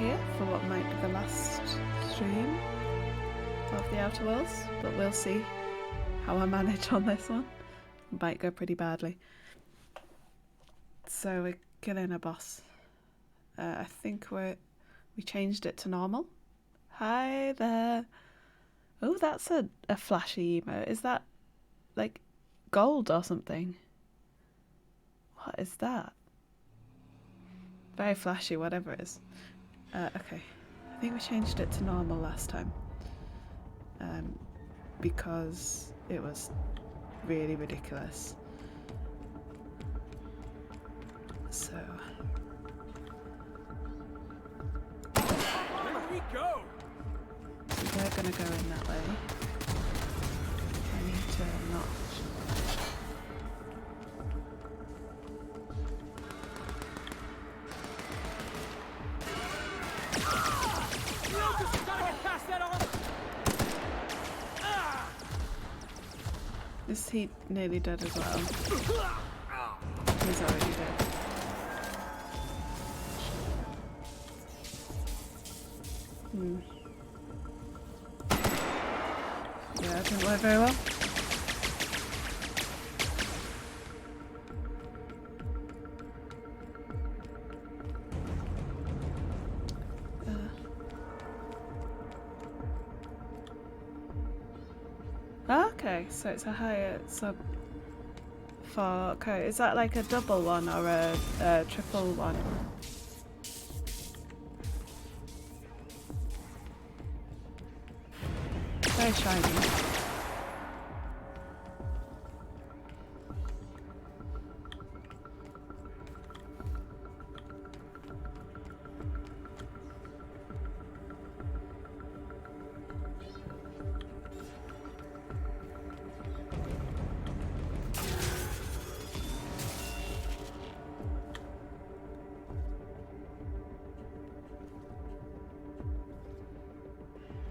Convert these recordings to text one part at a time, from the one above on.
here for what might be the last stream of the Outer Worlds, but we'll see how I manage on this one. It might go pretty badly. So we're killing a boss. I think we changed it to normal. Hi there. Oh, that's a flashy emote. Is that like gold or something? What is that? Very flashy, whatever it is. Okay. I think we changed it to normal last time. Because it was really ridiculous. So... Where do we go? we're gonna go in that way. I need to not... Is he nearly dead as well? He's already dead. Yeah, it didn't work very well. Okay, so it's a higher sub for... Okay, is that like a double one or a triple one? Very shiny.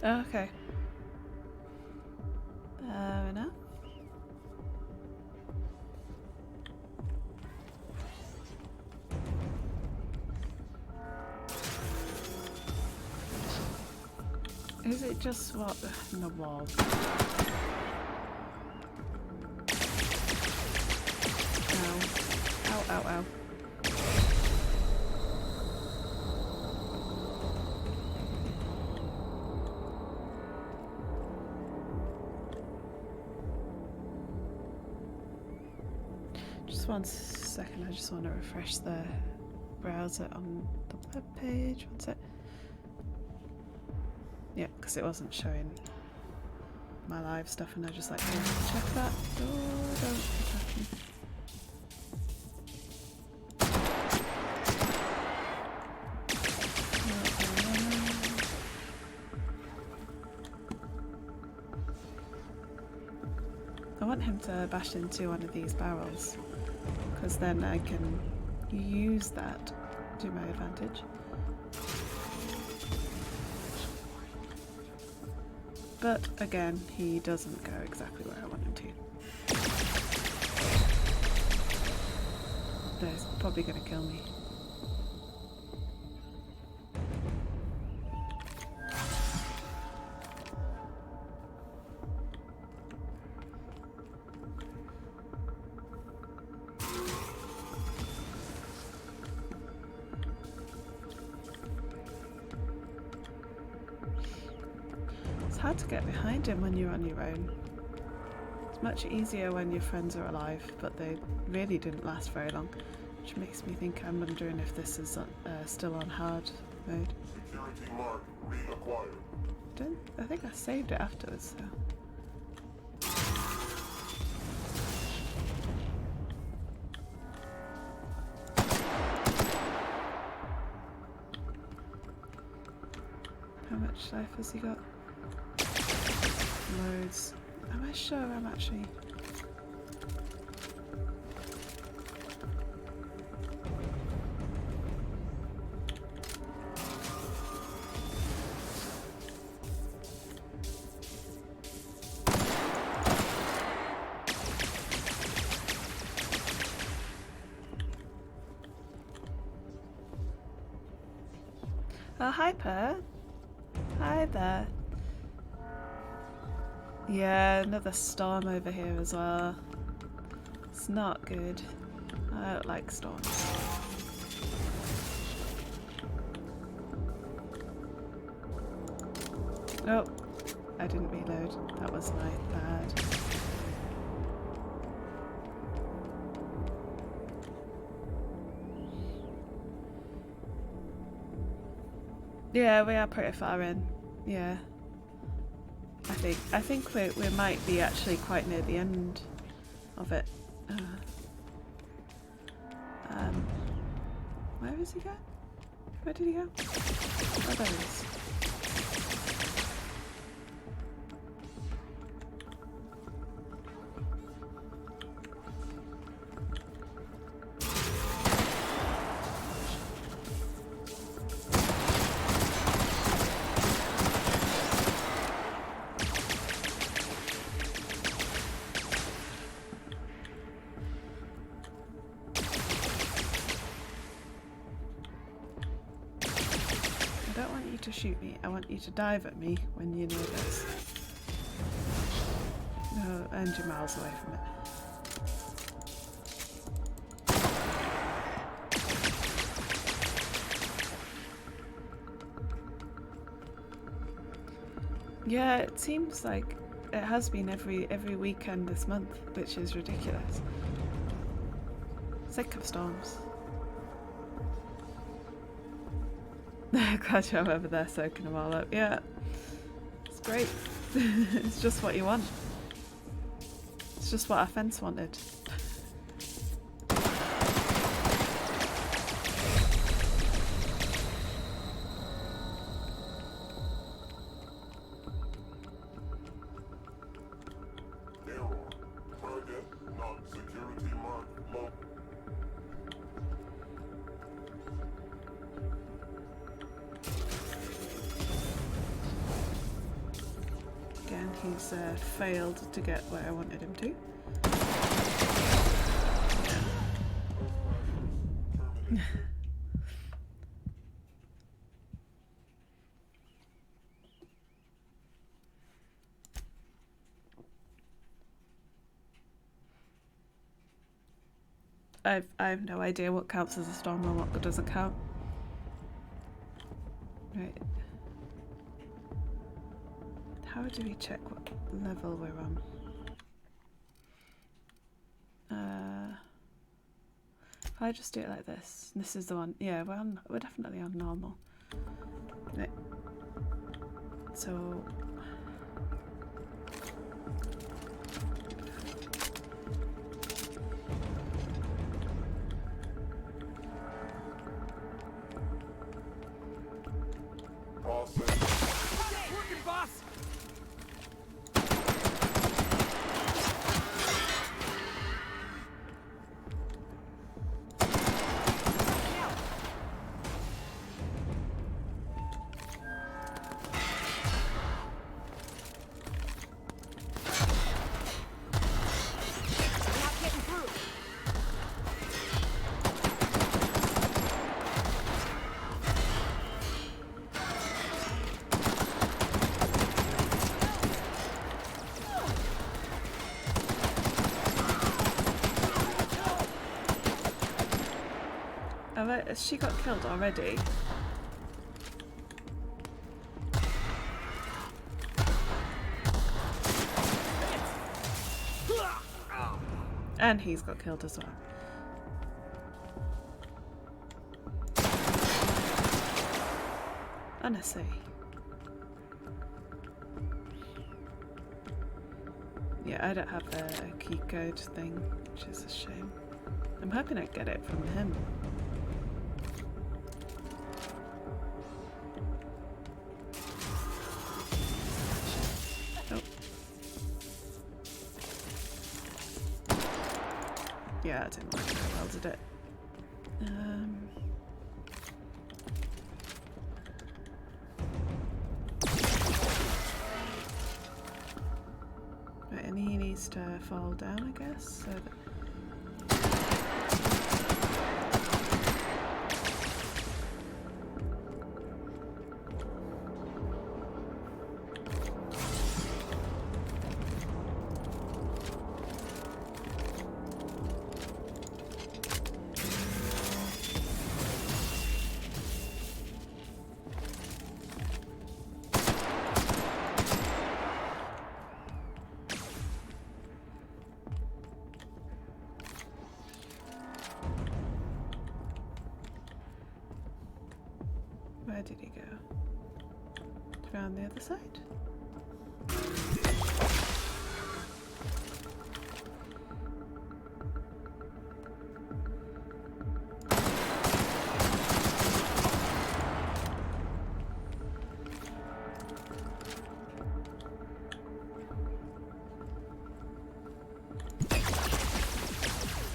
Okay. Fair enough. Is it just what in the wall? Ow. Ow, ow, ow. Just 1 second, I just want to refresh the browser on the web page. One sec. Yeah, because it wasn't showing my live stuff, and I just like to check that. Oh, don't attack me. I want him to bash into one of these barrels, because then I can use that to my advantage. But again, he doesn't go exactly where I want him to. He's probably going to kill me. It's hard to get behind him when you're on your own. It's much easier when your friends are alive, but they really didn't last very long, which makes me think I'm wondering if this is still on hard mode. Security mark reacquired. I think I saved it afterwards, so. How much life has he got? Loads. Am I sure I'm actually... hi, Per. Hi there. Yeah, another storm over here as well. It's not good. I don't like storms. Oh, I didn't reload. That was my bad. Yeah, we are pretty far in. Yeah. I think we might be actually quite near the end of it. Where is he going? Where did he go? Oh, there he is. To shoot me. I want you to dive at me when you know this. No, and you're miles away from it. Yeah, it seems like it has been every weekend this month, which is ridiculous. Sick of storms. Glad you're over there soaking them all up. Yeah, it's great. It's just what you want. It's just what our fence wanted. Error. Target not security mark low. Again, he's failed to get where I wanted him to. I have no idea what counts as a storm and what doesn't count. Right. How do we check what level we're on? If I just do it like this, this is the one. Yeah, we're definitely on normal. Right. So Working, boss. she got killed already. And he's got killed as well. Honestly. Yeah, I don't have a key code thing, which is a shame. I'm hoping I get it from him. Yeah, I didn't like how well did it. Right, and he needs to fall down, I guess. So that Around the other side.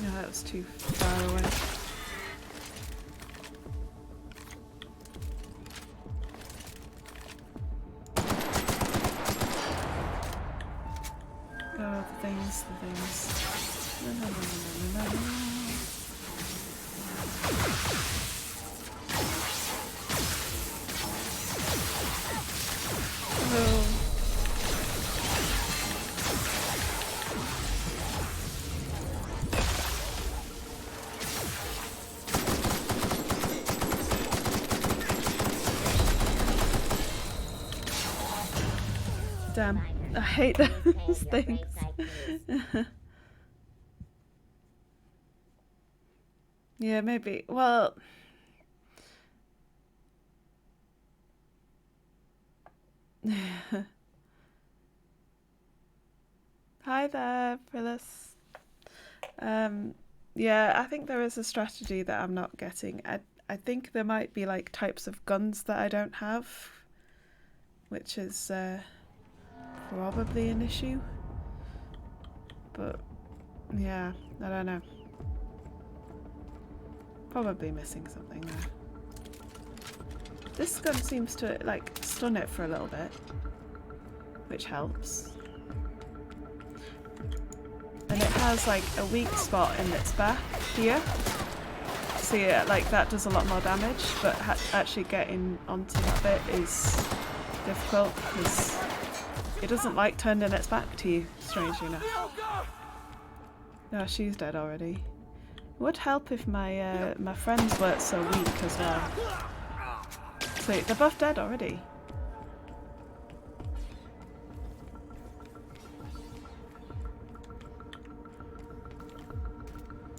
No, that was too far away. Oh, the things. No, no, no, no, no, no, no. Oh. Damn, I hate those things. Yeah, maybe. Well, hi there, Phyllis. Yeah, I think there is a strategy that I'm not getting. I think there might be like types of guns that I don't have, which is probably an issue. But yeah, I don't know. Probably missing something there. This gun seems to like stun it for a little bit, which helps. And it has like a weak spot in its back here. See, like that does a lot more damage, but actually getting onto that bit is difficult because it doesn't like turning its back to you, strangely enough. No, she's dead already. It would help if my my friends weren't so weak as well. So they're both dead already.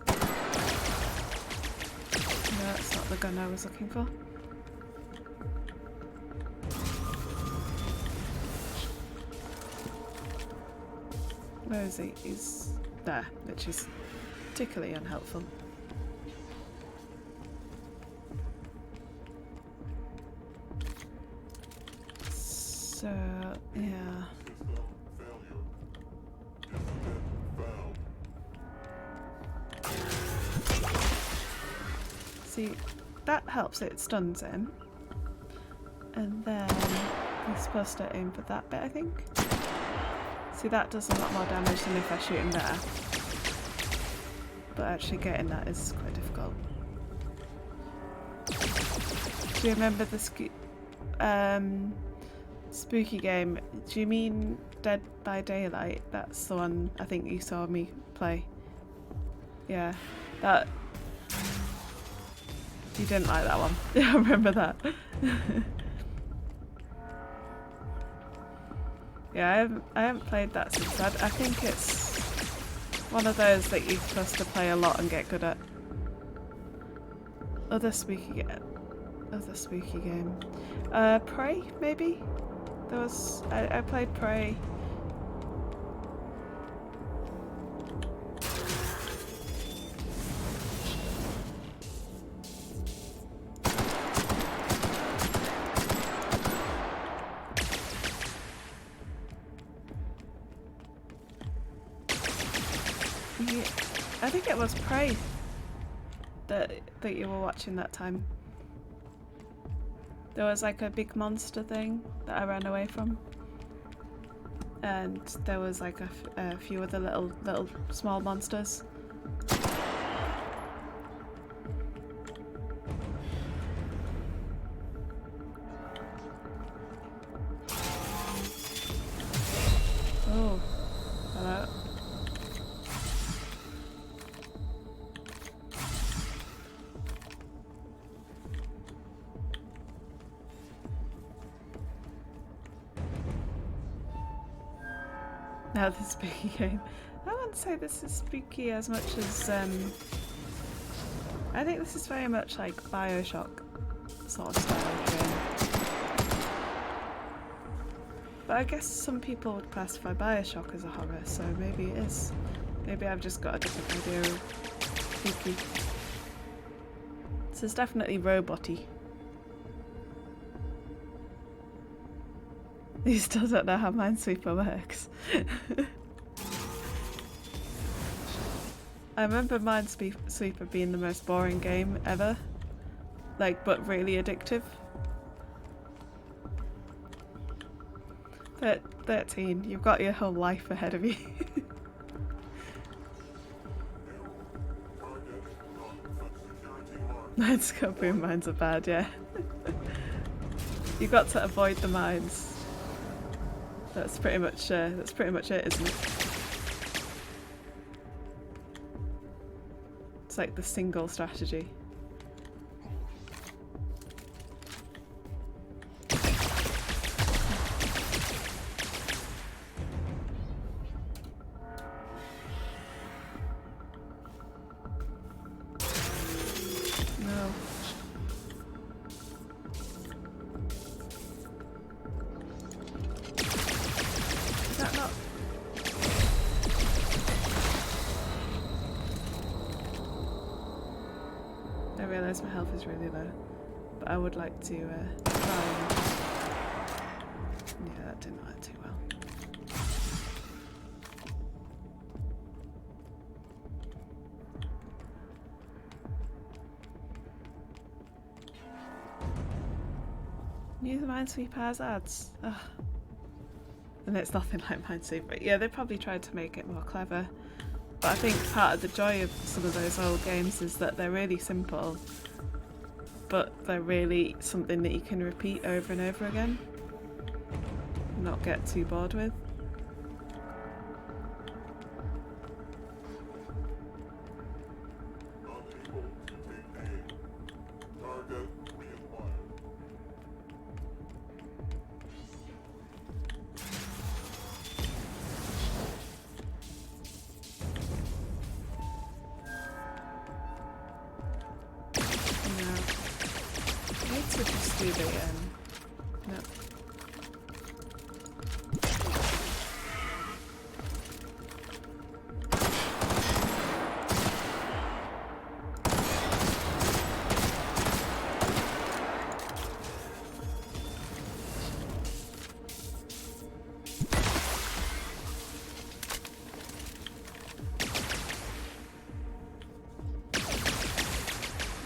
No, that's not the gun I was looking for. Where is he? He's there, which is particularly unhelpful. So, yeah. See, that helps, it stuns him. And then you're supposed to aim for that bit, I think. See, that does a lot more damage than if I shoot him there. But actually getting that is quite difficult. Do you remember the spooky game? Do you mean Dead by Daylight? That's the one I think you saw me play. Yeah, that... You didn't like that one. I remember that. Yeah, I haven't played that since that. I think it's one of those that you're supposed to play a lot and get good at. Other spooky game. Prey, maybe? There was... I played Prey. I think it was Prey that you were watching that time. There was like a big monster thing that I ran away from, and there was like a few other little small monsters. Oh, hello. Now the spooky game. I wouldn't say this is spooky as much as I think this is very much like BioShock sort of style game. But I guess some people would classify Bioshock as a horror, so maybe it is. Maybe I've just got a different idea of spooky. This is definitely robot-y. You still don't know how Minesweeper works. I remember Minesweeper being the most boring game ever. Like, but really addictive. 13, you've got your whole life ahead of you. Minescope mines are bad, yeah. You've got to avoid the mines. That's pretty much it, isn't it? It's like the single strategy. No. Is that not? I realise my health is really low, but I would like to try and... Yeah, that didn't work too well. Use Minesweeper as ads. Ugh. And it's nothing like Minesweeper. Yeah, they probably tried to make it more clever. But I think part of the joy of some of those old games is that they're really simple, but they're really something that you can repeat over and over again, and not get too bored with. Unable to take aim. Target reacquired. No. I need to just do the no.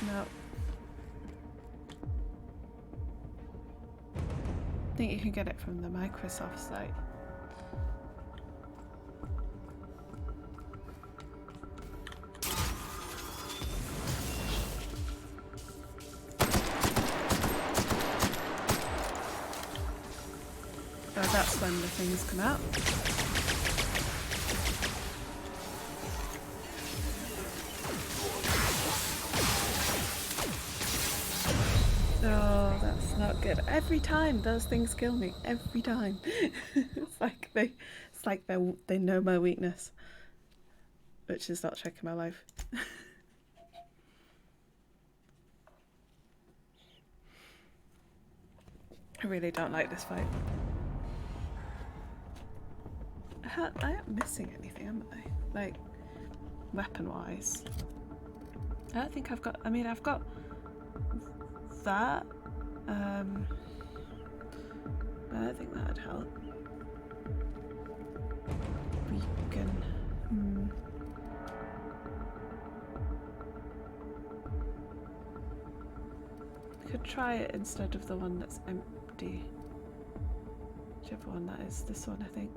No. I think you can get it from the Microsoft site. So that's when the things come out. Oh, that's not good. Every time those things kill me. Every time. It's like they know my weakness, which is not checking my life. I really don't like this fight. I am missing anything, am I? Like, weapon-wise. I don't think I've got... I mean, I've got that. But I don't think that would help. Beacon. I could try it instead of the one that's empty. Whichever one that is. This one, I think.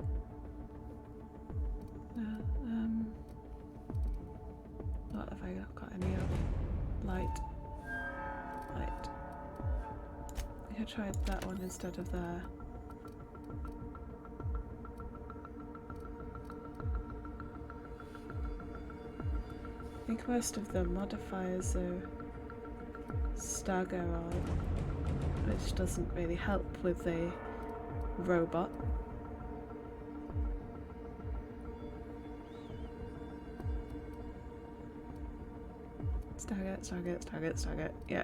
What have I got any of? Light. I could try that one instead of there. I think most of the modifiers are stagger on, which doesn't really help with a robot. Stagger. Yeah.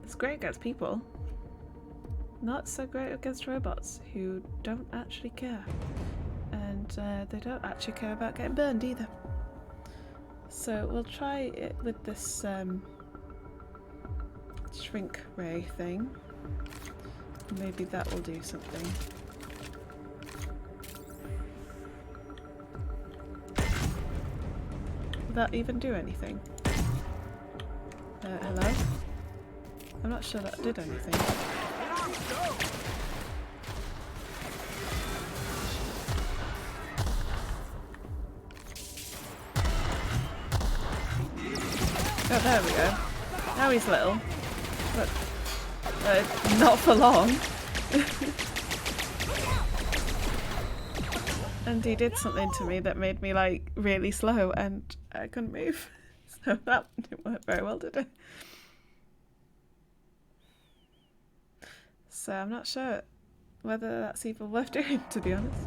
It's great against people. not so great against robots who don't actually care. And they don't actually care about getting burned either. So we'll try it with this shrink ray thing. Maybe that will do something. Will that even do anything? Hello? I'm not sure that did anything. Oh, there we go. Now he's little. But not for long. And he did something to me that made me like really slow and I couldn't move. So that didn't work very well, did it? So I'm not sure whether that's even worth doing, to be honest.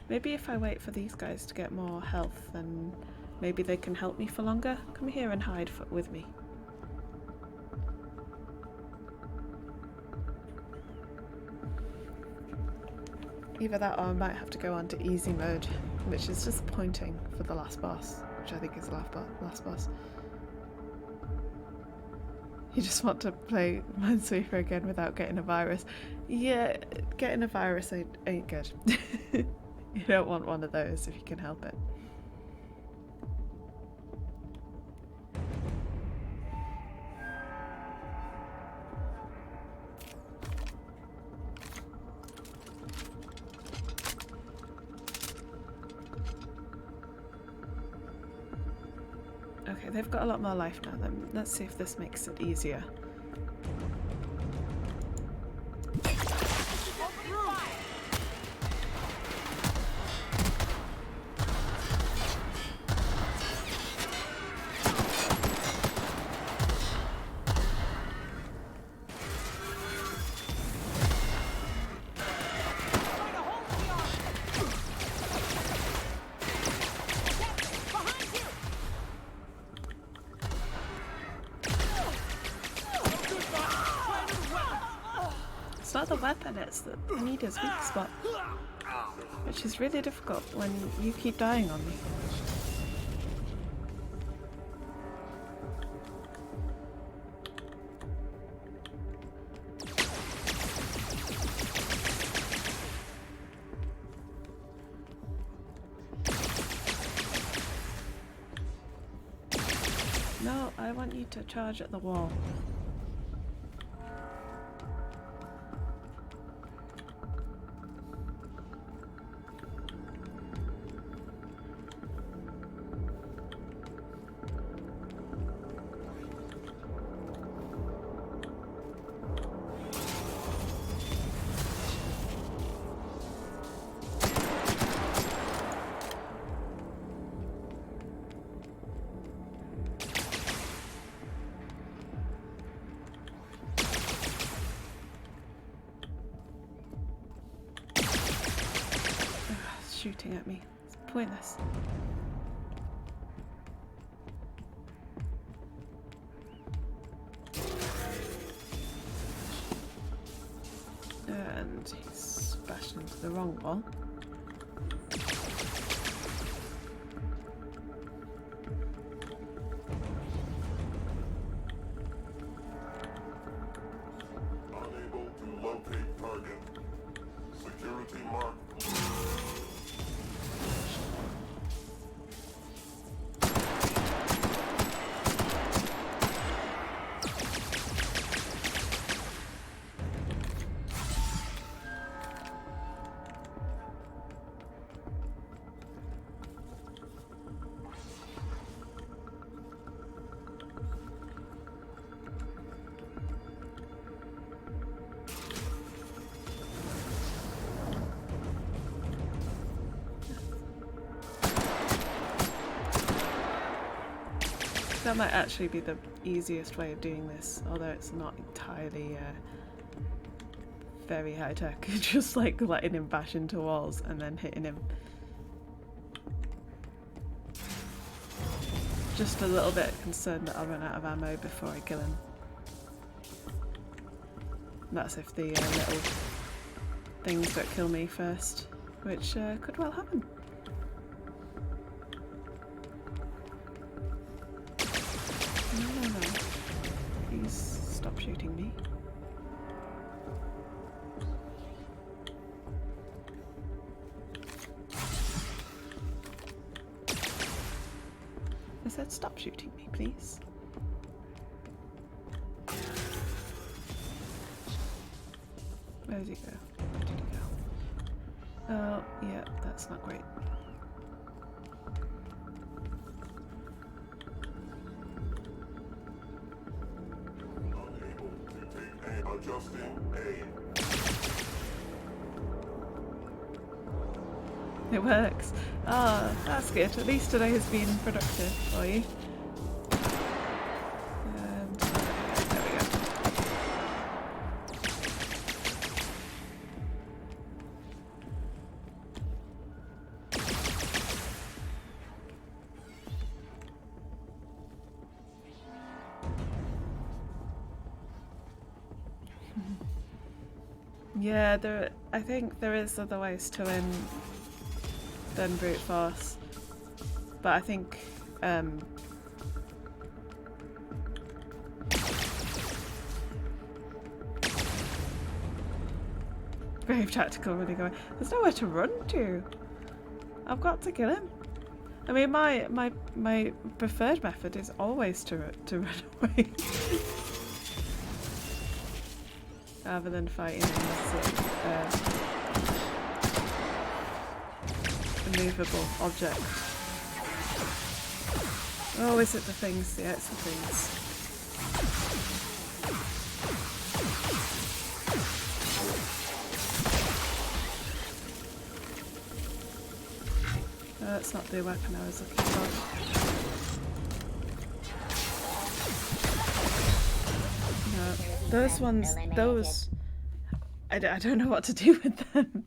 Maybe if I wait for these guys to get more health, then maybe they can help me for longer. Come here and hide with me. Either that or I might have to go on to easy mode, which is just pointing for the last boss, which I think is the last boss. You just want to play Minesweeper again without getting a virus. Yeah, getting a virus ain't good. You don't want one of those if you can help it. Okay, they've got a lot more life now then. Let's see if this makes it easier. It's not the weapon, it's the Anita's weak spot. Which is really difficult when you keep dying on me. No, I want you to charge at the wall. Shooting at me. It's pointless. And he's bashed into the wrong wall. Unable to locate target. Security mark. That might actually be the easiest way of doing this, although it's not entirely very high tech. Just like letting him bash into walls and then hitting him. Just a little bit concerned that I'll run out of ammo before I kill him. That's if the little things don't kill me first, which could well happen. No. Please stop shooting me. I said stop shooting me, please. Where did he go? Where did he go? Oh, yeah, that's not great. Unable to take aim. Adjusting aim. It works. Ah, that's good. At least today has been productive for you. There we go. Yeah, I think there is other ways to win than brute force, but I think brave tactical really going. There's nowhere to run to. I've got to kill him. I mean, my preferred method is always to run away. Rather than fighting in this immovable object. Oh, is it the things? Yeah, it's the things. That's not the weapon I was looking for. No, those ones, those... I don't know what to do with them.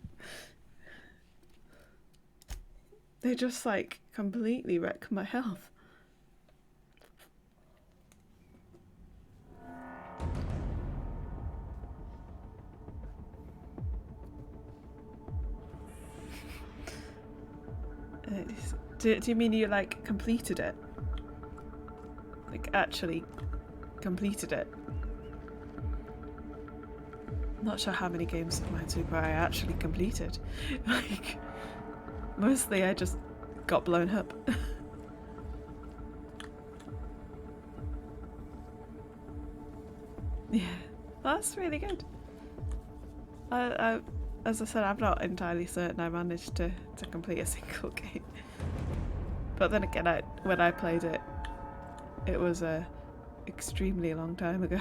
They just like completely wreck my health. Do you mean you like completed it? Like actually completed it? Not sure how many games of Minesweeper I actually completed. Like, mostly I just got blown up. Yeah, that's really good. As I said, I'm not entirely certain I managed to complete a single game. But then again, when I played it, it was a extremely long time ago.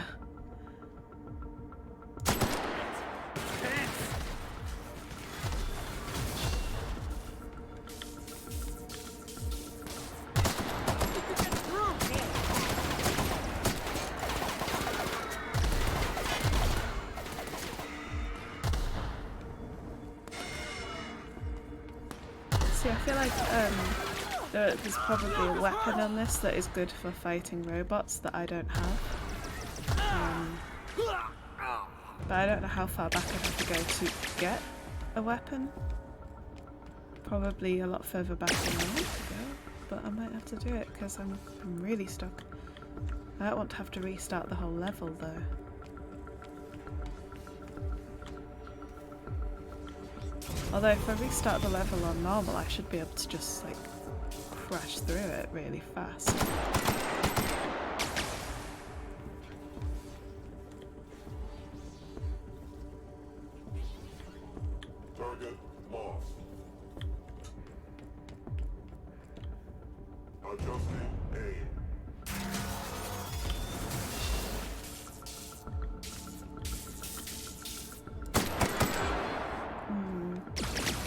See, I feel like there's probably a weapon on this that is good for fighting robots that I don't have. But I don't know how far back I'd have to go to get a weapon. Probably a lot further back than I want to go, but I might have to do it because I'm really stuck. I don't want to have to restart the whole level though. Although if I restart the level on normal, I should be able to just like crash through it really fast. Target lost. Adjusting aim.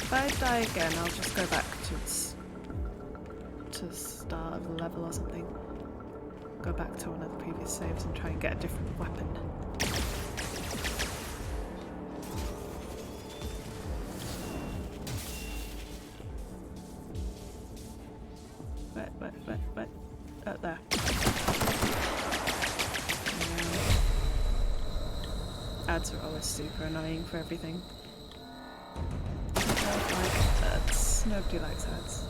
If I die again, I'll just go back to the start of the level or something. Go back to one of the previous saves and try and get a different weapon. Wait. Out there. ads are always super annoying for everything. I don't like ads. Nobody likes ads.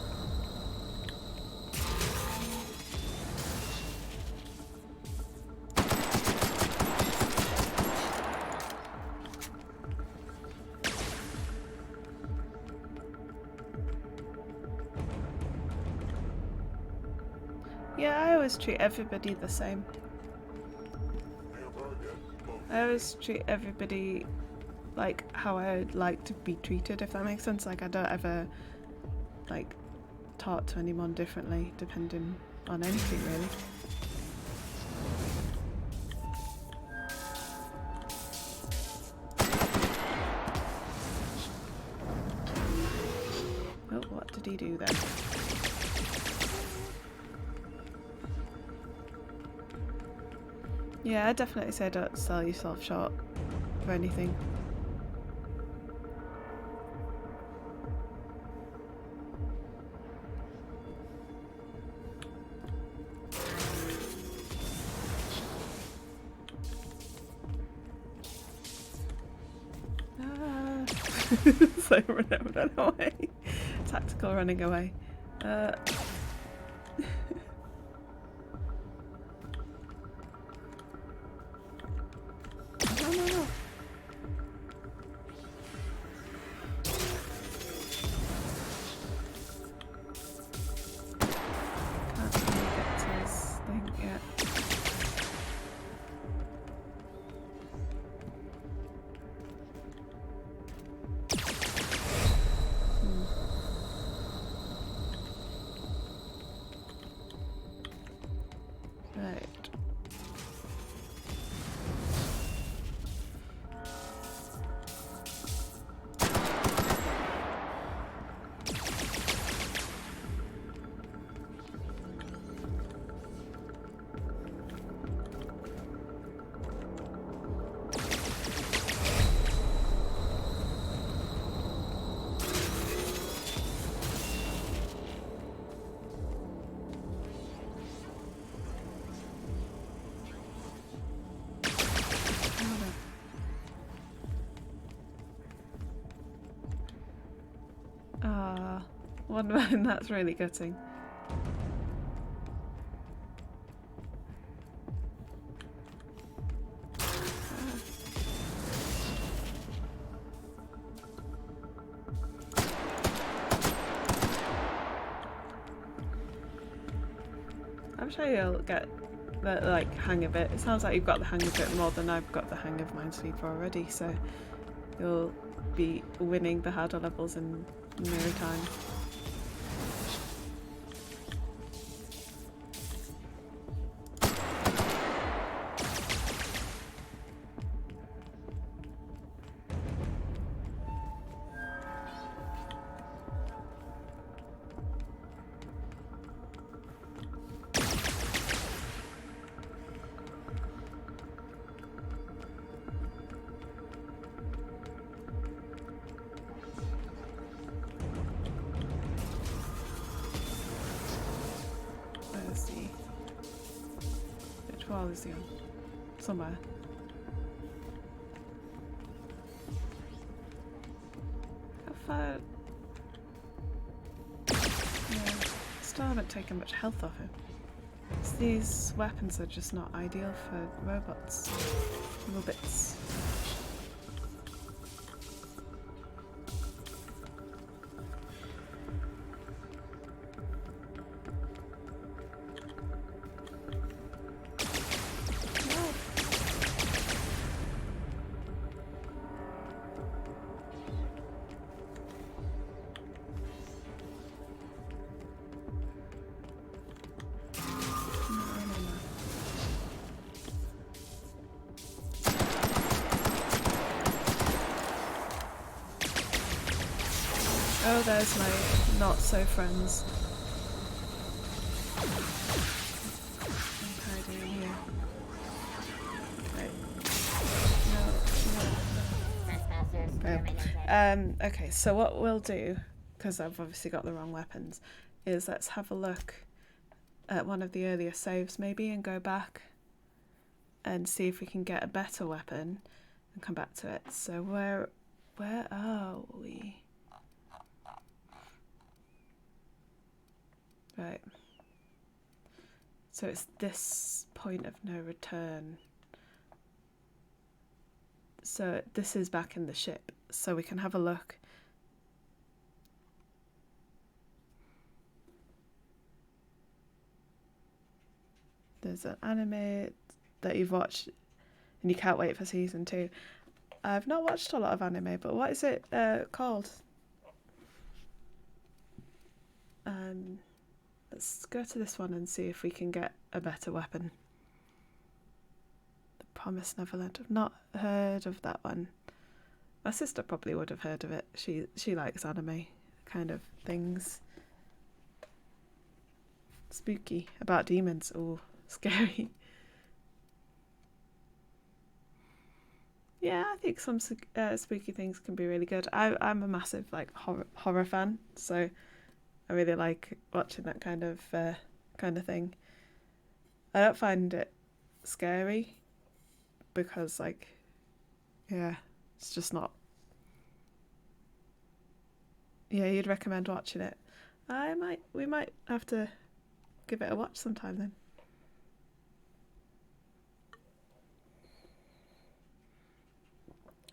Yeah, I always treat everybody the same. I always treat everybody like how I would like to be treated, if that makes sense. Like, I don't ever like talk to anyone differently depending on anything, really. Oh, what did he do then? Yeah, I definitely say don't sell yourself short for anything. So run away. Tactical running away. No. Can't really get to his thing yet. Right. One man, that's really gutting. I'm sure you'll get the like hang of it. It sounds like you've got the hang of it more than I've got the hang of Minesweeper already, so you'll be winning the harder levels in no time. Which wall is he on? Somewhere. How far? Yeah, still haven't taken much health off him. These weapons are just not ideal for robots. Little bits. Oh, there's my not-so-friends. I'm hiding in here. Right. No. Okay, so what we'll do, because I've obviously got the wrong weapons, is let's have a look at one of the earlier saves maybe and go back and see if we can get a better weapon and come back to it. So where are we? Right. So it's this point of no return. So this is back in the ship. So we can have a look. There's an anime that you've watched and you can't wait for season 2. I've not watched a lot of anime, but what is it called? Let's go to this one and see if we can get a better weapon. The Promised Neverland. I've not heard of that one. My sister probably would have heard of it. She likes anime kind of things. Spooky. About demons. Oh, scary. Yeah, I think some spooky things can be really good. I'm a massive like horror fan, so I really like watching that kind of thing. I don't find it scary because like, yeah, it's just not. Yeah, you'd recommend watching it. We might have to give it a watch sometime then.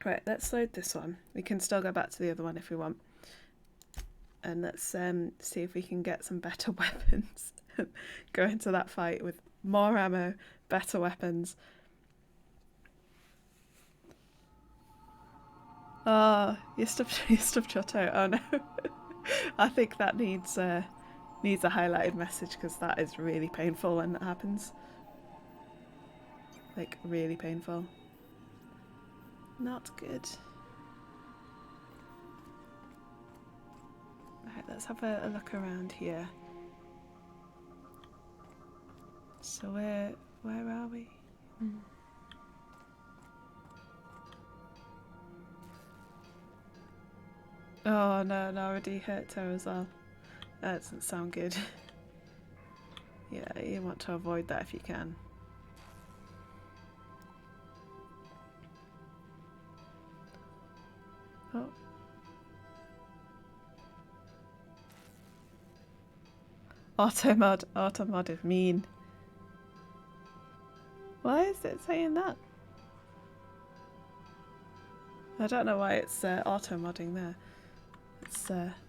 Right, let's load this one. We can still go back to the other one if we want. And let's see if we can get some better weapons. Go into that fight with more ammo, better weapons. Oh, you stuffed your toe. Oh no. I think that needs a highlighted message because that is really painful when that happens. Like, really painful. Not good. Right, let's have a look around here. So where are we? Oh no, already hurt her as well. That doesn't sound good. Yeah, you want to avoid that if you can. Oh. Auto mod is mean. Why is it saying that? I don't know why it's auto modding there.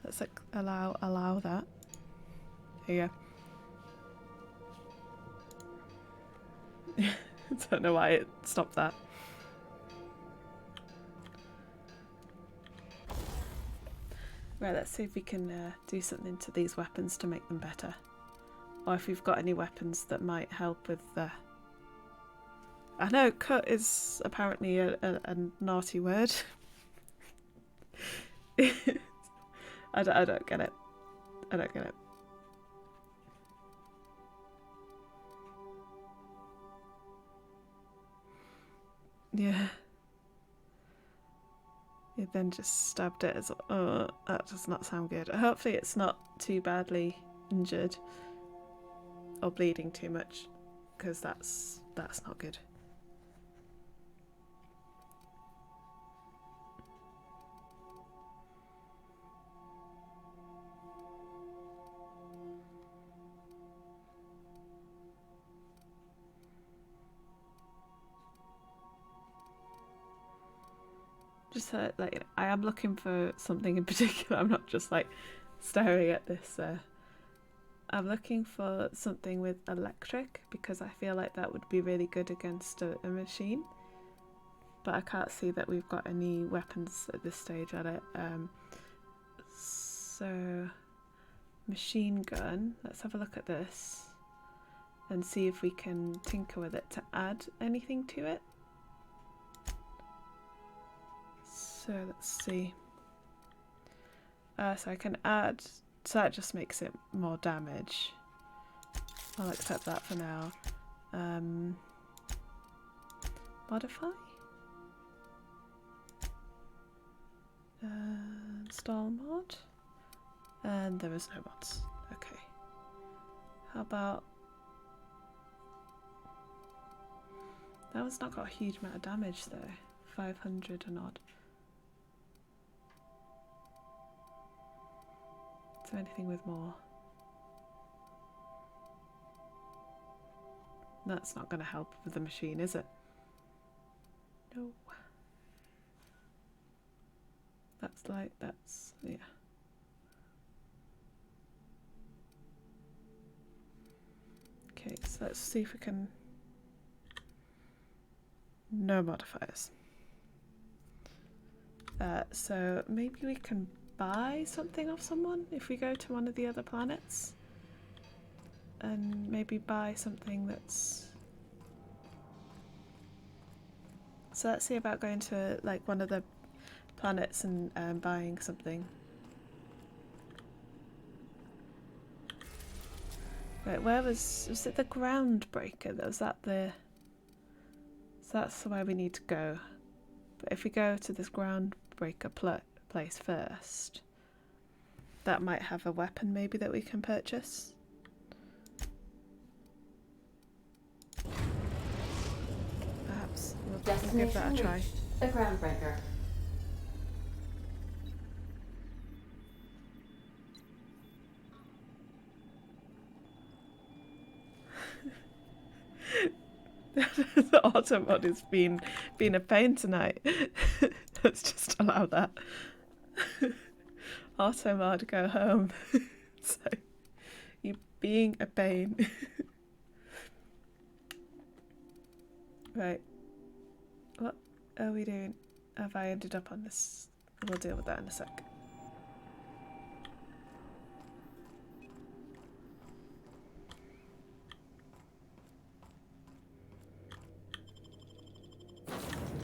Let's like allow that. Here you go. I don't know why it stopped that. Right, let's see if we can do something to these weapons to make them better. Or if we've got any weapons that might help with the... I know cut is apparently a naughty word. I don't get it. I don't get it. Yeah. You then just stabbed it as... Oh, that does not sound good. Hopefully it's not too badly injured or bleeding too much, because that's not good. Just like, I am looking for something in particular. I'm not just like staring at this. I'm looking for something with electric because I feel like that would be really good against a machine. But I can't see that we've got any weapons at this stage at it. So machine gun. Let's have a look at this and see if we can tinker with it to add anything to it. So let's see. So I can add, so that just makes it more damage. I'll accept that for now. Modify? Install mod? And there is no mods. Okay. How about... That one's not got a huge amount of damage though. 500 and odd. Is there anything with more? That's not going to help with the machine, is it? No. That's, yeah. Okay, so let's see if we can... No modifiers. So maybe we can buy something off someone if we go to one of the other planets. And maybe buy something that's... So let's see about going to like one of the planets and buying something. Right, where was it the Groundbreaker? Was that the... So that's where we need to go. But if we go to this Groundbreaker place first, that might have a weapon maybe that we can purchase. Perhaps we'll give that a try. Reached. The Groundbreaker. The Automod has been a pain tonight. Let's just allow that. Automod, go home. So, you being a pain. Right. What are we doing? Have I ended up on this? We'll deal with that in a sec.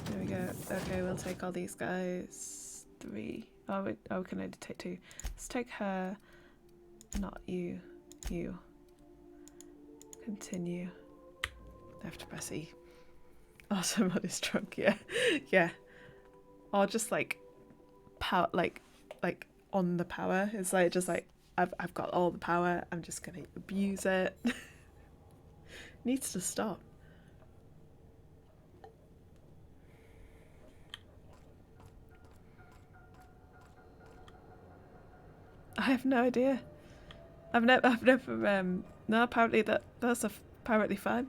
There we go. Okay, we'll take all these guys. 3. Oh, we can only take 2. Let's take her. Not you. You. Continue. I have to press E. Oh, someone is drunk. Yeah, yeah. Or just like power, like on the power. It's like just like I've got all the power. I'm just gonna abuse it. Needs to stop. I have no idea. I've never. No, apparently that's apparently fine.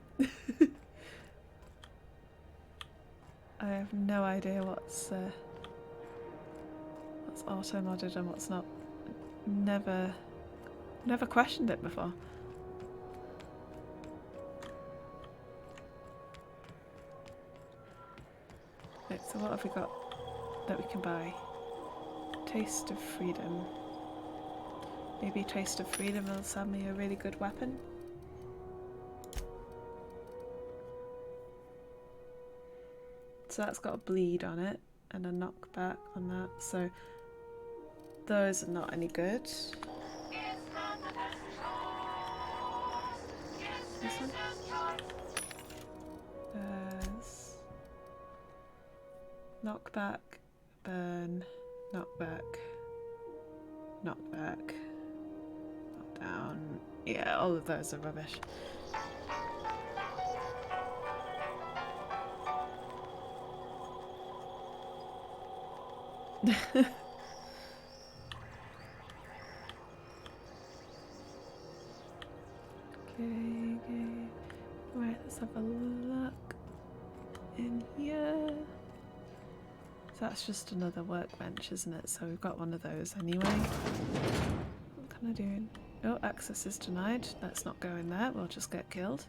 I have no idea what's auto-modded and what's not. Never questioned it before. Right, so what have we got that we can buy? Taste of Freedom. Maybe Taste of Freedom will sell me a really good weapon. So that's got a bleed on it and a knockback on that. So those are not any good. This one? Knockback, burn, knockback, knockback, knockdown. Yeah, all of those are rubbish. Okay. Right, let's have a look in here. So that's just another workbench, isn't it? So we've got one of those anyway. What can I do? Oh, access is denied. Let's not go in there. We'll just get killed.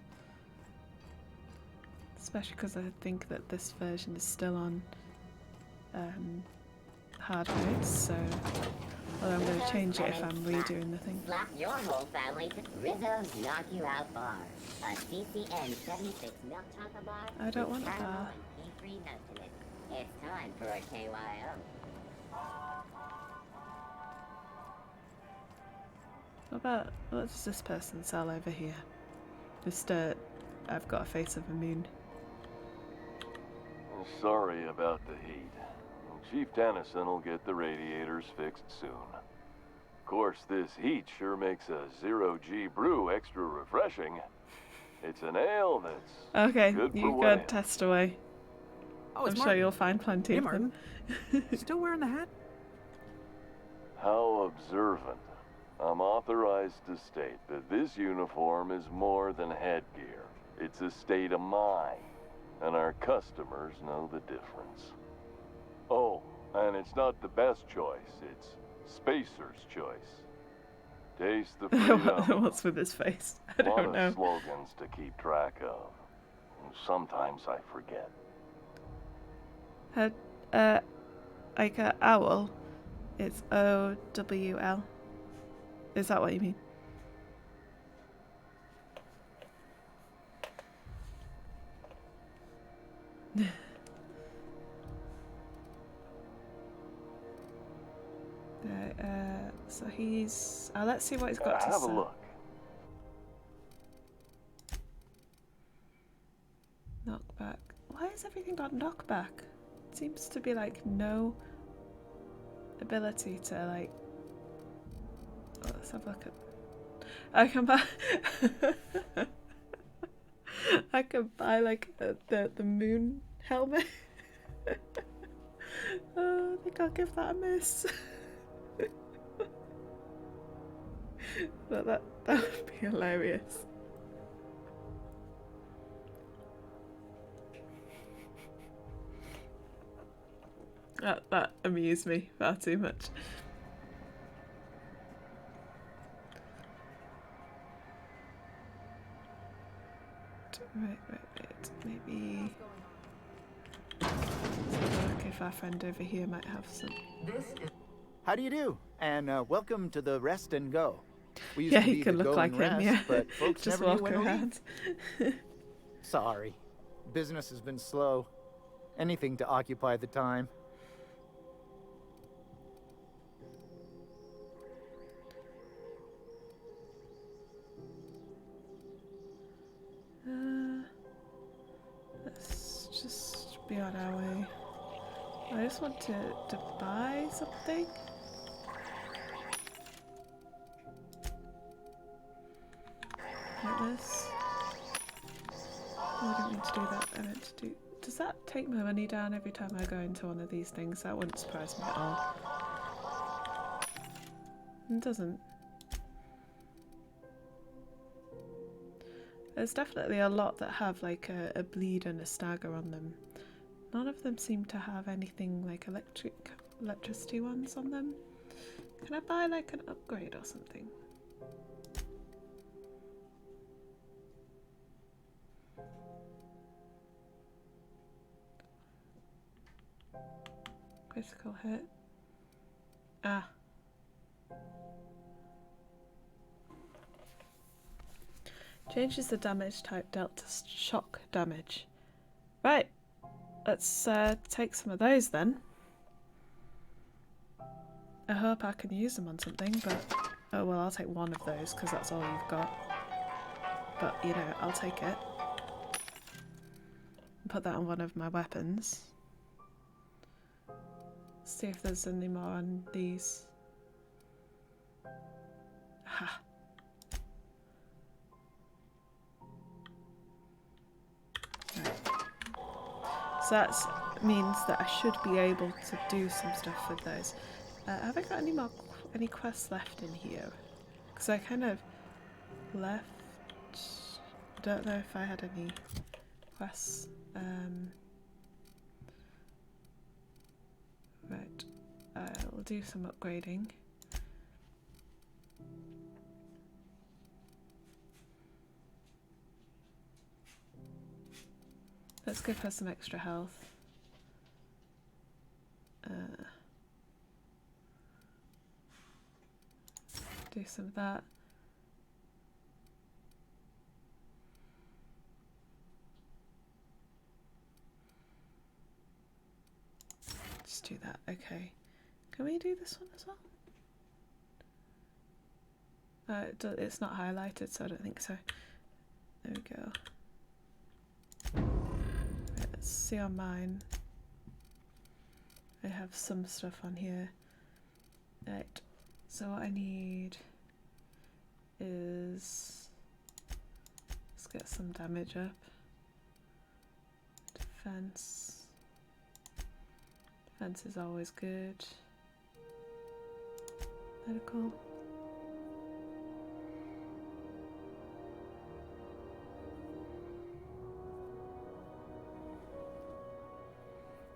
Especially because I think that this version is still on hard mode, so although I'm going to change it if I'm redoing the thing. Slap your whole family to Rizzo's Knock You Out Bar. A CCN 76 milk chocolate bar. I don't want a with caramel bar. and pea-free nuts in it. It's time for a KYO. What does this person sell over here? Mr. I've got a face of a moon. Sorry about the heat. Chief Tennyson will get the radiators fixed soon. Of course, this heat sure makes a zero-G brew extra refreshing. It's an ale that's Okay, good for you what go it- test away. Oh, I'm it's sure Martin. you'll find plenty Hey, of them. Still wearing the hat? How observant. I'm authorized to state that this uniform is more than headgear. It's a state of mind, and our customers know the difference. Oh, and it's not the best choice, it's Spacer's choice. Taste the freedom. What's with his face? I A lot don't of know. slogans to keep track of. Sometimes I forget. Like a owl. It's OWL. Is that what you mean? So he's. Let's see what he's got to Have a say. look. Knockback. Why has everything got knockback? It seems to be like no ability to like. Oh, let's have a look at. I can buy. I can buy like the moon helmet. Oh, I think I'll give that a miss. But that would be hilarious. That amused me far too much. Right. Maybe. Let's have a look if our friend over here might have some. How do you do? And welcome to the Rest and Go. We used Yeah, to he be could the look Go like and him, Rest, yeah. but folks Just never knew walk when to leave. around. Sorry. Business has been slow. Anything to occupy the time. Let's just be on our way. I just want to buy something. Like this. Oh, I didn't mean to do that. I meant to do. Does that take my money down every time I go into one of these things? That wouldn't surprise me at all. It doesn't. There's definitely a lot that have like a bleed and a stagger on them. None of them seem to have anything like electricity ones on them. Can I buy like an upgrade or something? Critical hit. Ah. Changes the damage type dealt to shock damage. Right. Let's take some of those then. I hope I can use them on something, but... Oh well, I'll take one of those because that's all you've got. But, you know, I'll take it. Put that on one of my weapons. See if there's any more on these. Ha! Right. So that means that I should be able to do some stuff with those. Have I got any quests left in here? Because I kind of left. I don't know if I had any quests. Right, I'll do some upgrading. Let's give her some extra health. Do some of that. Just do that, okay. Can we do this one as well? It's not highlighted, so I don't think so. There we go. Right, let's see on mine. I have some stuff on here. Right, so what I need is... Let's get some damage up. Defense. Defense is always good. Medical.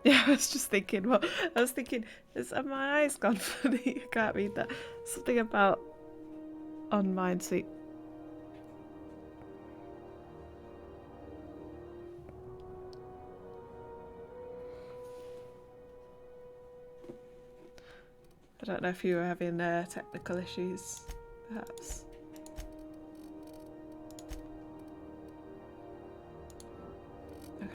Yeah, I was just thinking, what I was thinking is, have my eyes gone funny? I can't read that. Something about on Minesweep. I don't know if you were having technical issues, perhaps. Okay.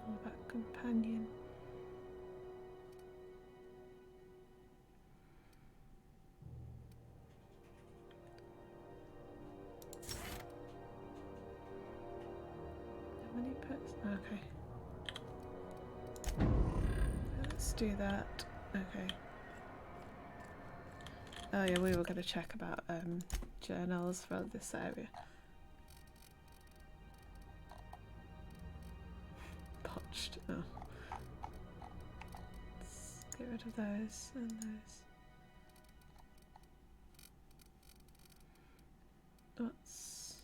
All about companion. How many pets? Okay. Let's do that. Okay. Oh yeah, we were going to check about journals for this area. Potched. Oh. Let's get rid of those and those. What's...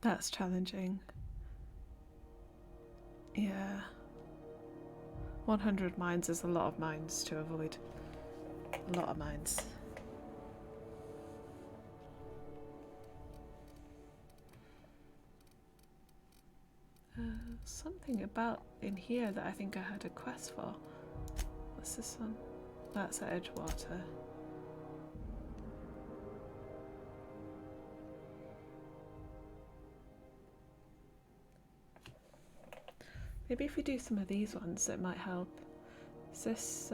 That's challenging. Yeah. 100 mines is a lot of mines to avoid. A lot of mines. Something about in here that I think I had a quest for. What's this one? That's at Edgewater. Maybe if we do some of these ones, it might help. Is this,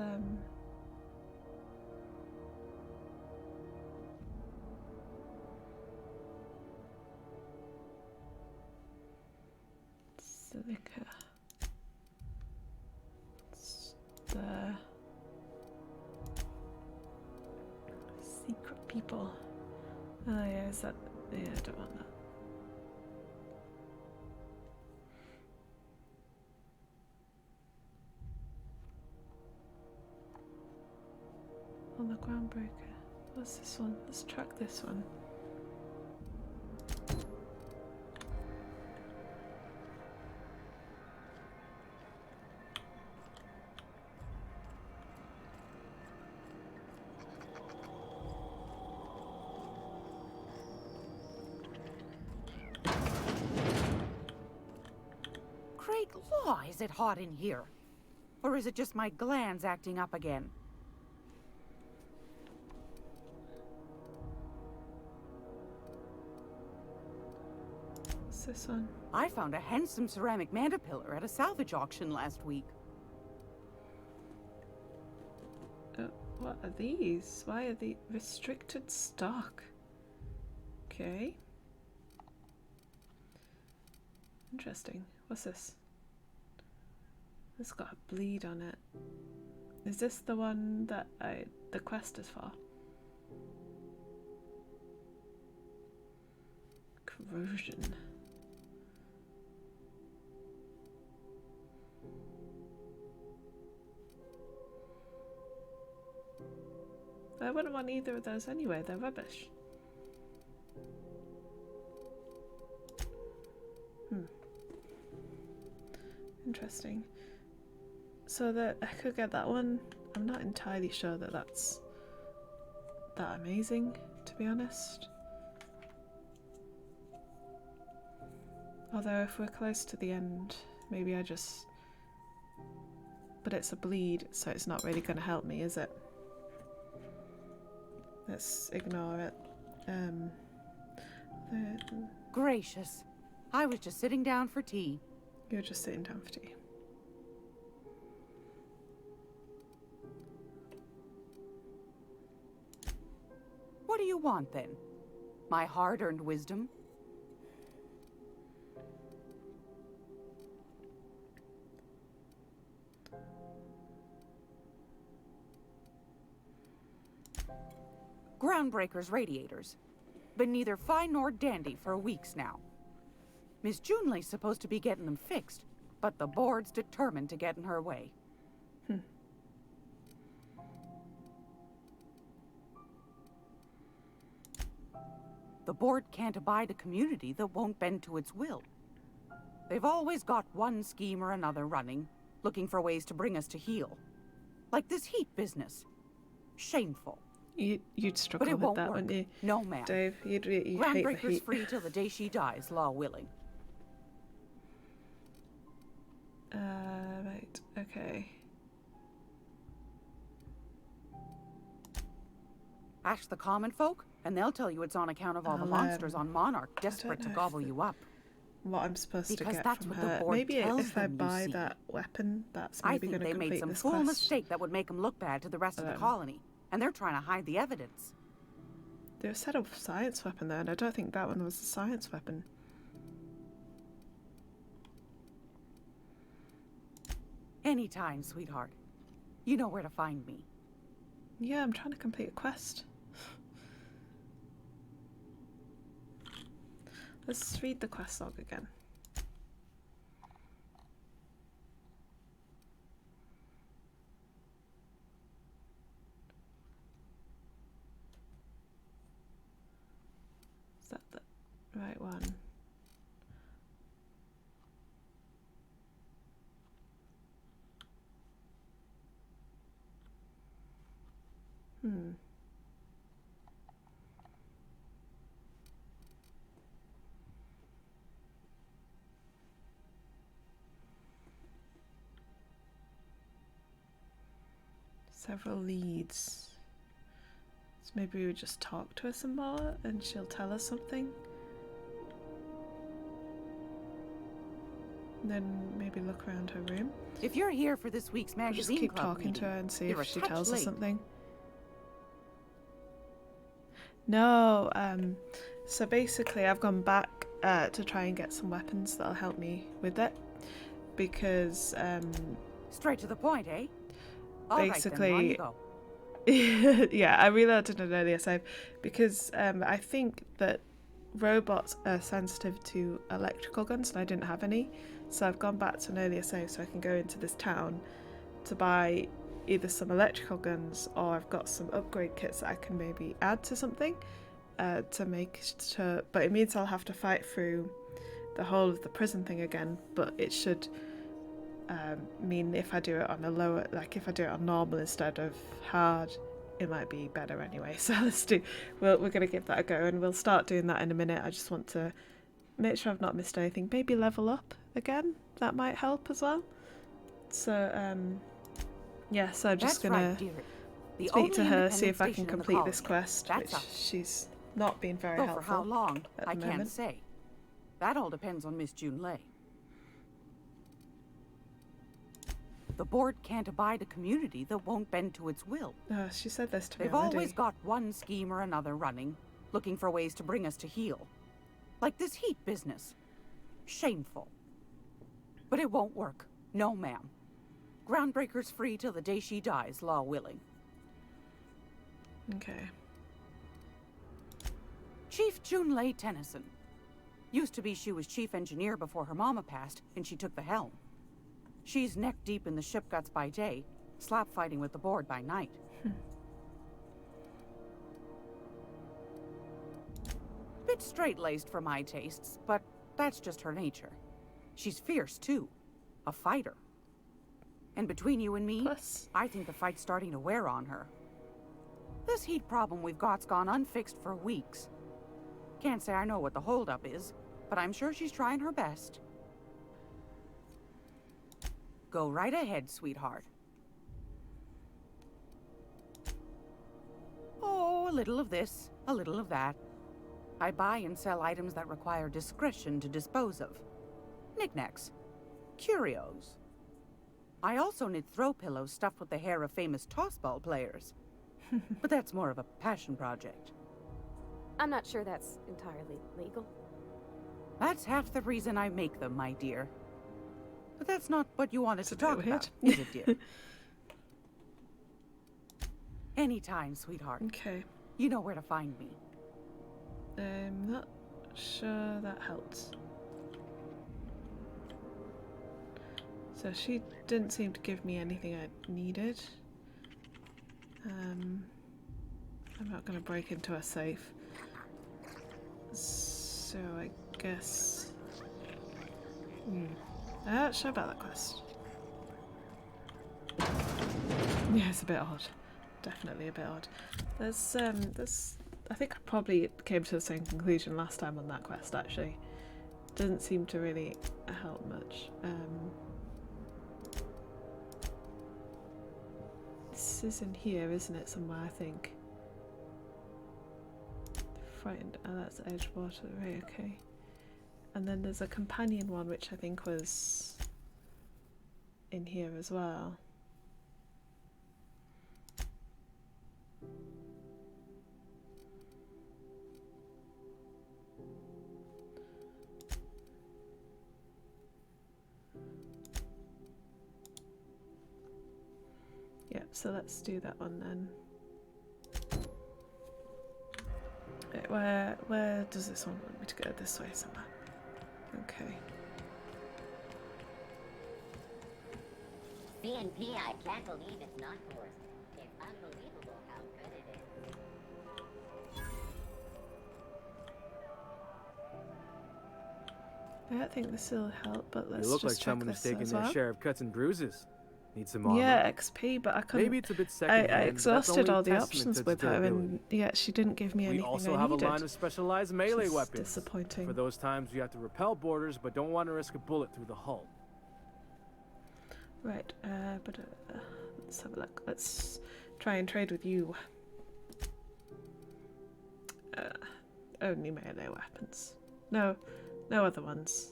Silica. It's the secret people. Oh yeah, is that, yeah, I don't want that. On the Groundbreaker. What's this one? Let's track this one. Great law, is it hot in here? Or is it just my glands acting up again? What's this one? I found a handsome ceramic mandapillar at a salvage auction last week. What are these? Why are they restricted stock? Okay. Interesting. What's this? It's got a bleed on it. Is this the one that the quest is for? Corrosion. I wouldn't want either of those anyway, they're rubbish. Interesting. So that I could get that one. I'm not entirely sure that that's that amazing, to be honest. Although if we're close to the end, maybe I just... But it's a bleed, so it's not really going to help me, is it? Let's ignore it. Gracious. I was just sitting down for tea. You're just sitting down for tea. do you want then? My hard-earned wisdom? Groundbreaker's radiators. Been neither fine nor dandy for weeks now. Miss Junleigh's supposed to be getting them fixed, but the board's determined to get in her way. The board can't abide a community that won't bend to its will. They've always got one scheme or another running, looking for ways to bring us to heel. Like this heat business. Shameful. You'd struggle But it with won't that, work. wouldn't you, No, ma'am. Dave? You'd hate the Groundbreaker's heat. free till the day she dies, law willing. Right. Okay. Ask the common folk, and they'll tell you it's on account of all the I'll, monsters on Monarch desperate to know if gobble you up. What I'm supposed to Because get that's from what the her. board Maybe tells if I them, you buy see. that weapon, that's I maybe think going to they made complete some this fool quest. mistake that would make them look bad to the rest of the Um, colony, and they're trying to hide the evidence. They said a science weapon there, and I don't think that one was a science weapon. Anytime, sweetheart. You know where to find me. Yeah, I'm trying to complete a quest. Let's read the quest log again. Is that the right one? Several leads. So maybe we would just talk to her some more and she'll tell us something. And then maybe look around her room. If you're here for this week's We'll just magazine keep club talking to meeting, her and see you're if a she touch tells us late. something. No, so basically I've gone back to try and get some weapons that'll help me with it. Because, Straight to the point, eh? All right, then, on basically, you go. yeah, I reloaded an earlier save because I think that robots are sensitive to electrical guns and I didn't have any. So I've gone back to an earlier save so I can go into this town to buy either some electrical guns or I've got some upgrade kits that I can maybe add to something to make sure. But it means I'll have to fight through the whole of the prison thing again, but it should mean if I do it on a lower, like if I do it on normal instead of hard, it might be better anyway. So we're going to give that a go and we'll start doing that in a minute. I just want to make sure I've not missed anything. Maybe level up again, that might help as well. So yeah, so I'm just That's going right, to dear. The speak to only her, see independent if I can station in the complete this colony. quest, That's which us. she's not been very Though helpful for how long, at I the can't moment. say. That all depends on Miss Junlei. The board can't abide a community that won't bend to its will. She said this to me They've already. always got one scheme or another running, looking for ways to bring us to heel. Like this heat business. Shameful. But it won't work. No, ma'am. Groundbreaker's free till the day she dies, law willing. Okay. Chief Junlei Tennyson. Used to be she was chief engineer before her mama passed, and she took the helm. She's neck deep in the ship guts by day, slap fighting with the board by night. Bit straight-laced for my tastes, but that's just her nature. She's fierce, too. A fighter. And between you and me, Plus, I think the fight's starting to wear on her. This heat problem we've got's gone unfixed for weeks. Can't say I know what the holdup is, but I'm sure she's trying her best. Go right ahead, sweetheart. Oh, a little of this, a little of that. I buy and sell items that require discretion to dispose of. Knickknacks. Curios. I also knit throw pillows stuffed with the hair of famous tossball players. But that's more of a passion project. I'm not sure that's entirely legal. That's half the reason I make them, my dear. But that's not what you wanted It's to a bit talk weird. about, is it, dear? Anytime, sweetheart. Okay. You know where to find me. I'm not sure that helps. So she didn't seem to give me anything I needed. I'm not going to break into a safe. So I guess... I'm not sure about that quest. Yeah, it's a bit odd. Definitely a bit odd. There's I think I probably came to the same conclusion last time on that quest, actually. Doesn't seem to really help much. This is in here, isn't it, somewhere, I think. Frightened. Oh, that's Edgewater. Right, okay. And then there's a companion one, which I think was in here as well. Yep, so let's do that one then. Right, where does this one want me to go? This way somewhere. Okay. CNP, I can't believe it's not forced. It's unbelievable how good it is. I don't think this will help, but let's You look just like check someone this who's taken as their well. share of cuts and bruises. Need some armor? Yeah, XP, but I couldn't. Maybe it's a bit I secondhand, but that's exhausted only all the testament options to with her, durability. and yet she didn't give me We anything also I have needed. a line of specialized melee which is weapons. disappointing. For those times you have to repel borders, but don't want to risk a bullet through the hull. Right, but let's have a look. Let's try and trade with you. Only melee weapons. No other ones.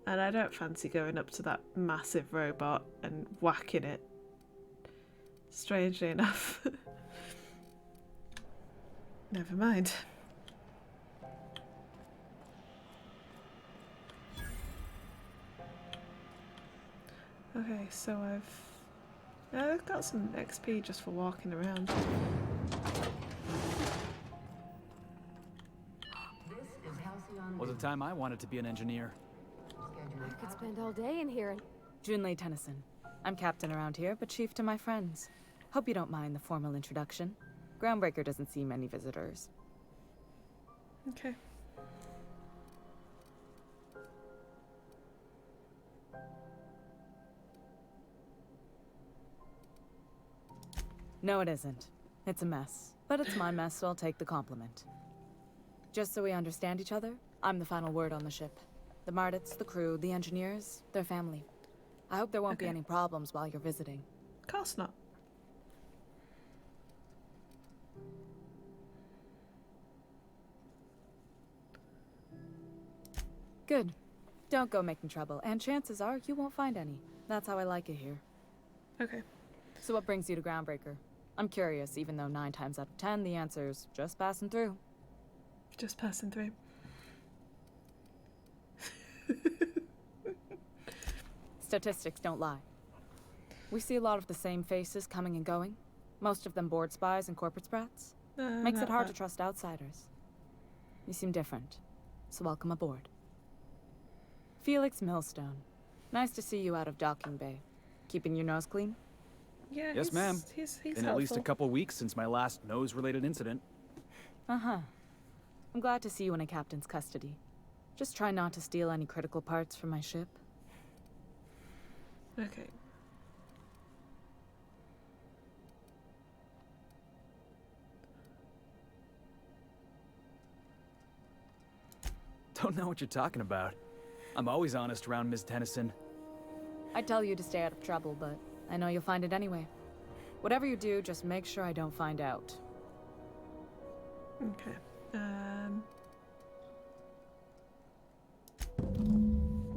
And I don't fancy going up to that massive robot and whacking it. Strangely enough. Never mind. Okay, so I've got some XP just for walking around. Was a time I wanted to be an engineer. I could spend all day in here and... Junlei Tennyson. I'm captain around here, but chief to my friends. Hope you don't mind the formal introduction. Groundbreaker doesn't see many visitors. Okay. No, it isn't. It's a mess. But it's my mess, so I'll take the compliment. Just so we understand each other, I'm the final word on the ship. The Mardits, the crew, the engineers, their family. I hope there won't be Okay. any problems while you're visiting. Of course not. Good. Don't go making trouble, and chances are you won't find any. That's how I like it here. Okay. So what brings you to Groundbreaker? I'm curious, even though 9 times out of 10 the answer's just passing through. Just passing through. Statistics don't lie. We see a lot of the same faces coming and going. Most of them board spies and corporate sprats. Makes it Not hard that. to trust outsiders. You seem different, so welcome aboard. Felix Millstone. Nice to see you out of docking bay. Keeping your nose clean? Yeah, Yes, ma'am. He's Been at least a helpful. couple weeks since my last nose-related incident. Uh-huh. I'm glad to see you in a captain's custody. Just try not to steal any critical parts from my ship. Okay. Don't know what you're talking about. I'm always honest around Ms. Tennyson. I'd tell you to stay out of trouble, but I know you'll find it anyway. Whatever you do, just make sure I don't find out. Okay.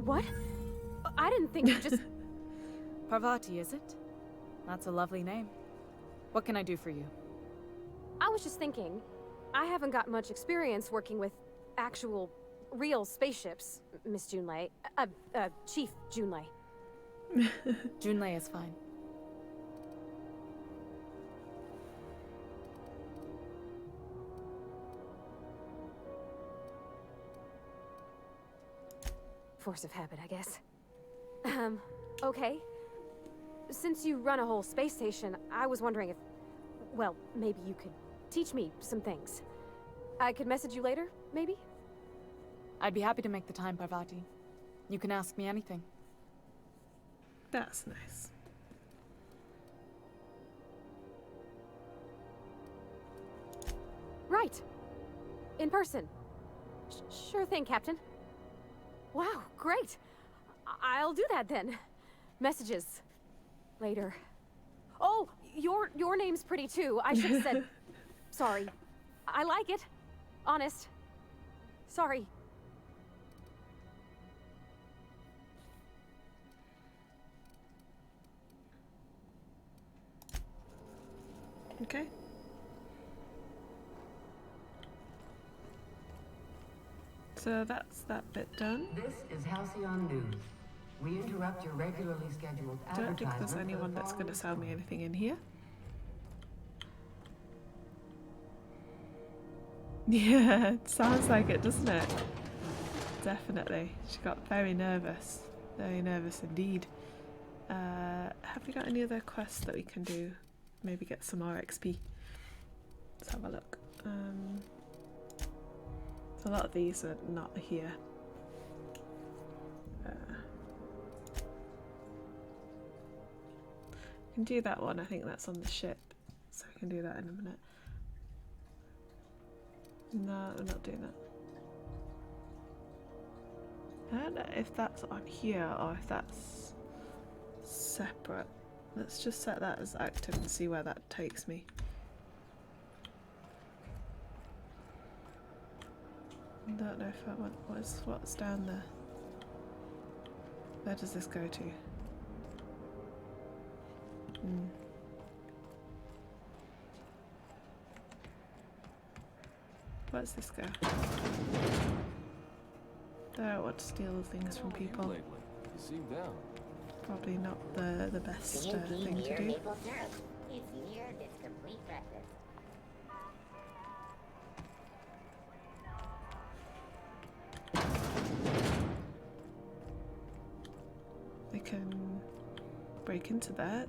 What? I didn't think you just... Parvati, is it? That's a lovely name. What can I do for you? I was just thinking, I haven't got much experience working with actual, real spaceships, Miss Junlei. Chief Junlei. Junlei is fine. Force of habit, I guess. Okay. Since you run a whole space station, I was wondering if... Well, maybe you could teach me some things. I could message you later, maybe? I'd be happy to make the time, Parvati. You can ask me anything. That's nice. Right. In person. Sure thing, Captain. Wow, great. I'll do that then. Messages. Later. Oh, your name's pretty too. I should have said... Sorry. I like it. Honest. Sorry. Okay. So that's that bit done. This is Halcyon News. We interrupt your regularly scheduled Don't think there's advertisement anyone that's going to sell me anything in here. Yeah, it sounds like it, doesn't it? Definitely. She got very nervous. Very nervous indeed. Have we got any other quests that we can do? Maybe get some more XP. Let's have a look. A lot of these are not here. I can do that one. I think that's on the ship, so I can do that in a minute. No, we're not doing that. I don't know if that's on here or if that's separate. Let's just set that as active and see where that takes me. I don't know if I want what's down there. Where does this go to? Where's this go? Don't want to steal things from people. You seem down. Probably not the best thing to do. Maple syrup. It's near its complete breakfast. They can break into that.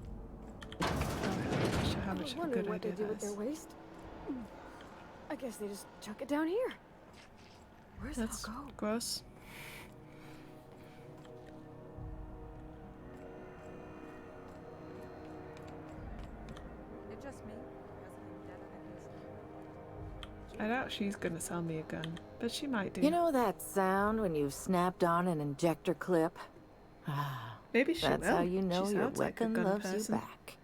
Oh, I'm not sure how much of a good what they idea do with that their is. waste. I guess they just chuck it down here. Where's that That's go? gross. It's just me. I doubt she's gonna sell me a gun, but she might do. You know that sound when you've snapped on an injector clip? Maybe she That's will. how you know She your sounds like a weapon gun loves person. you back.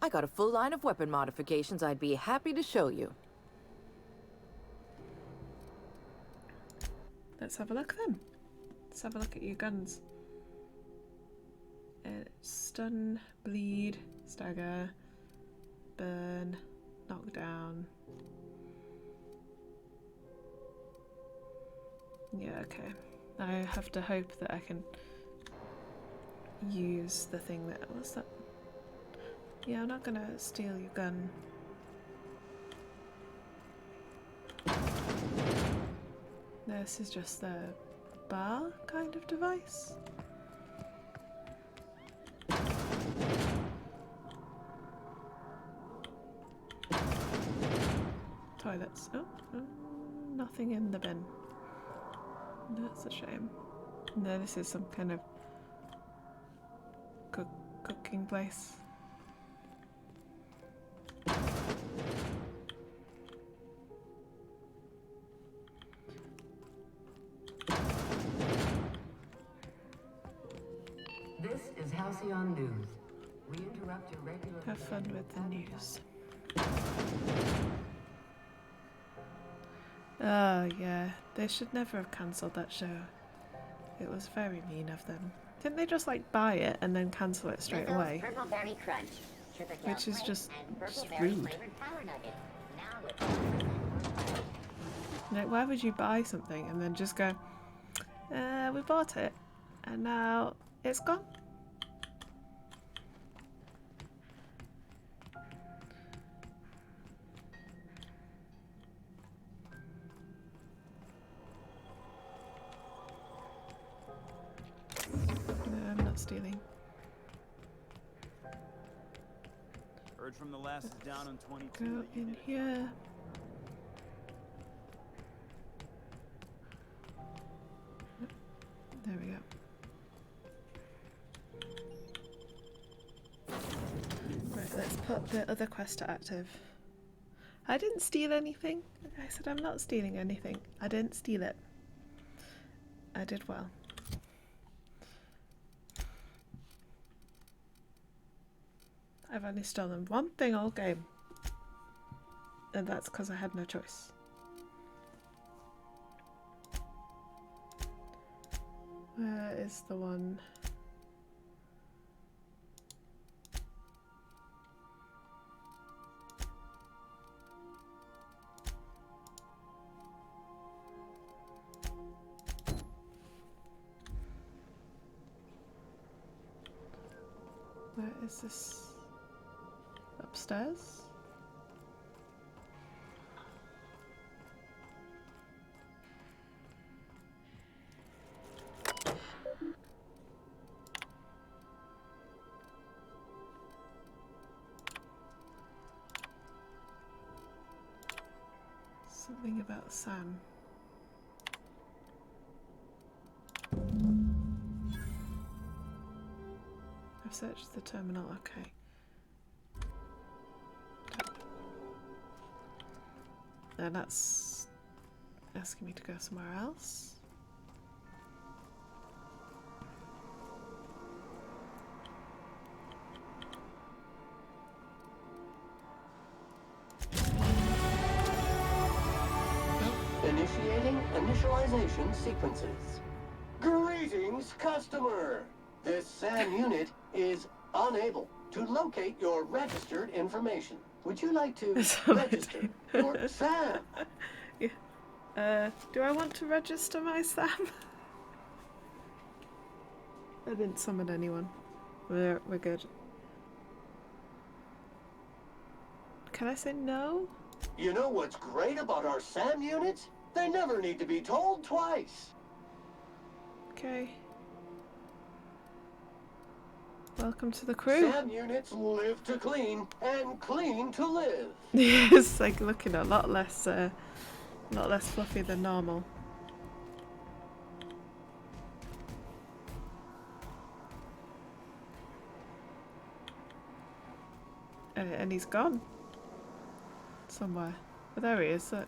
I got a full line of weapon modifications I'd be happy to show you. Let's have a look then. Let's have a look at your guns. Stun, bleed, stagger, burn, knock down. Yeah, okay. I have to hope that I can use the thing that... What's that? Yeah, I'm not gonna steal your gun. This is just the bar kind of device. Toilets. Oh, nothing in the bin. That's a shame. No, this is some kind of cooking place. This is Halcyon News. We interrupt your regular. Have fun with the news. Oh yeah, they should never have cancelled that show. It was very mean of them. Didn't they just like buy it and then cancel it straight Rizzo's away? Purple Berry Crunch. Sugar Which is flakes just and purple rude. berry flavored power nuggets. Now with Like, why would you buy something and then just go, we bought it, and now it's gone? No, I'm not stealing. Heard from the last is down on 22. Go in here. There we go. Right, let's put the other quest to active. I didn't steal anything. I said I'm not stealing anything. I didn't steal it. I did well. I've only stolen one thing all game. And that's because I had no choice. Where is the one? Where is this? Upstairs? Something about Sam. I've searched the terminal, okay. And that's asking me to go somewhere else. Initiating initialization sequences. Greetings, customer! This SAM unit is unable to locate your registered information. Would you like to register your SAM? Yeah. Do I want to register my SAM? I didn't summon anyone. We're good. Can I say no? You know what's great about our SAM units? They never need to be told twice. Okay. Welcome to the crew. SAM units live to clean and clean to live. It's like looking a lot less fluffy than normal. And he's gone somewhere. Oh, there he is. Look.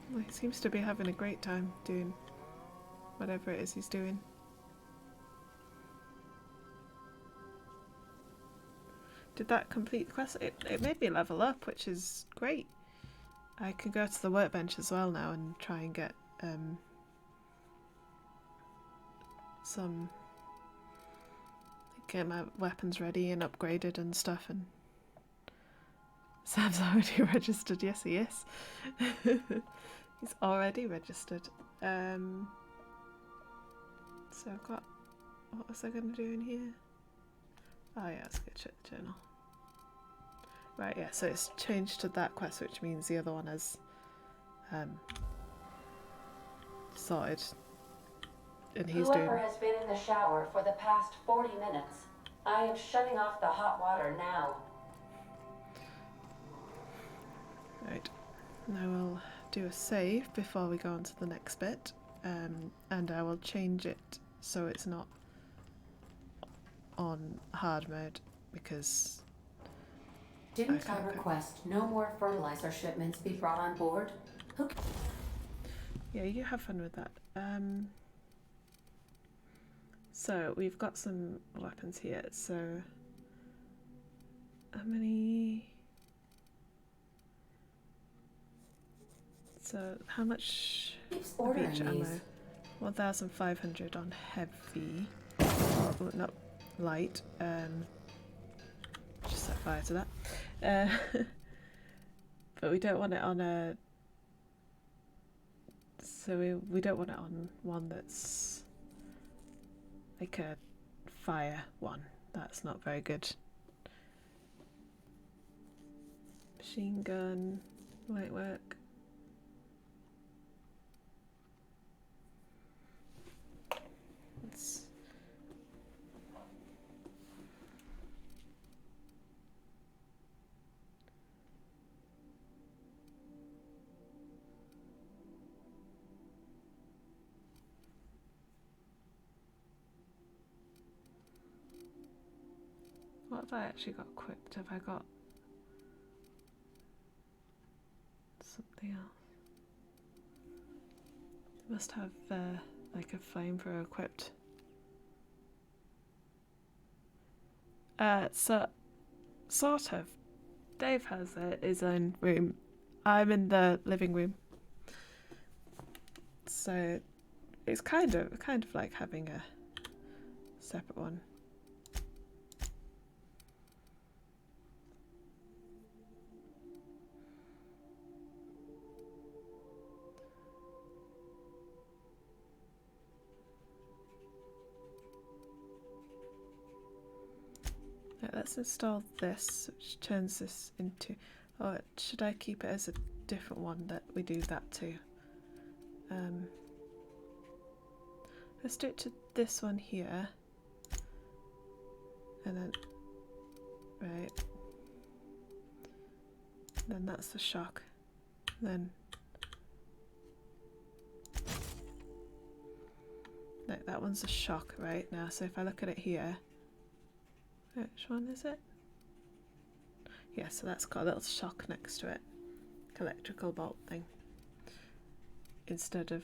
Well, he seems to be having a great time doing whatever it is he's doing. Did that complete the quest? It made me level up, which is great. I can go to the workbench as well now and try and get get my weapons ready and upgraded and stuff. And Sam's already registered. Yes, he is. He's already registered. So I've got, what was I going to do in here? Oh yeah, let's go check the journal. Right, yeah, so it's changed to that quest, which means the other one has sorted. And he's doing... Whoever has been in the shower for the past 40 minutes, I am shutting off the hot water now. Right, and I will do a save before we go on to the next bit, and I will change it so it's not on hard mode, because Didn't I request no more fertilizer shipments be brought on board? Yeah, you have fun with that. So we've got some weapons here. So how many? So how much of each ammo? 1,500 on heavy. Oh, not light. fire to that. But we don't want it on a... So we don't want it on one that's like a fire one. That's not very good. Machine gun might work. Let's... What have I actually got equipped? Have I got something else? Must have like a flamethrower equipped. So sort of. Dave has his own room. I'm in the living room. So it's kind of like having a separate one. Right, let's install this, which turns this into... Oh, should I keep it as a different one that we do that to? Let's do it to this one here. And then... Right. Then that's the shock. Then... No, that one's a shock right now, so if I look at it here... Which one is it? Yeah, so that's got a little shock next to it. Electrical bolt thing. Instead of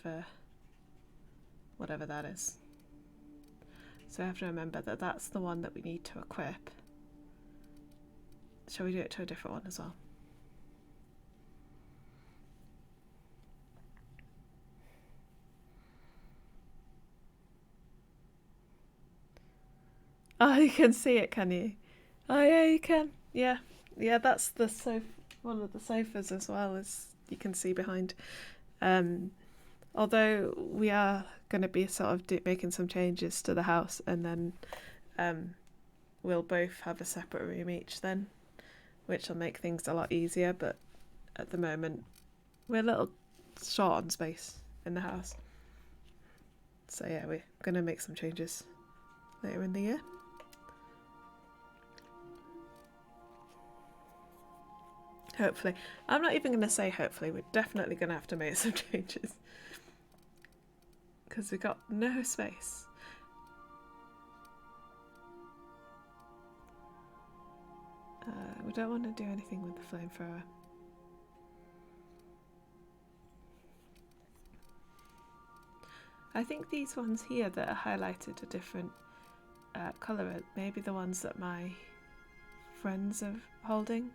whatever that is. So I have to remember that that's the one that we need to equip. Shall we do it to a different one as well? Oh, you can see it, can you? Oh yeah, you can. Yeah, yeah. That's the one of the sofas as well, as you can see behind. Although we are going to be sort of making some changes to the house, and then we'll both have a separate room each then, which will make things a lot easier. But at the moment, we're a little short on space in the house. So yeah, we're going to make some changes later in the year. Hopefully. I'm not even going to say hopefully, we're definitely going to have to make some changes. Because we've got no space. We don't want to do anything with the flamethrower. I think these ones here that are highlighted a different colour. Maybe the ones that my friends are holding.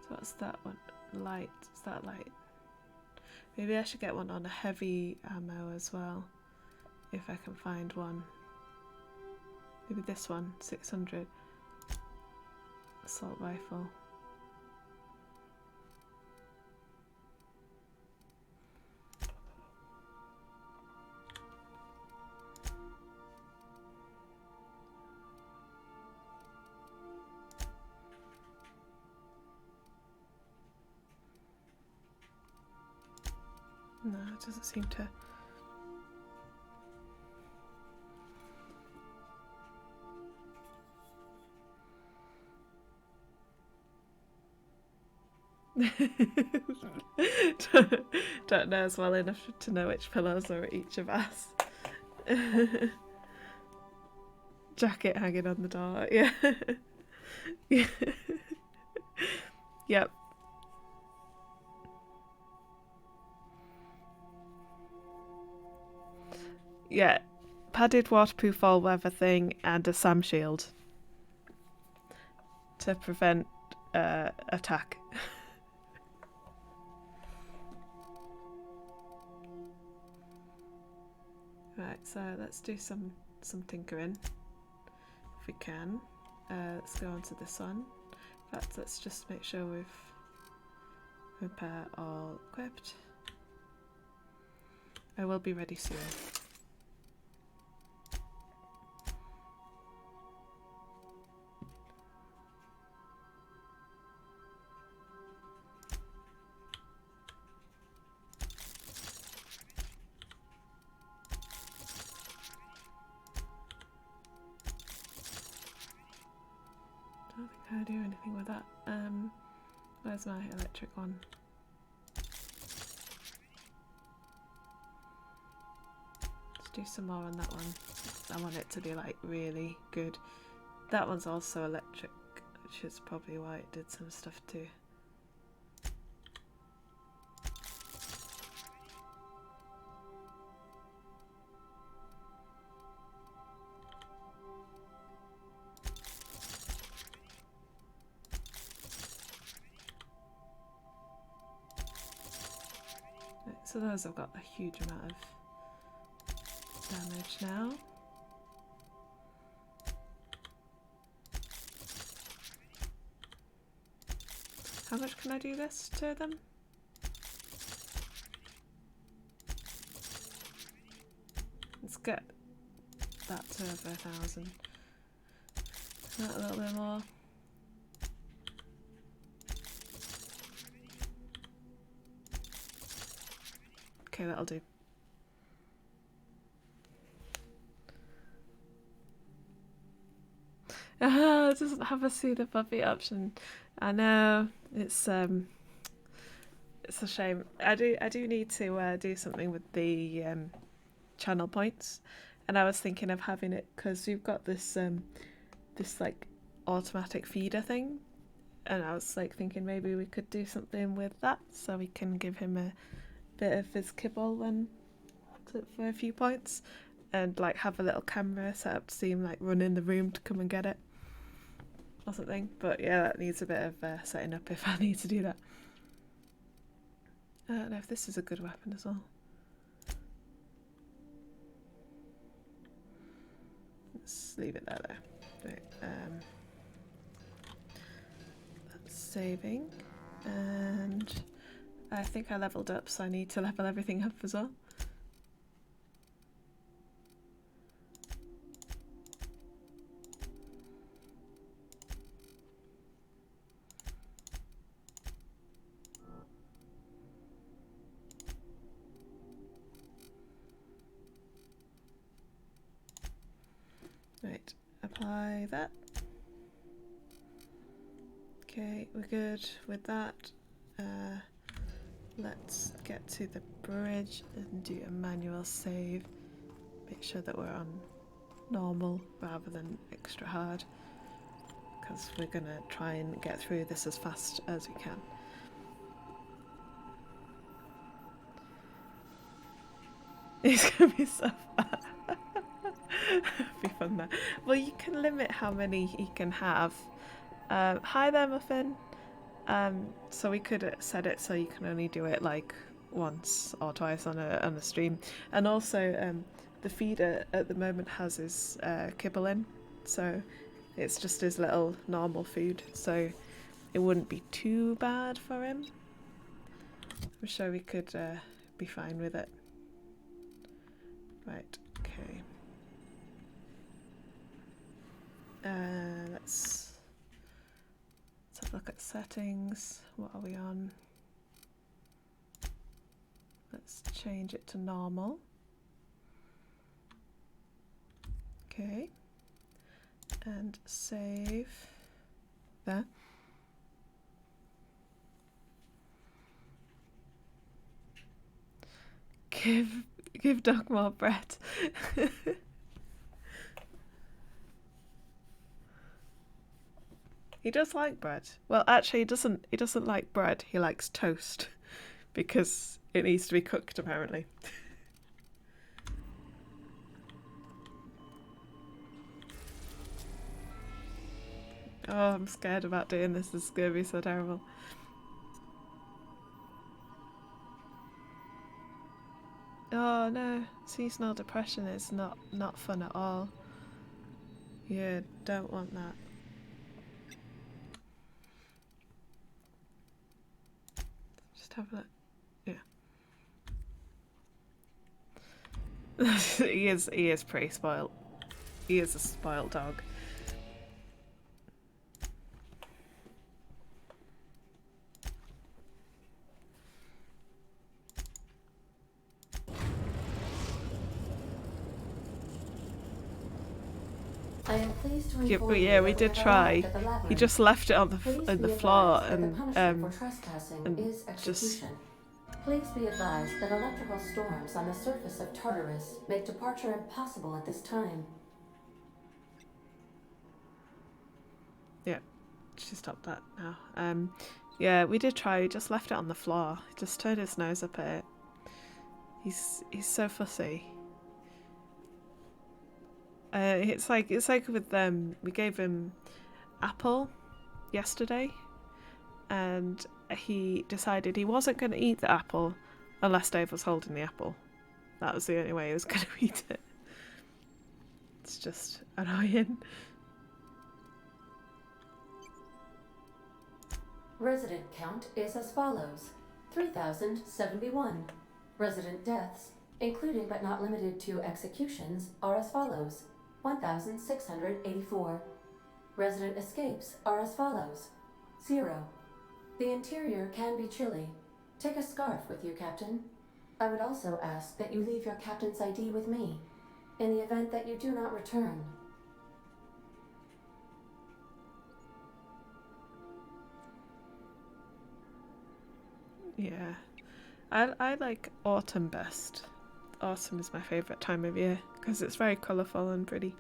What's that one? Light. Is that light? Maybe I should get one on a heavy ammo as well. If I can find one. Maybe this one, 600. Assault rifle. No, it doesn't seem to. Don't know as well enough to know which pillows are at each of us. Jacket hanging on the door, yeah. Yeah. Yep. Yeah, padded waterproof all weather thing and a SAM shield to prevent attack. Right, so let's do some tinkering if we can. Let's go on to the sun. In fact, let's just make sure we've repair all equipped. I will be ready soon. Don't think I do anything with that. Where's my electric one? Let's do some more on that one. I want it to be like really good. That one's also electric, which is probably why it did some stuff too. So those have got a huge amount of damage now. How much can I do this to them? Let's get that to over 1,000. That a little bit more. Okay, that'll do. It doesn't have a see the puppy option. I know it's a shame. I do need to do something with the channel points, and I was thinking of having it because we've got this this like automatic feeder thing, and I was like thinking maybe we could do something with that so we can give him a bit of his kibble when for a few points, and like have a little camera set up to see him like run in the room to come and get it or something. But yeah, that needs a bit of setting up if I need to do that. I don't know if this is a good weapon as well. Let's leave it there though. Right, that's saving, and I think I leveled up, so I need to level everything up as well. Right, apply that. Okay, we're good with that. Let's get to the bridge and do a manual save. Make sure that we're on normal rather than extra hard, because we're gonna try and get through this as fast as we can. It's gonna be so fun. It'll be fun there. Well, you can limit how many he can have. Hi there, Muffin. So we could set it so you can only do it like once or twice on a stream, and also the feeder at the moment has his kibble in, so it's just his little normal food, so it wouldn't be too bad for him. I'm sure we could be fine with it. Right, okay. Let's have a look at settings. What are we on? Let's change it to normal. Okay. And save. There. Give Doc more bread. He does like bread. Well, actually, he doesn't like bread. He likes toast, because it needs to be cooked, apparently. Oh, I'm scared about doing this. This is gonna be so terrible. Oh no, seasonal depression is not fun at all. You don't want that. Just have a look. Yeah. he is pretty spoiled. He is a spoiled dog. I am pleased to Yeah, inform but you yeah, that we did have try. arrived at the He labyrinth. just left it on Please the be floor advised that the and punishment for trespassing and is just execution. Please be advised that electrical storms on the surface of Tartarus make departure impossible at this time. yeah, she stopped that now. Yeah, we did try. We just left it on the floor. He just turned his nose up at it. He's so fussy. It's like with we gave him apple yesterday, and he decided he wasn't going to eat the apple unless Dave was holding the apple. That was the only way he was going to eat it. It's just annoying. Resident count is as follows: 3,071. Resident deaths, including but not limited to executions, are as follows: 1,684. Resident escapes are as follows: 0. The interior can be chilly. Take a scarf with you, Captain. I would also ask that you leave your captain's ID with me, in the event that you do not return. Yeah, I like autumn best. Autumn is my favourite time of year because it's very colourful and pretty.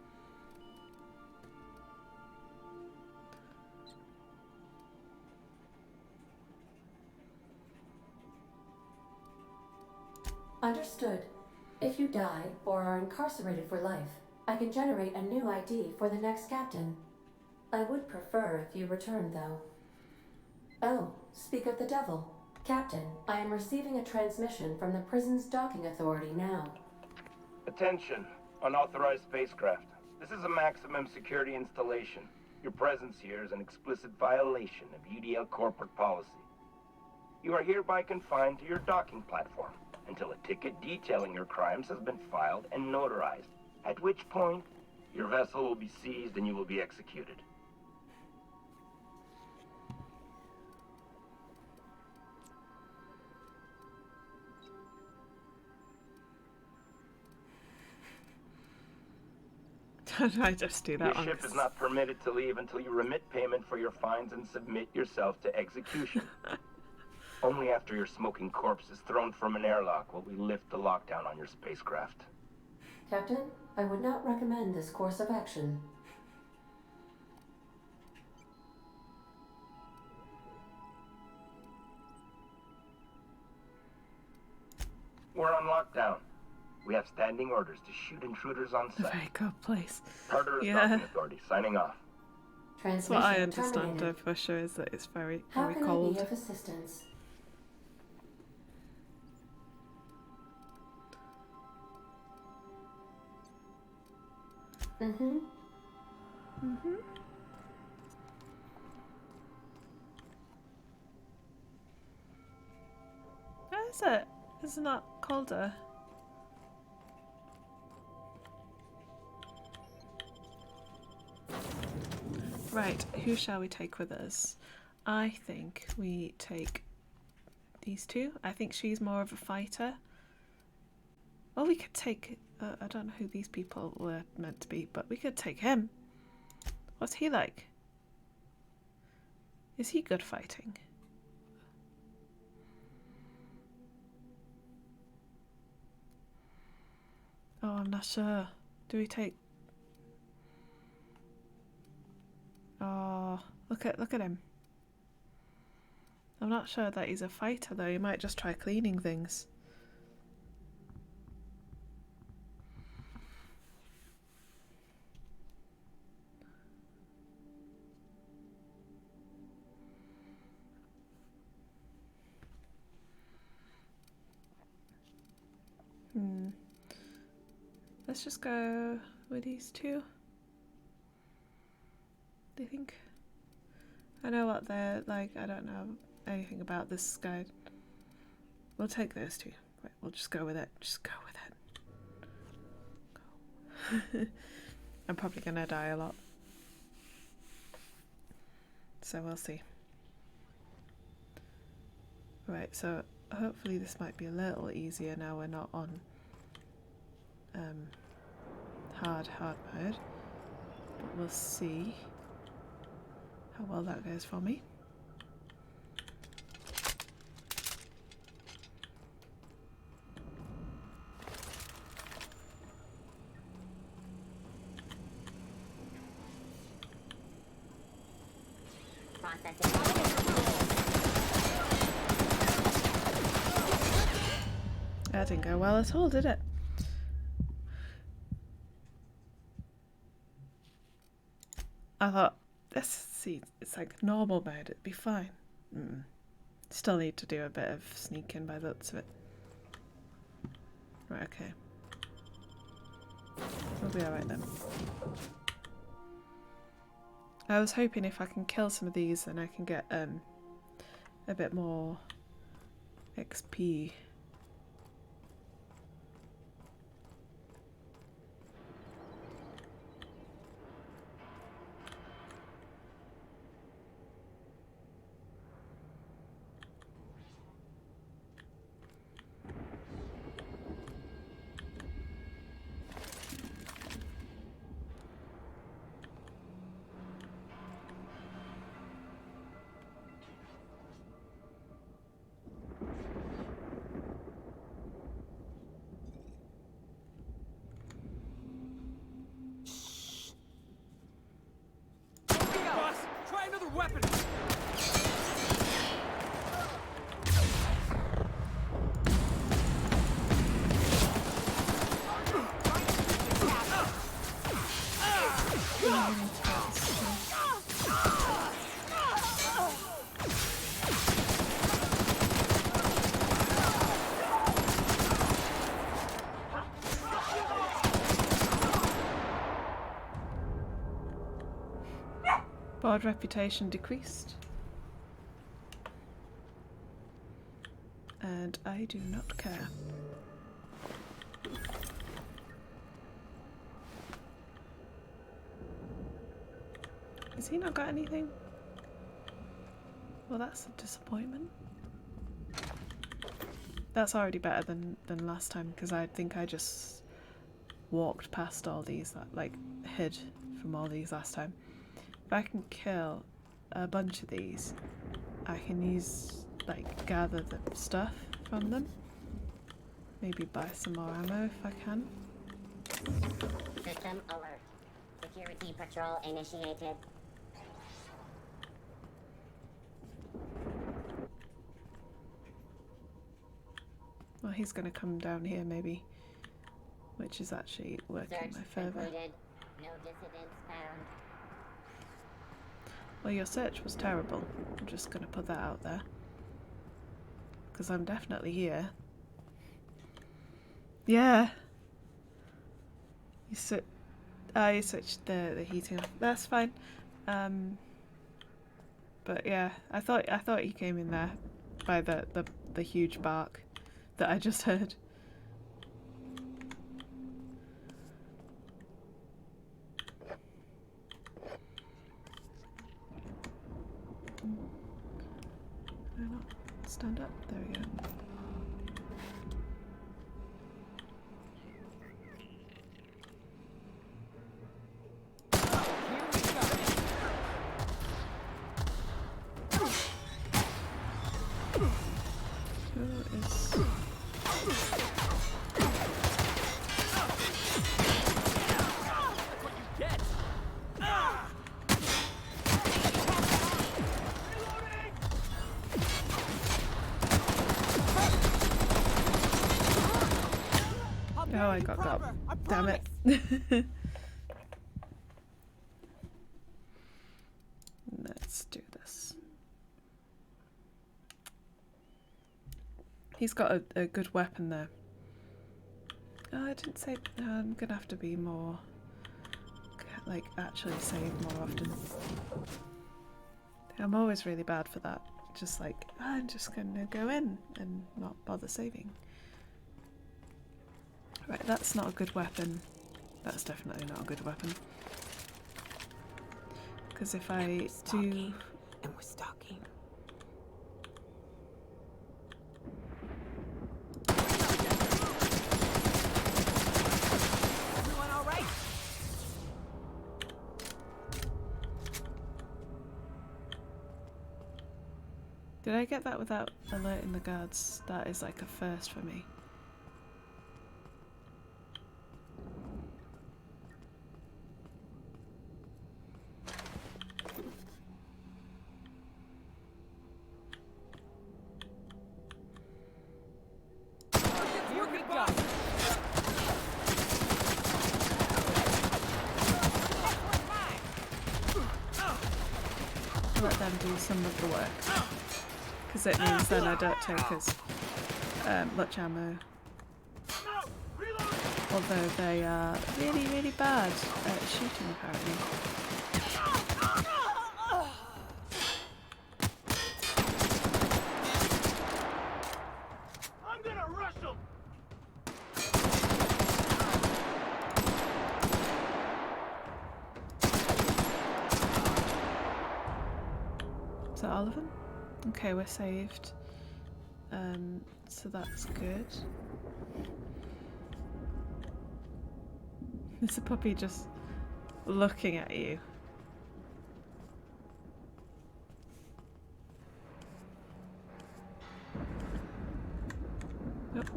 Understood. If you die or are incarcerated for life, I can generate a new ID for the next captain. I would prefer if you returned, though. Oh, speak of the devil. Captain, I am receiving a transmission from the prison's docking authority now. Attention, unauthorized spacecraft. This is a maximum security installation. Your presence here is an explicit violation of UDL corporate policy. You are hereby confined to your docking platform until a ticket detailing your crimes has been filed and notarized, at which point your vessel will be seized and you will be executed. I just do that Your one. ship is not permitted to leave until you remit payment for your fines and submit yourself to execution. Only after your smoking corpse is thrown from an airlock will we lift the lockdown on your spacecraft. Captain, I would not recommend this course of action. We're on lockdown. We have standing orders to shoot intruders on A sight. very good place. Tartarus Yeah. Docking Authority signing off. That's what I Transmission understand terminated. of Russia is that it's very How very can I cold. be of assistance? Mm-hmm. Mm-hmm. Where is it? Is it not colder? Right, who shall we take with us? I think we take these two. I think she's more of a fighter. Or we could take... I don't know who these people were meant to be, but we could take him. What's he like? Is he good fighting? Oh, I'm not sure. Do we take... Oh, look at him. I'm not sure that he's a fighter though. He might just try cleaning things. let's just go with these two. Do you think? I know what they're like. I don't know anything about this guy. We'll take those two. Right, we'll just go with it. Just go with it. Go. I'm probably gonna die a lot. So we'll see. Right, so hopefully this might be a little easier now we're not on hard mode. But we'll see how well that goes for me. That didn't go well at all, did it? I thought, see, it's like normal mode, it'd be fine. Still need to do a bit of sneaking by the looks of it. Right, okay. We'll be alright then. I was hoping if I can kill some of these, then I can get a bit more XP. Weapon! Board reputation decreased. And I do not care. Has he not got anything? Well, that's a disappointment. That's already better than last time, because I think I just walked past all these, like hid from all these last time. If I can kill a bunch of these, I can use, like, gather the stuff from them. Maybe buy some more ammo if I can. System alert. Security patrol initiated. Well, he's going to come down here maybe, which is actually working Search my favour. concluded. No dissidents found. Well, your search was terrible. I'm just going to put that out there. Because I'm definitely here. Yeah. You switched the heating off. That's fine. But yeah, I thought he came in there by the huge bark that I just heard. Can I not stand up? There we go. Oh, I got. Damn it. Let's do this. He's got a good weapon there. Oh, I didn't say. I'm gonna have to be more. Like, actually save more often. I'm always really bad for that. Just like, I'm just gonna go in and not bother saving. Right, that's not a good weapon. That's definitely not a good weapon. Because if I do... And we're stalking. Everyone all right? Did I get that without alerting the guards? That is like a first for me. Here we go. Let them do some of the work. Because it means then I don't take as much ammo. Although they are really, really bad at shooting apparently. I'm gonna rush them! Is that all of them? Okay, we're saved. So that's good. There's a puppy just looking at you. Nope.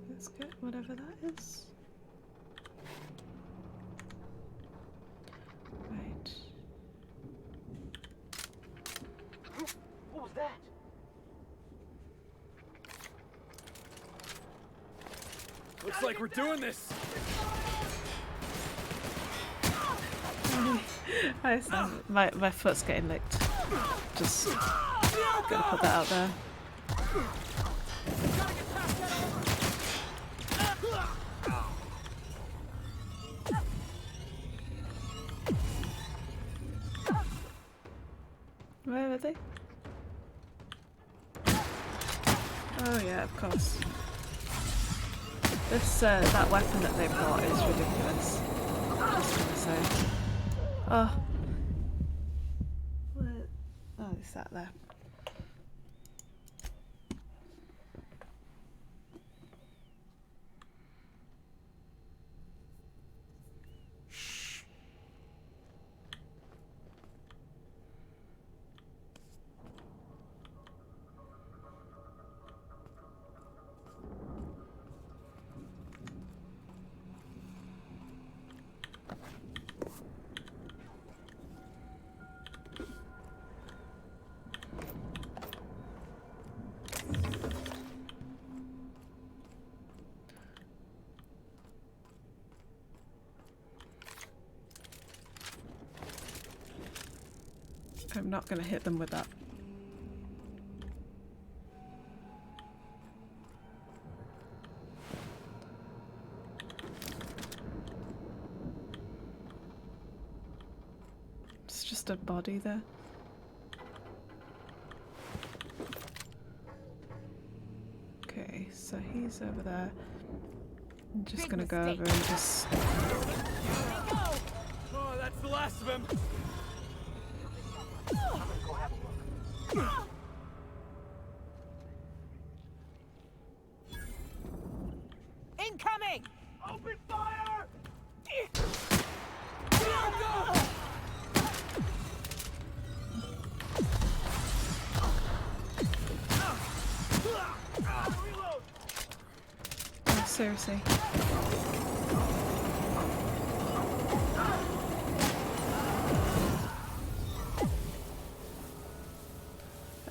Let's get whatever that is. Right. What was that? Looks like we're doing this. Hi Sam. My foot's getting licked. Just gonna put that out there. Where are they? Oh yeah, of course. This that weapon that they brought is ridiculous. Just gonna say. Oh. Where? Oh, it's that there. I'm not going to hit them with that. It's just a body there. Okay, so he's over there. I'm just going to go over and just... Oh, that's the last of him. Incoming! Open fire! seriously.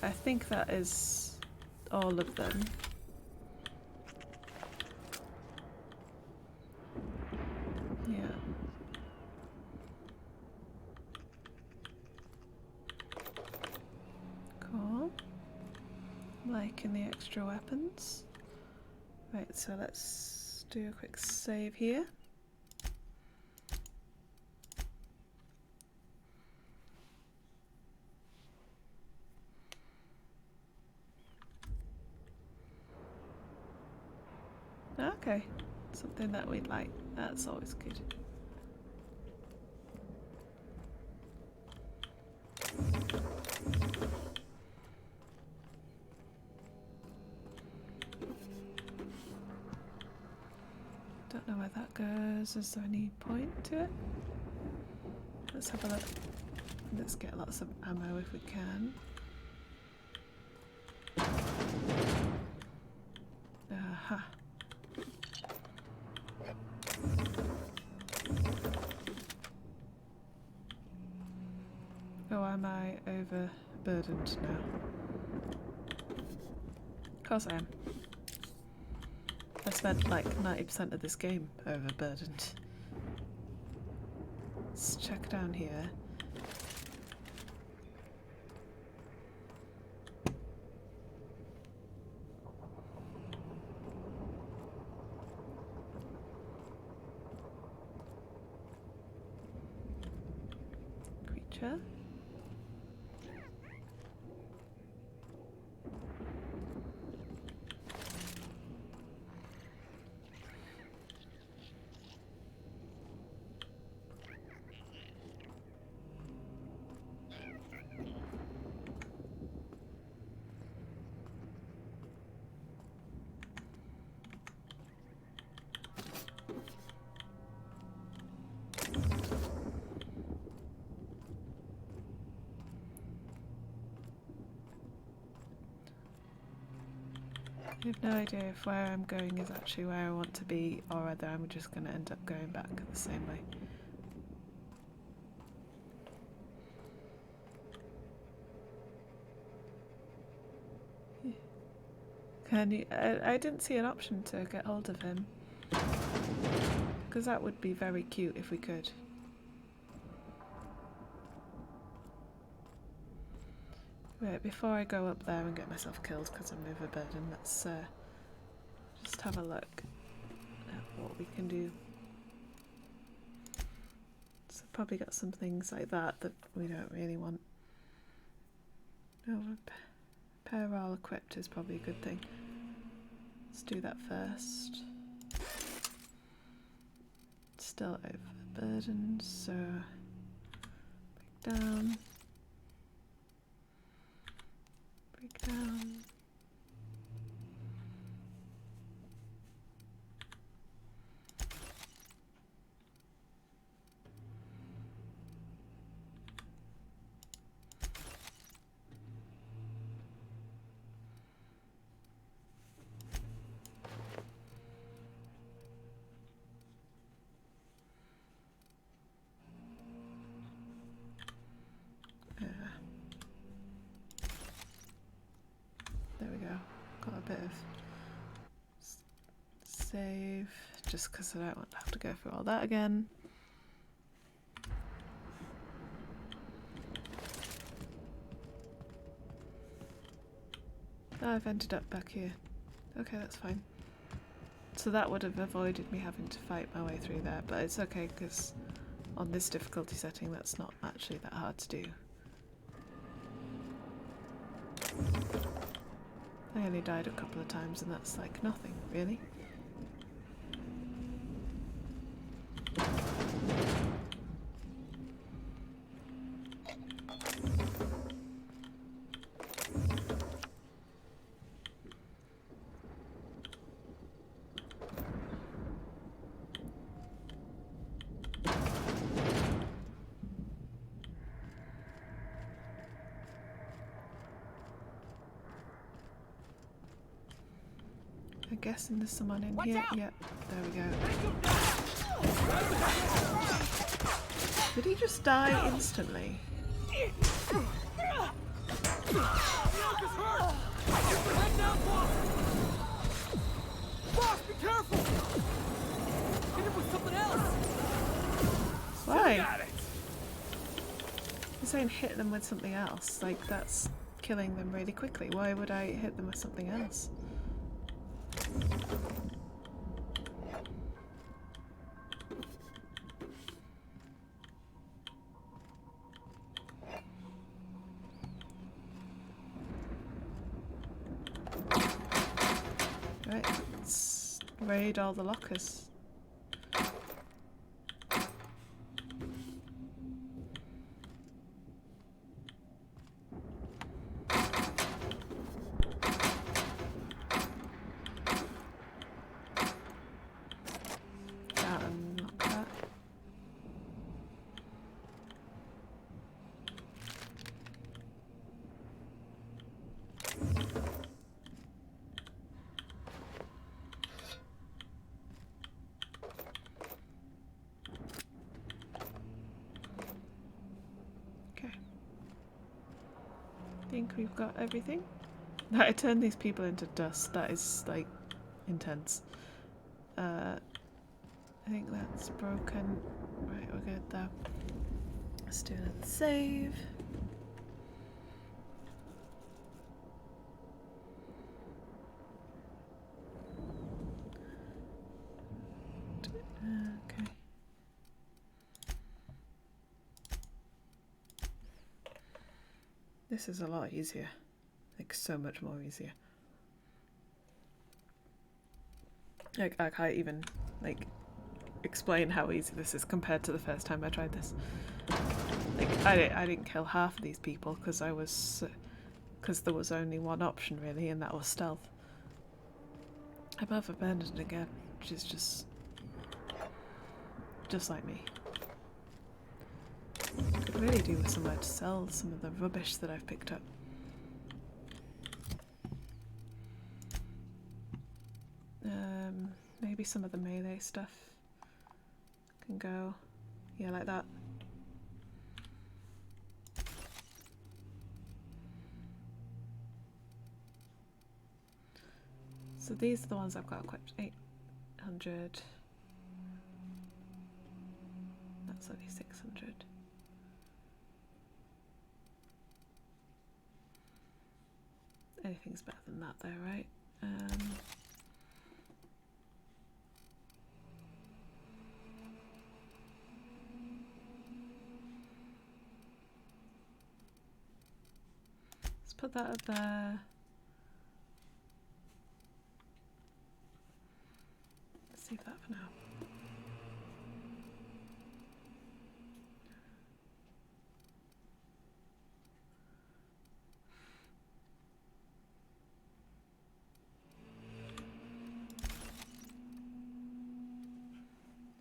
I think that is all of them. Yeah. Cool. Liking the extra weapons. Right, so let's do a quick save here. Okay, something that we'd like. That's always good. Don't know where that goes. Is there any point to it? Let's have a look. Let's get lots of ammo if we can. Aha. Oh, am I overburdened now? Of course I am. I spent like 90% of this game overburdened. Let's check down here. Creature. I have no idea if where I'm going is actually where I want to be or whether I'm just going to end up going back the same way. Can you? I didn't see an option to get hold of him. Because that would be very cute if we could. Right, before I go up there and get myself killed because I'm overburdened, let's just have a look at what we can do. So I've probably got some things like that that we don't really want. Oh, pair all equipped is probably a good thing. Let's do that first. Still overburdened, so break down. Break down. There we go. Got a bit of save, just because I don't want to have to go through all that again. Oh, I've ended up back here. Okay, that's fine. So that would have avoided me having to fight my way through there, but it's okay because on this difficulty setting that's not actually that hard to do. I only died a couple of times and that's like nothing, really. I'm guessing there's someone in here. Yep, there we go. Did he just die instantly? Boss, be careful! Hit him with something else! Why? You're saying hit them with something else. Like, that's killing them really quickly. Why would I hit them with something else? Right, let's raid all the lockers. Unlock that. Okay. Think we've got everything. I turned these people into dust. That is like intense. I think that's broken. Right, we're good though. Let's do another save. Okay. This is a lot easier. Like, so much more easier. Like, I can't even, like, explain how easy this is compared to the first time I tried this. Like, I didn't kill half of these people because there was only one option really, and that was stealth. Above abandoned again, which is just like me. Could really do with somewhere to sell some of the rubbish that I've picked up. Maybe some of the melee stuff can go, yeah, like that. So these are the ones I've got equipped. 800. That's only 600. Anything's better than that though, right? Let's put that up there. Let's save that for now.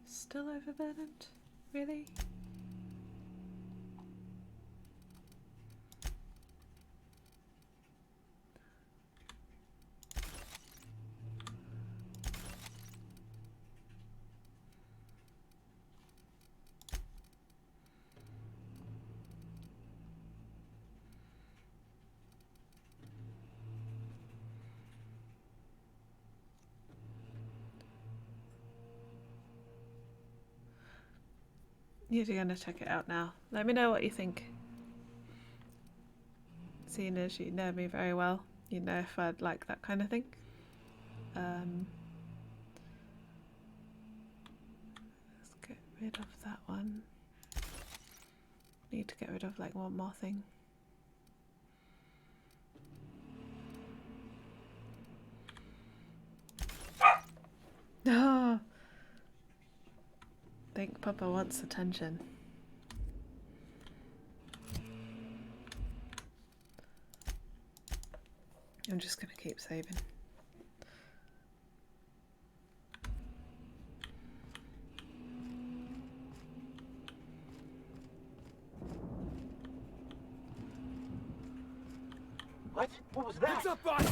Still overburdened? Really? You're gonna check it out now. Let me know what you think. Seeing as you know me very well, you know if I'd like that kind of thing. Let's get rid of that one. Need to get rid of like one more thing. Ah! I think Papa wants attention. I'm just gonna keep saving. What? What was that? It's up, boss!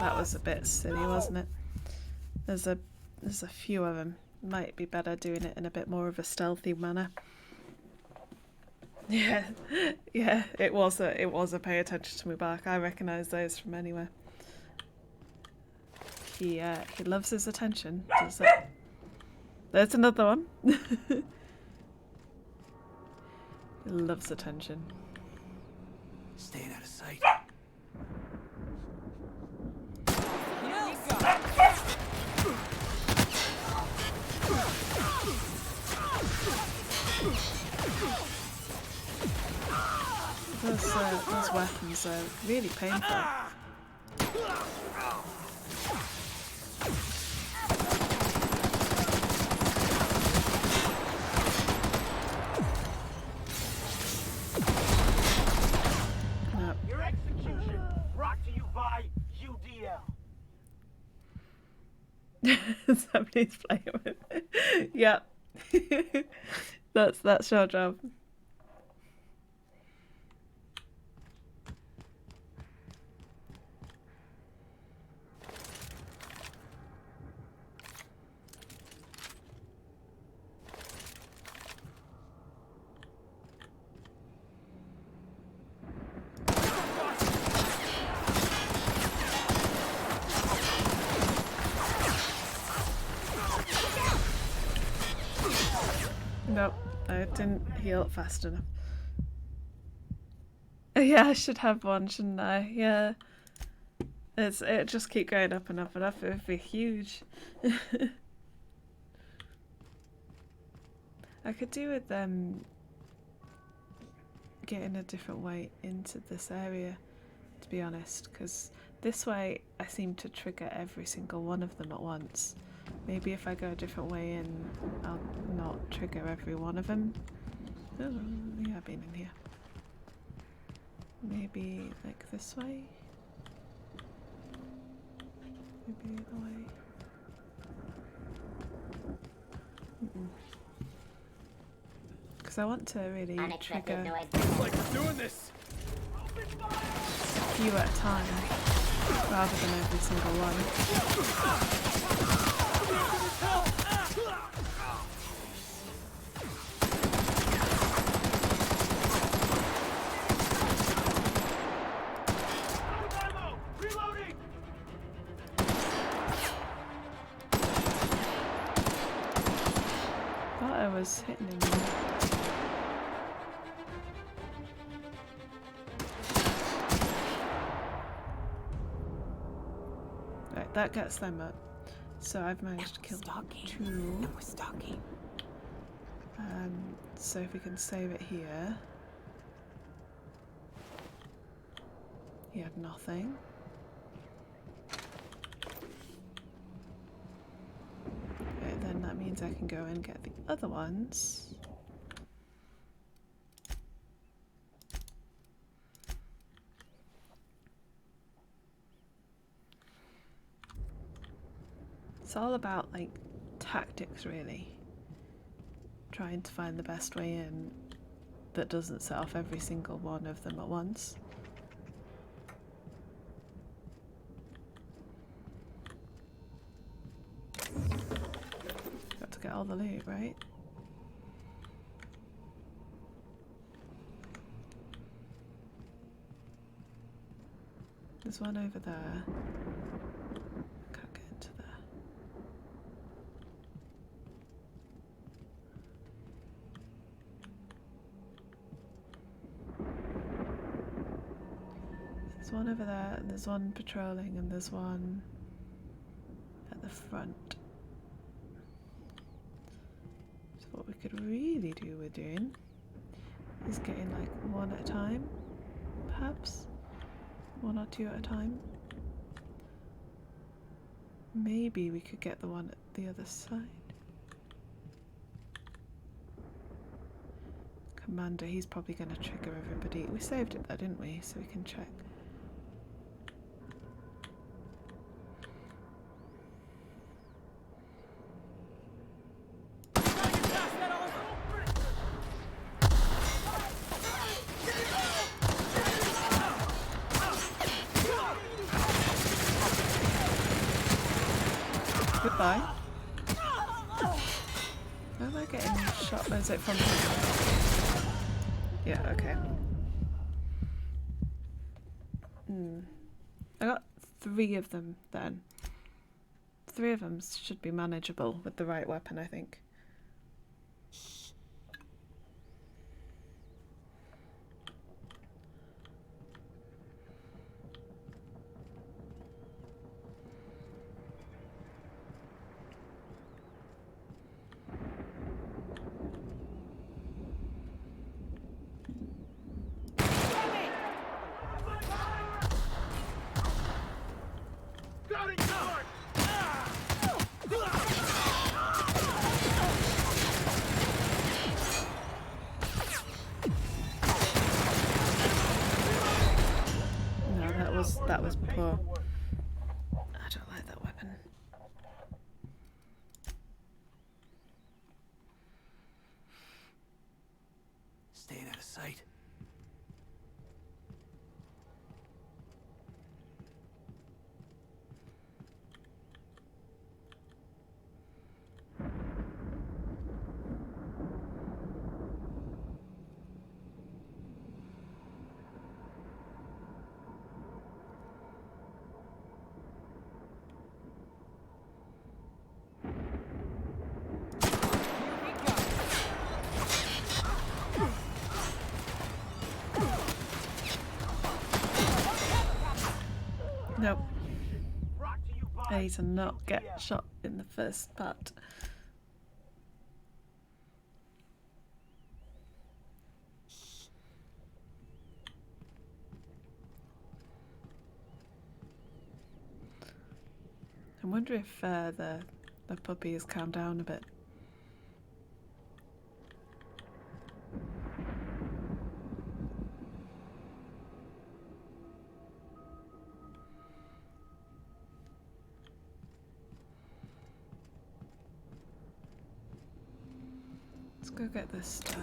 that was a bit silly, wasn't it? There's a few of them. Might be better doing it in a bit more of a stealthy manner. Yeah, yeah, it was a pay attention to me back. I recognise those from anywhere. He loves his attention. Does that? There's another one. He loves attention. Staying out of sight. Those weapons are really painful. Nope. Your execution brought to you by UDL. Somebody's playing with it. Yep. That's your job. Nope, I didn't heal it fast enough. Yeah, I should have one, shouldn't I? Yeah. It just keep going up and up and up. It would be huge. I could do with getting a different way into this area, to be honest, because this way I seem to trigger every single one of them at once. Maybe if I go a different way in, I'll not trigger every one of them. Oh, yeah, I've been in here. Maybe like this way? Maybe the other way? Because I want to really trigger Like we're doing this. a few at a time, rather than every single one. Thought I was hitting him. Right, that gets them up. So I've managed to kill 2. And we're stalking. So if we can save it here. He had nothing. Okay, then that means I can go and get the other ones. It's all about like tactics, really. Trying to find the best way in that doesn't set off every single one of them at once. Got to get all the loot, right? There's one over there. Can't get into there. There's one over there, and there's one patrolling, and there's one at the front. So what we could really do with doing is getting like one at a time, perhaps? 1 or 2 at a time. Maybe we could get the one at the other side. Commander, he's probably going to trigger everybody. We saved it though, didn't we? So we can check. by. Where am I getting shot? Is it from? Yeah. Okay. I got 3 of them then. 3 of them should be manageable with the right weapon, I think. That was poor. I don't like that weapon. Staying out of sight. Nope. I need to not get shot in the first part. I wonder if the puppy has calmed down a bit. Let's go get this stuff.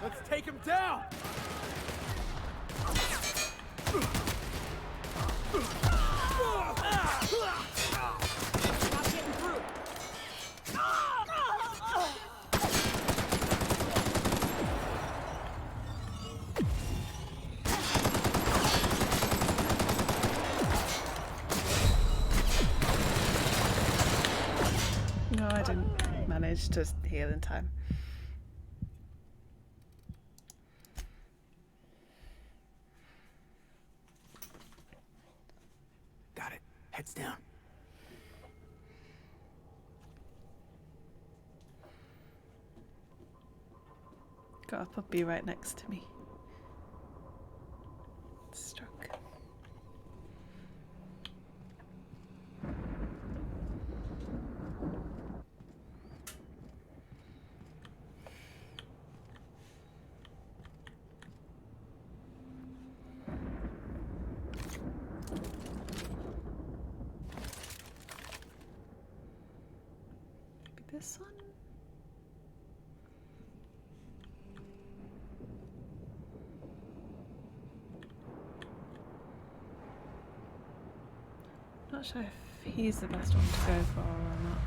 Let's take him down! Not getting through! No, I didn't manage to heal in time. Got it. Heads down. Got a puppy right next to me. Struck. Maybe this one? Not sure if he's the best one to go for or not.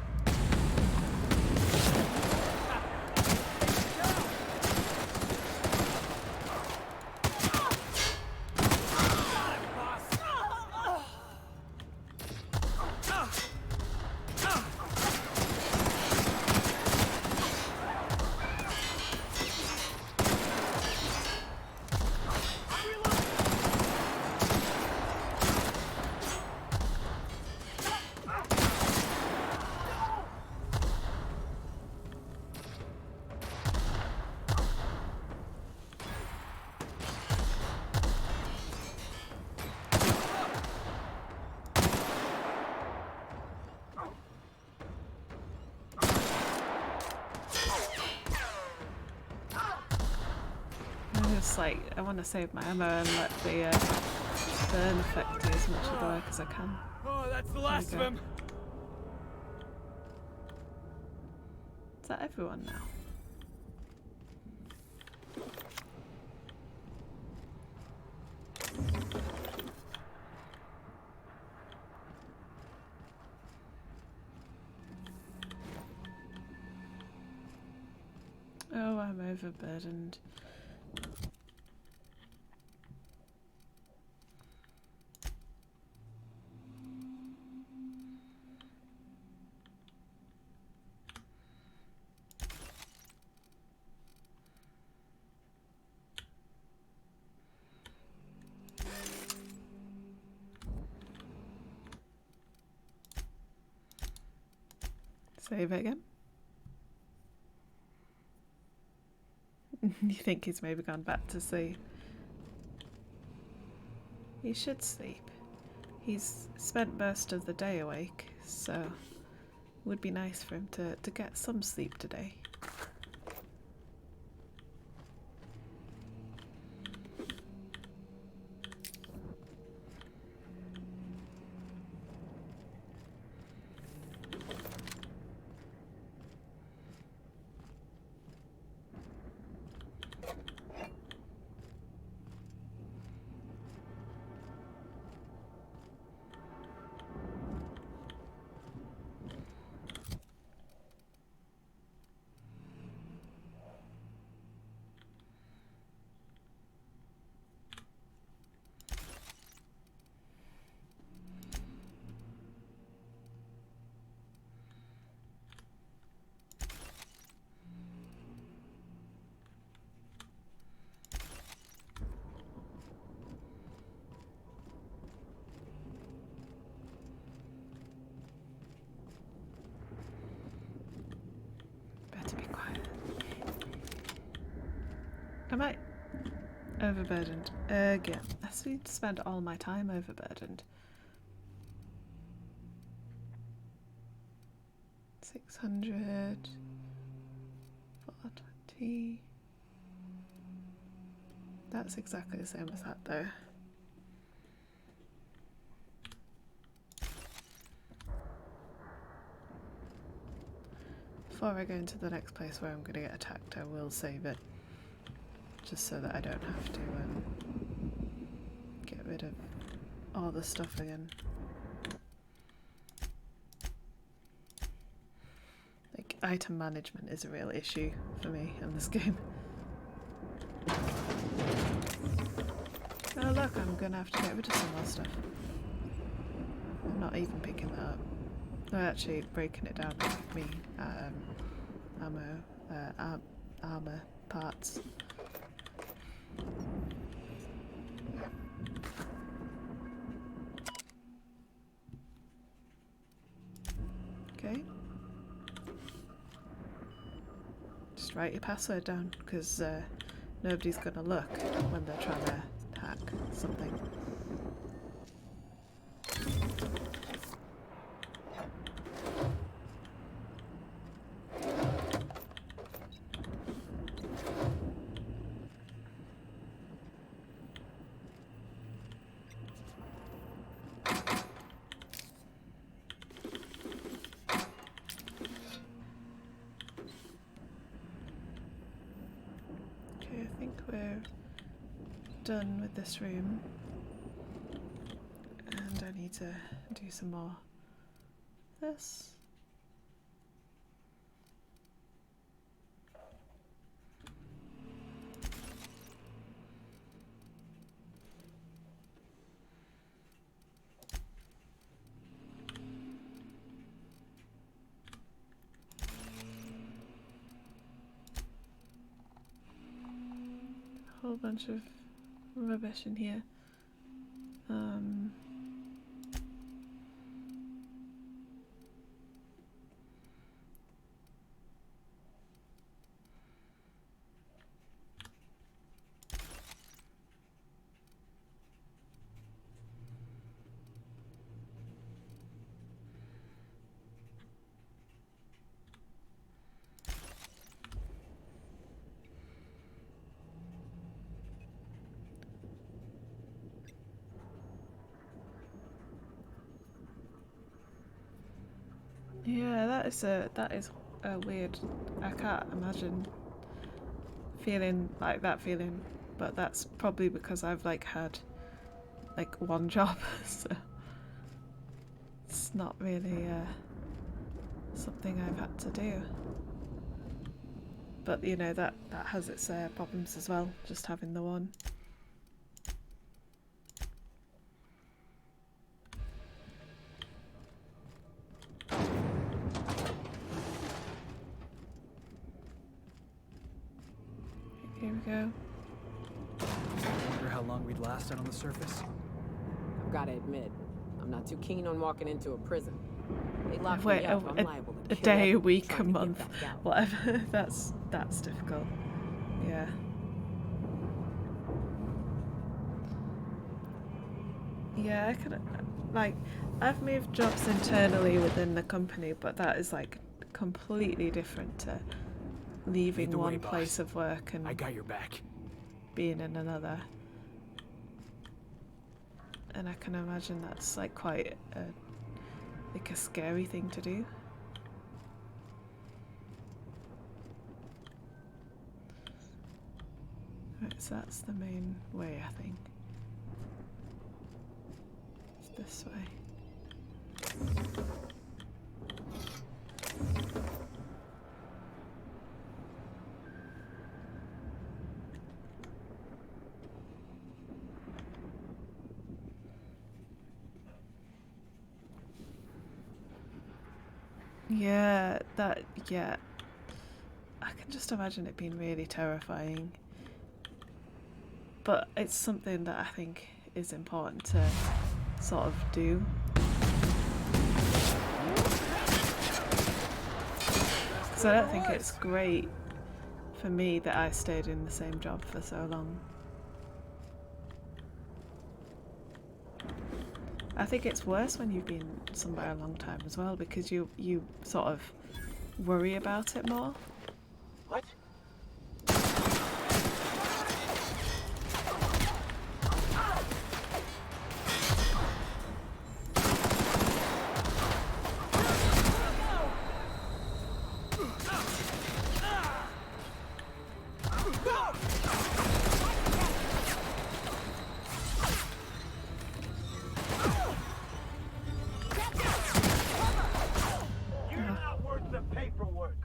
just like, I want to save my ammo and let the burn effect do as much of the work as I can. Oh, that's the last of him. Is that everyone now? Oh, I'm overburdened. Save it again. You think he's maybe gone back to sleep? He should sleep. He's spent most of the day awake, so it would be nice for him to get some sleep today. Am I overburdened again? I seem to spend all my time overburdened. 600, 420. That's exactly the same as that though. Before I go into the next place where I'm going to get attacked, I will save it. Just so that I don't have to get rid of all the stuff again. Like, item management is a real issue for me in this game. Oh look, I'm gonna have to get rid of some more stuff. I'm not even picking that up. No, actually breaking it down with me. Armor parts. Okay. Just write your password down, because nobody's gonna look when they're trying to hack something. I think we're done with this room, and I need to do some more of this. Whole bunch of rubbish in here. Yeah, that is a weird. I can't imagine feeling like that feeling, but that's probably because I've like had like one job, so it's not really something I've had to do. But you know that has its problems as well, just having the one. Here we go. Wonder how long we'd last out on the surface. I've got to admit, I'm not too keen on walking into a prison. They lock Wait, me up, I'm liable to a kill day, a everyone week, trying a to get month, back out. whatever. That's difficult. Yeah. Yeah, I could like I've moved jobs internally within the company, but that is like completely different to leaving Lead the one way, boss. place of work and I got your back. being in another. And I can imagine that's like quite a scary thing to do. Right, so that's the main way, I think. It's this way. Yeah, yeah. I can just imagine it being really terrifying. But it's something that I think is important to sort of do. Because I don't think it's great for me that I stayed in the same job for so long. I think it's worse when you've been somewhere a long time as well, because you sort of worry about it more. What? You're not worth the paperwork.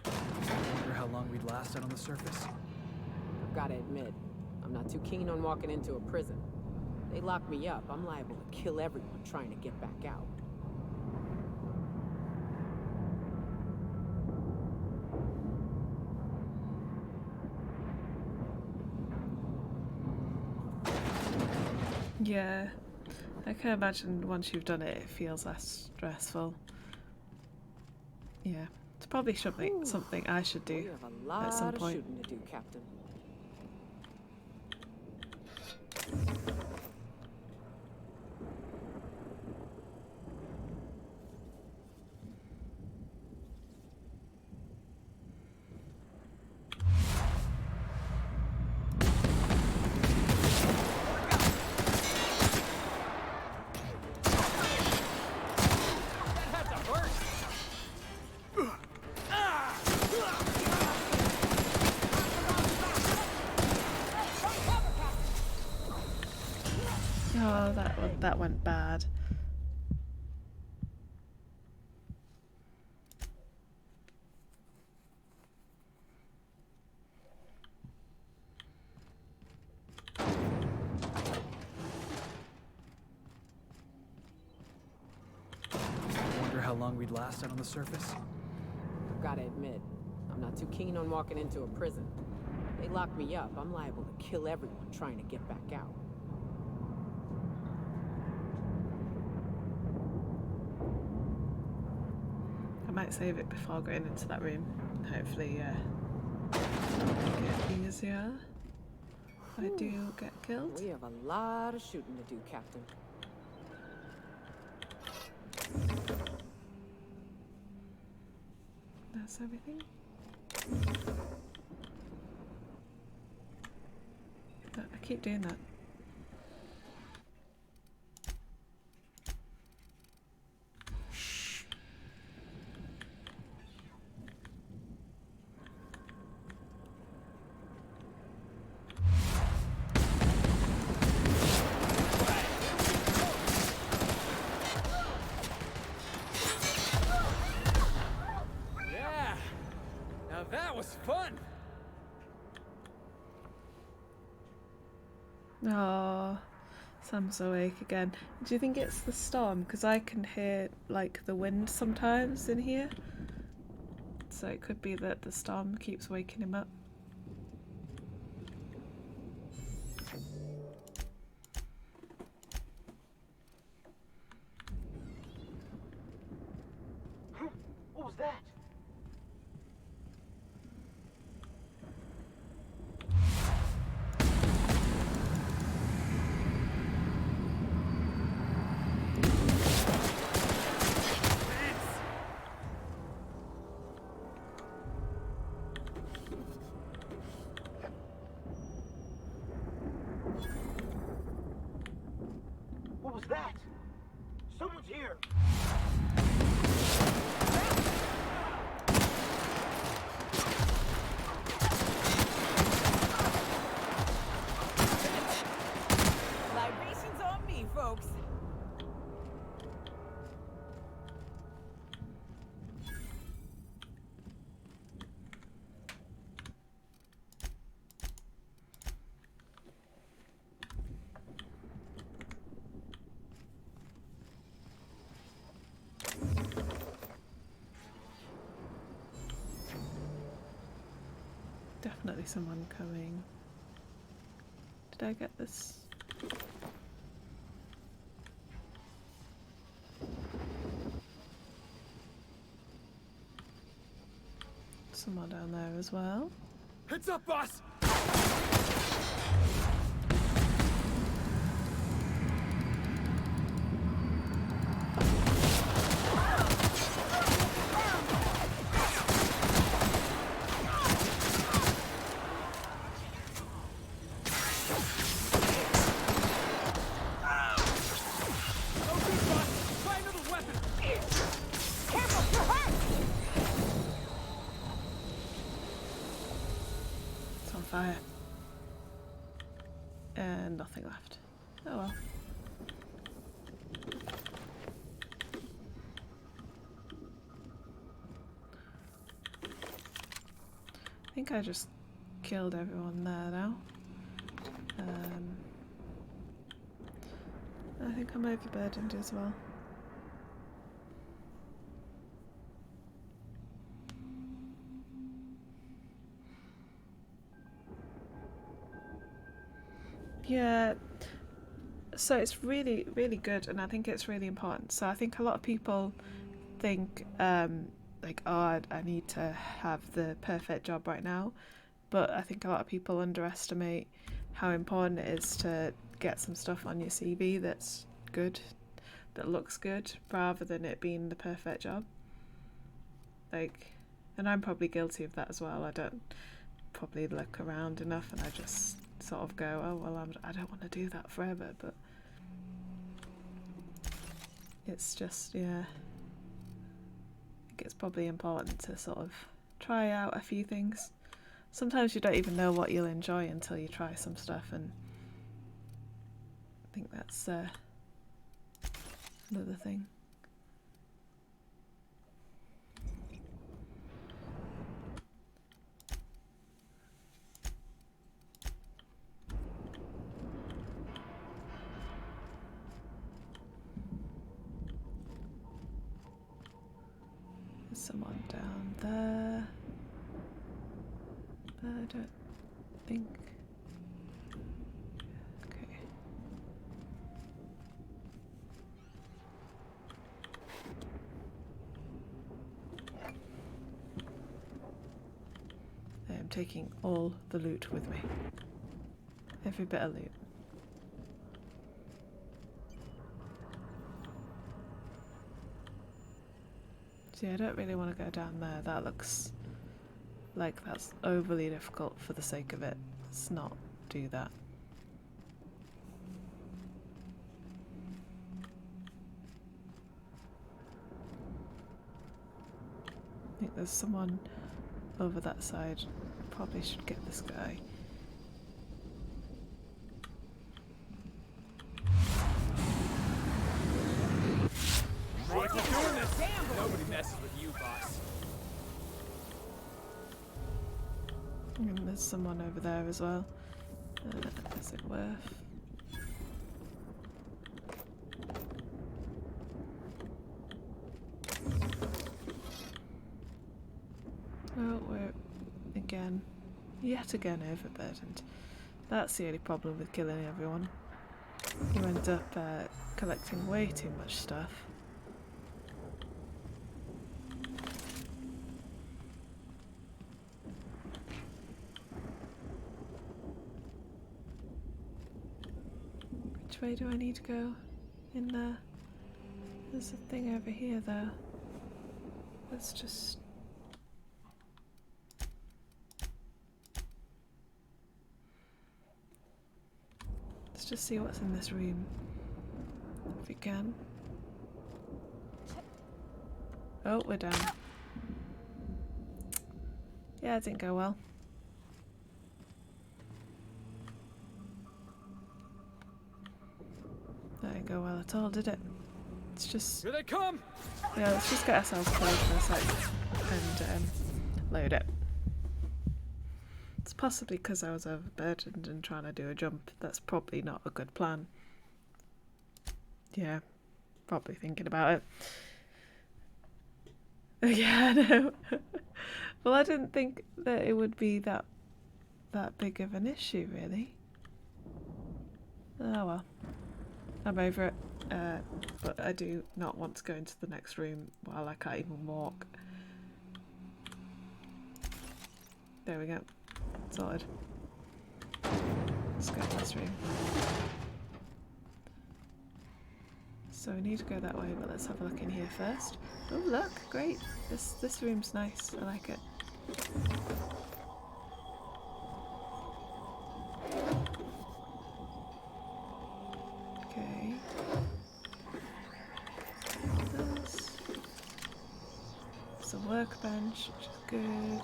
Wonder how long we'd last out on the surface. I've got to admit, I'm not too keen on walking into a prison. They lock me up, I'm liable to kill everyone trying to get back out. Yeah, I can imagine once you've done it, it feels less stressful. Yeah, it's probably something I should We do have a lot at some of point. shooting to do, Captain. Oh, that went bad. Wonder how long we'd last out on the surface. I've got to admit, I'm not too keen on walking into a prison. They lock me up, I'm liable to kill everyone trying to get back out. I might save it before going into that room. Hopefully, make it easier. If I do get killed. We have a lot of shooting to do, Captain. That's everything. I keep doing that. Yeah! Now that was fun! Oh, Sam's awake again. Do you think it's the storm? Because I can hear like the wind sometimes in here. So it could be that the storm keeps waking him up. What was that? What was that? Someone's here. Libations on me, folks. Definitely someone coming. Did I get this? Someone down there as well. Heads up, boss! It's on fire. And nothing left. Oh well. I think I just killed everyone there now. I think I'm overburdened as well. Yeah, so it's really, really good, and I think it's really important. So I think a lot of people think, like, oh, I need to have the perfect job right now. But I think a lot of people underestimate how important it is to get some stuff on your CV that's good, that looks good, rather than it being the perfect job. Like, and I'm probably guilty of that as well. I don't probably look around enough, and I just sort of go, oh well, I don't want to do that forever. But it's just, yeah, I think it's probably important to sort of try out a few things. Sometimes you don't even know what you'll enjoy until you try some stuff, and I think that's another thing. There's someone down there. But I don't think. Okay. I am taking all the loot with me. Every bit of loot. See, I don't really want to go down there. That looks like that's overly difficult for the sake of it. Let's not do that. I think there's someone over that side. Probably should get this guy. Nobody messes with you, boss. And there's someone over there as well. Is it worth? Oh, we're yet again overburdened. That's the only problem with killing everyone. You end up collecting way too much stuff. Which way do I need to go? In there? There's a thing over here though. Let's just... Let's just see what's in this room. If we can. Oh, we're down. Yeah, it didn't go well. That didn't go well at all, did it? It's just... Here they come! Yeah, let's just get ourselves close for a sec and load it. It's possibly because I was overburdened and trying to do a jump. That's probably not a good plan. Yeah, probably thinking about it. Yeah, I know. Well, I didn't think that it would be that big of an issue, really. Oh well. I'm over it. But I do not want to go into the next room while I can't even walk. There we go. Sorted. Let's go to this room. So we need to go that way, but let's have a look in here first. Oh look, great. This room's nice. I like it. Okay. There's a workbench, which is good.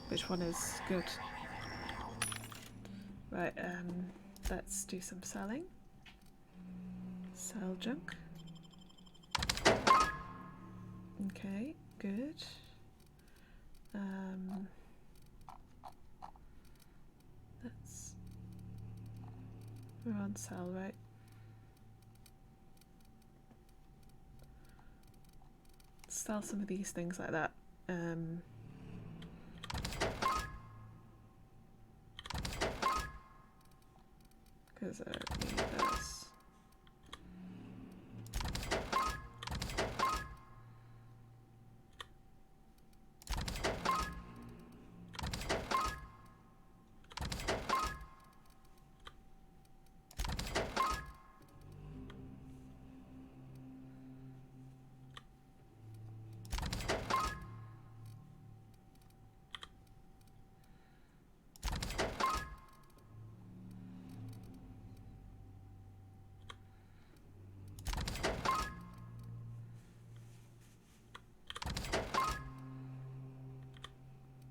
Which one is good? Right, let's do some selling. Sell junk. Okay, good. We're on sell, right? Sell some of these things like that. Because I don't need those.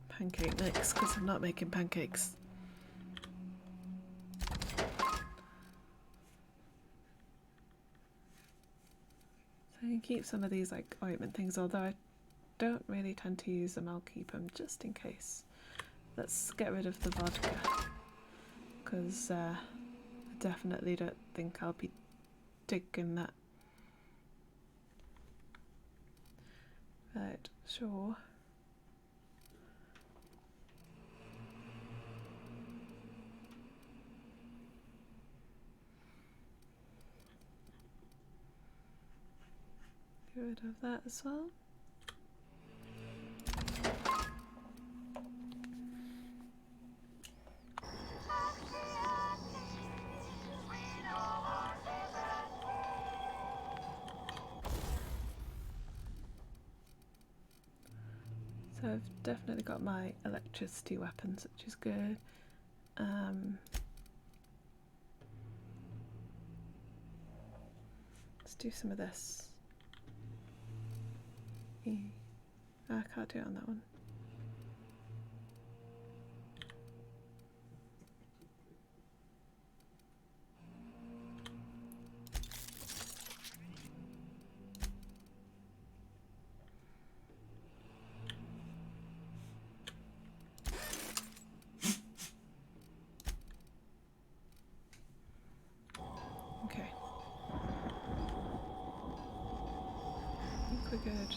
Pancake mix, because I'm not making pancakes. So I can keep some of these like ointment things, although I don't really tend to use them. I'll keep them just in case. Let's get rid of the vodka, because I definitely don't think I'll be taking that. Right, sure. Get rid of that as well. So I've definitely got my electricity weapons, which is good. Let's do some of this. I can't do it on that one. Okay. I think we're good.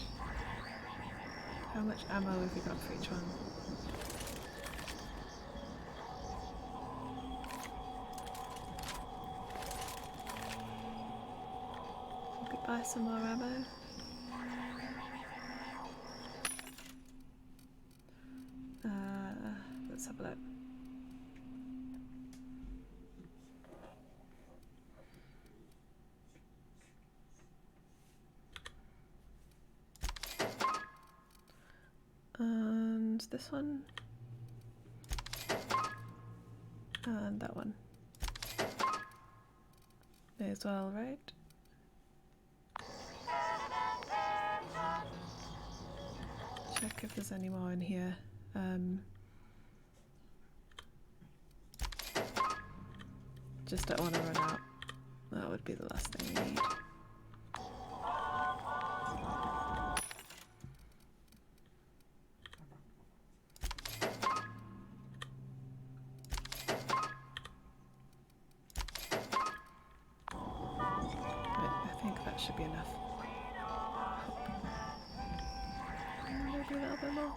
How much ammo have we got for each one? We could buy some more ammo. Let's have a look. And this one. And that one. May as well, right? Check if there's any more in here. Just don't want to run out. That would be the last thing we need. I think that should be enough. Maybe a little bit more.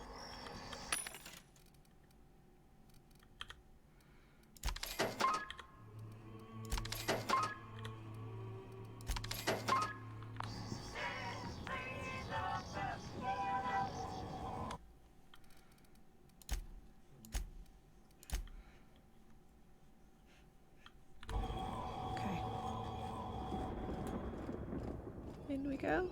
In we go.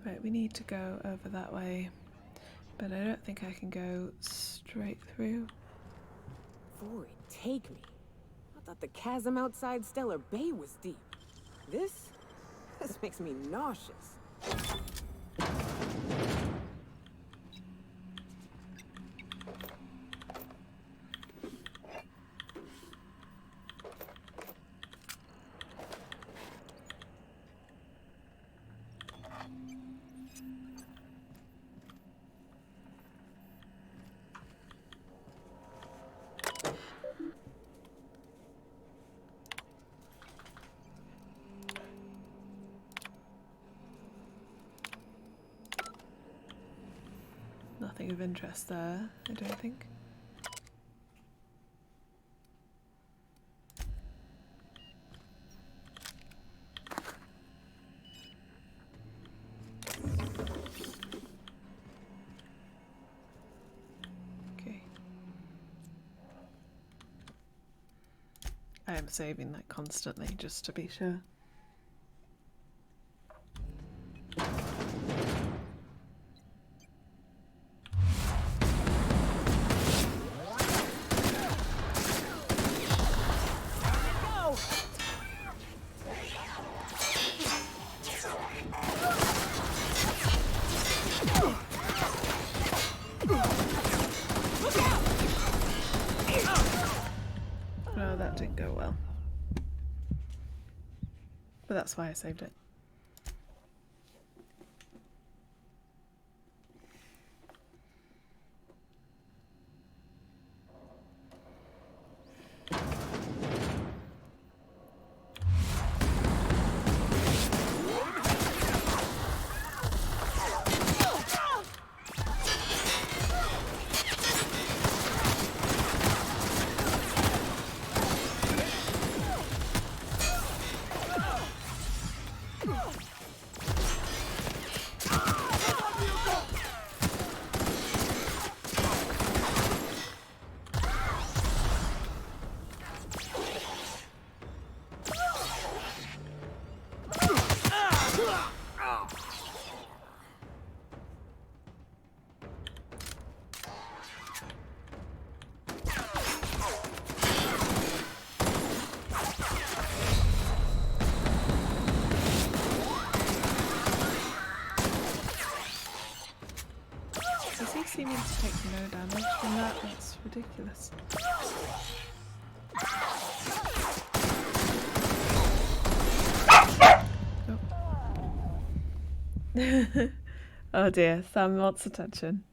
Right, we need to go over that way, but I don't think I can go straight through. For it, take me. I thought the chasm outside Stellar Bay was deep. This makes me nauseous. Nothing of interest there, I don't think. Okay. I am saving that constantly just to be sure. No, that didn't go well. But that's why I saved it. Does he seem to take no damage from that? That's ridiculous. Oh. Oh dear, Sam wants attention.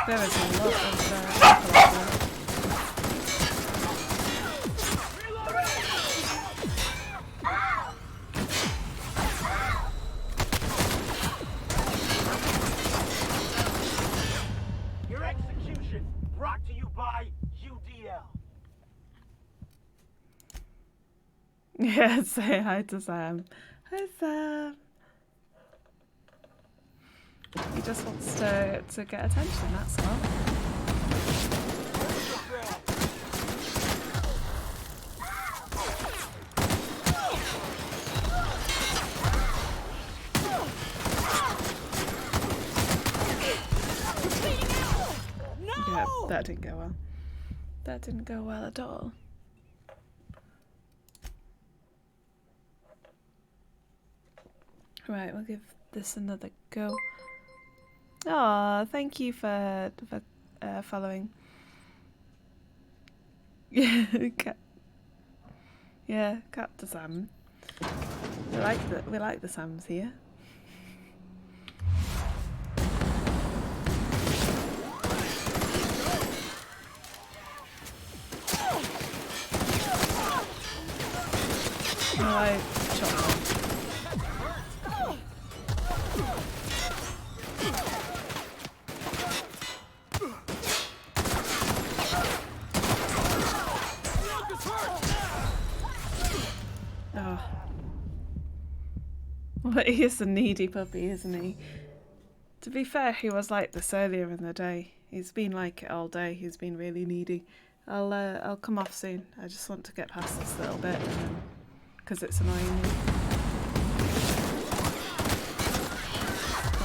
There is a lot of Your execution brought to you by UDL. Yeah, say hi to Sam. Hi Sam. He just wants to get attention, that's all. Yeah, that didn't go well. That didn't go well at all. Right, we'll give this another go. Aw, thank you for following. Yeah, cat to Sam. We like the Sams here. I shot one. Oh. Well, he is a needy puppy, isn't he? To be fair, he was like this earlier in the day. He's been like it all day. He's been really needy. I'll come off soon. I just want to get past this little bit, and then, because it's annoying me.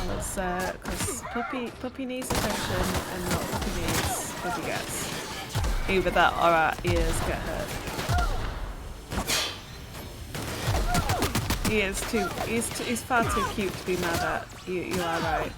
Because puppy needs attention, and what puppy needs, puppy gets. Either that or our ears get hurt. He's far too cute to be mad at. You are right.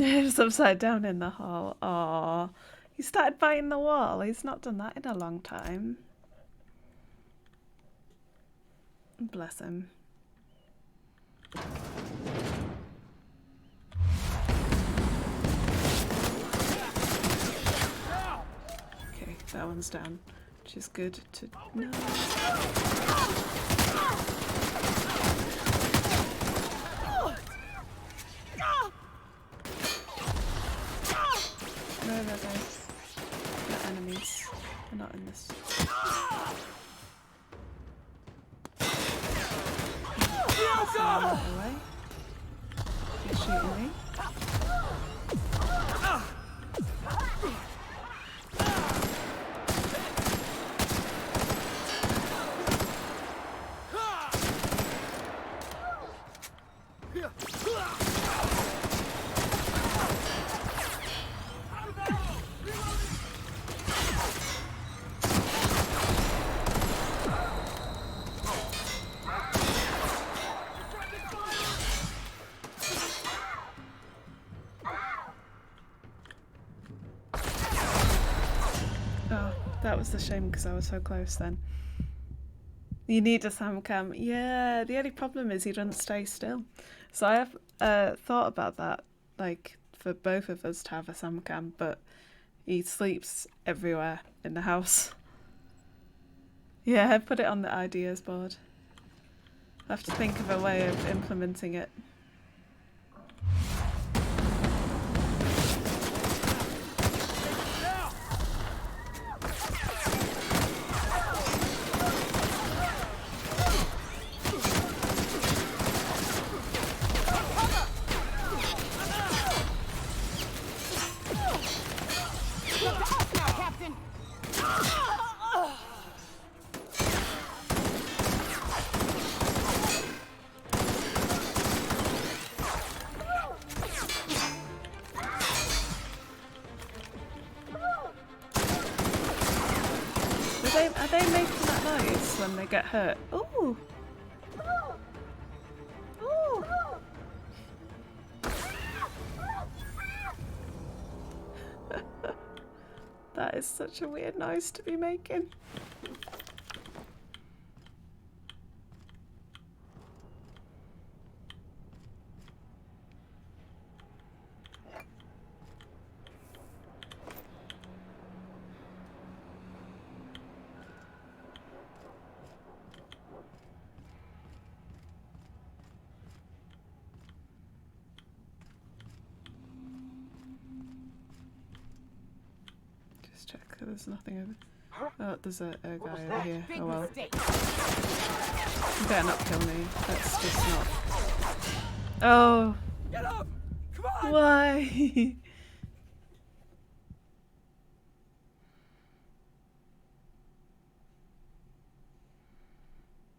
It's upside down in the hall. Aww. He started biting the wall. He's not done that in a long time. Bless him. Okay, that one's down, which is good to know. Where are they? They're enemies. They're not in this. Away. You're shooting me. That was a shame because I was so close then. You need a Sam cam. Yeah, the only problem is he doesn't stay still. So I have thought about that, like for both of us to have a Sam cam, but He sleeps everywhere in the house. Yeah, put it on the ideas board. I have to think of a way of implementing it. Are they making that noise when they get hurt? Ooh! Ooh! That is such a weird noise to be making. Check there's nothing over. Oh, there's a guy over here. Oh well. You better not kill me. That's just not. Oh. Get up! Come on! Why?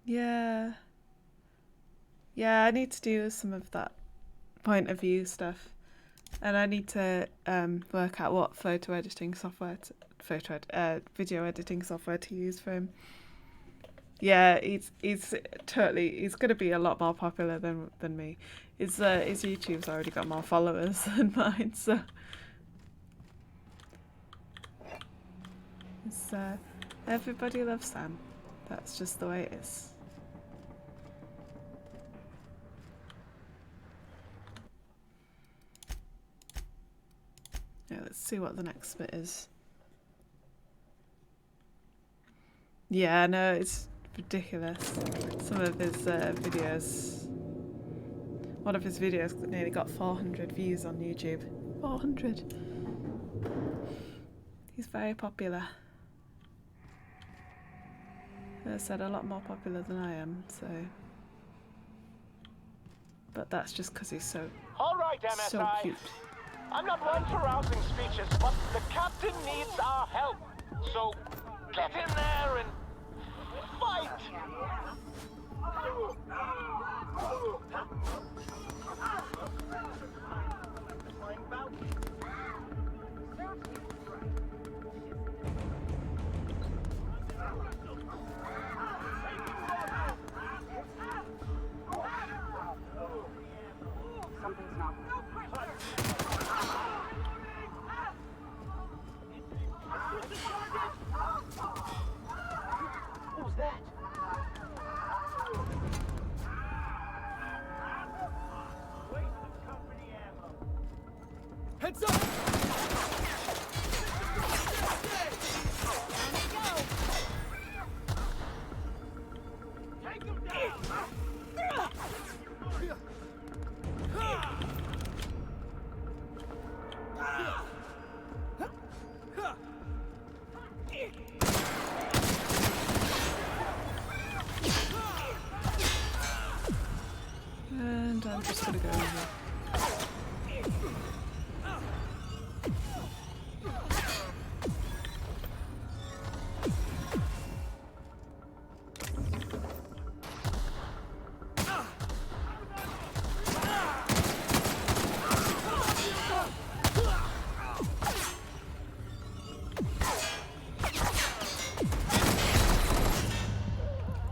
Yeah. Yeah, I need to do some of that point of view stuff. And I need to work out what video editing software to use for him. Yeah, he's gonna be a lot more popular than me. His YouTube's already got more followers than mine, so it's everybody loves Sam. That's just the way it is. Yeah, let's see what the next bit is. Yeah, no, it's ridiculous. Some of his videos. One of his videos nearly got 400 views on YouTube. 400. He's very popular. As I said, a lot more popular than I am, so. But that's just because he's so cute. I'm not one for rousing speeches, but the captain needs our help. So get in there and fight! Something's not. Who's that? Heads up! Take him down! And I'm just gonna go over.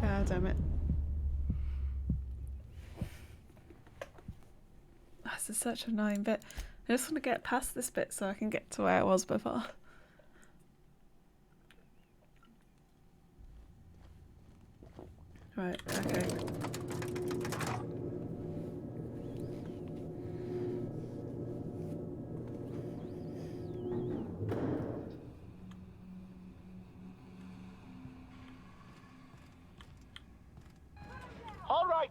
Ah, damn it. This is such an annoying bit. I just want to get past this bit so I can get to where I was before. Right, okay.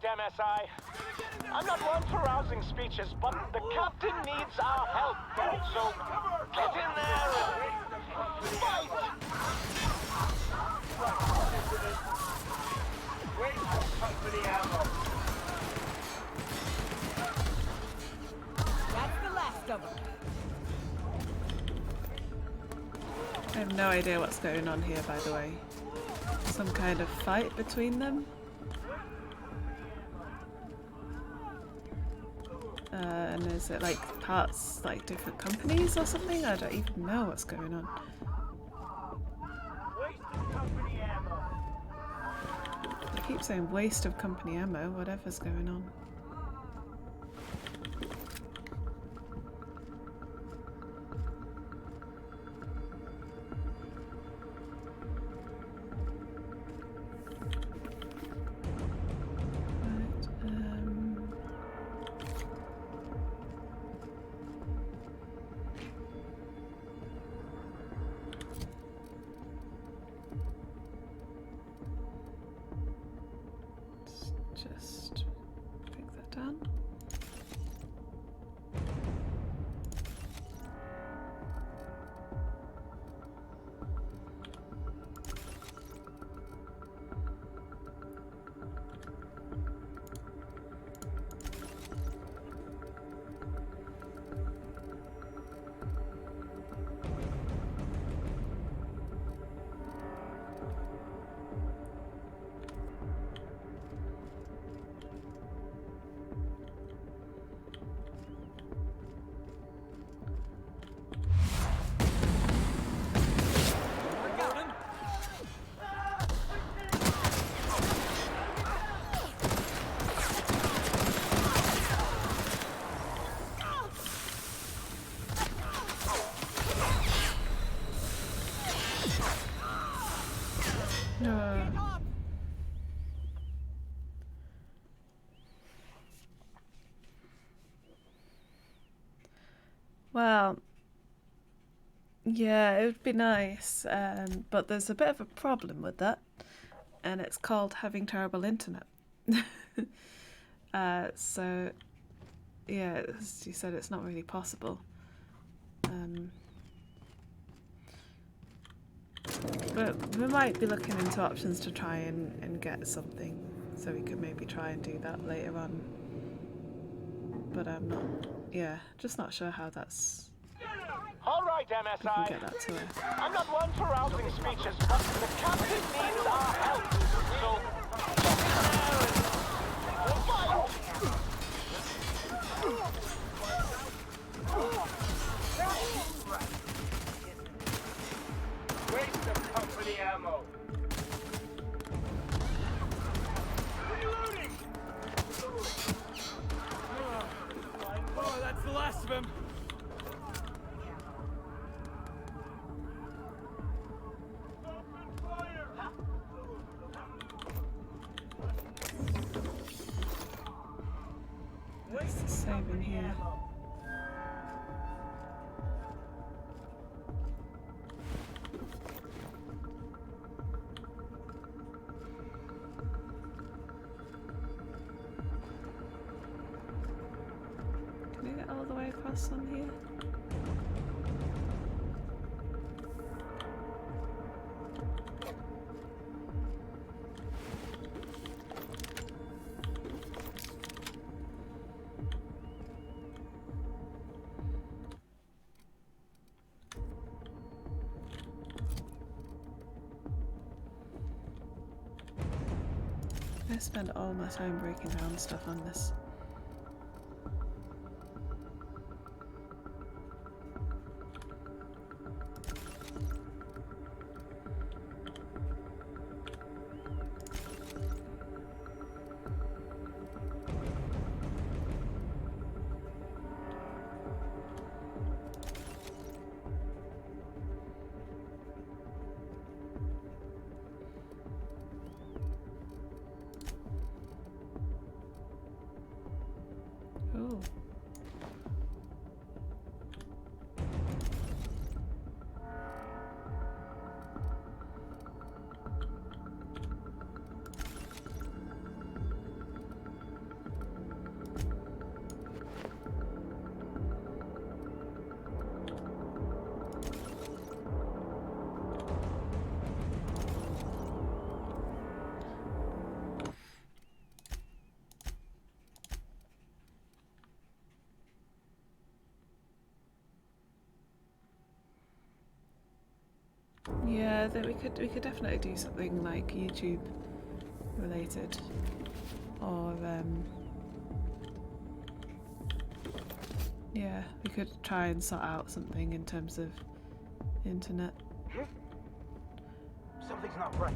right, MSI. I'm not one for rousing speeches, but the captain needs our help. So get in there and fight! Waste of company ammo. That's the last of them. I have no idea what's going on here, by the way. Some kind of fight between them? And is it like parts, like different companies or something? I don't even know what's going on. I keep saying waste of company ammo, whatever's going on. Just pick that down. Well, yeah, it would be nice, but there's a bit of a problem with that, and it's called having terrible internet. So, yeah, as you said, it's not really possible. But we might be looking into options to try and get something, so we could maybe try and do that later on. But I'm not, yeah, just not sure how that's... All right, We can MSI. get that to her. I'm not one for rousing speeches, but the captain needs our help. So get in there and fight! Waste of company ammo. Reloading! Oh, that's the last of him. What's the save in here? Can I get all the way across on here? I spend all my time breaking down stuff on this. Yeah, that we could definitely do something like YouTube related, or yeah, we could try and sort out something in terms of internet. Something's not right.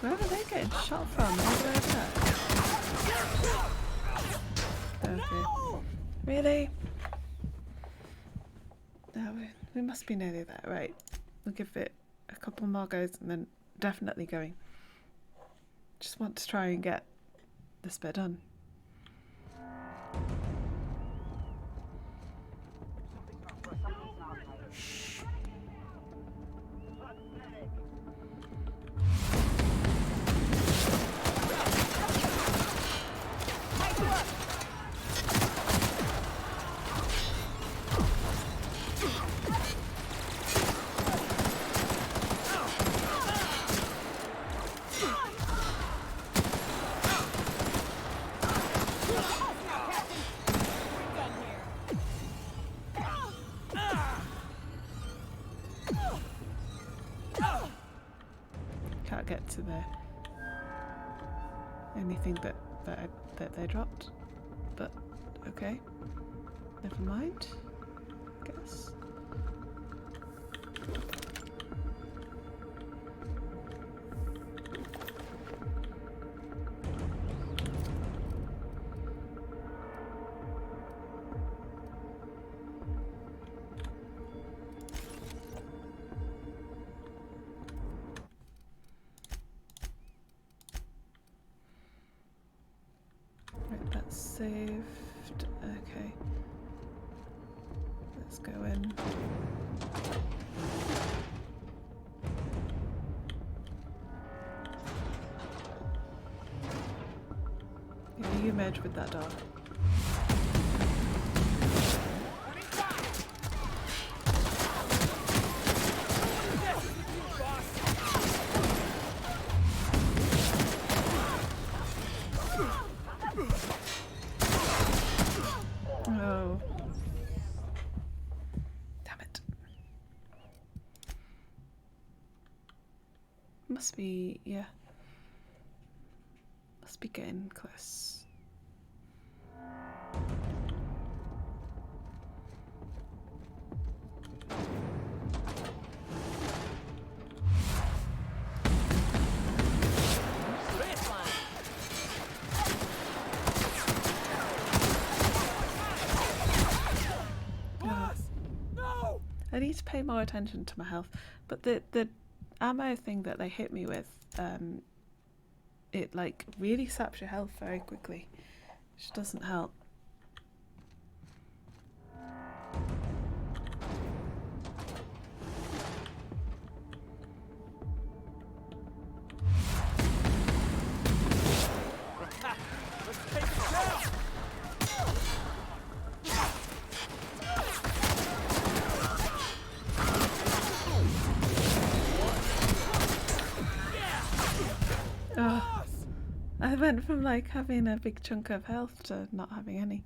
Where are they getting shot from? All the way up there? Okay. Really? No, we must be nearly there. Right. We'll give it a couple more goes and then definitely going. Just want to try and get this bit done. Can't get to the anything that they dropped, but okay, never mind. I guess. Right, that's saved. Okay. Let's go in. Yeah, you merge with that door. Oh. Damn it. Must be, yeah. Must be getting close. I need to pay more attention to my health, but the ammo thing that they hit me with, it like really saps your health very quickly, which doesn't help. Let's take it down! Oh, I went from like having a big chunk of health to not having any.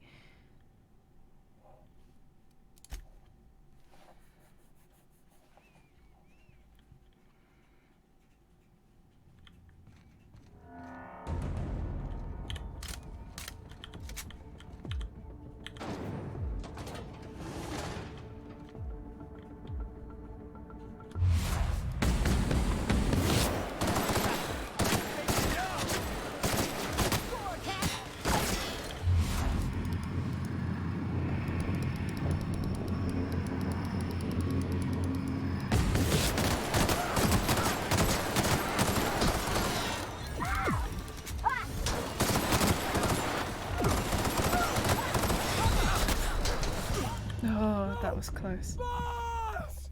Oh, that was close. Boss!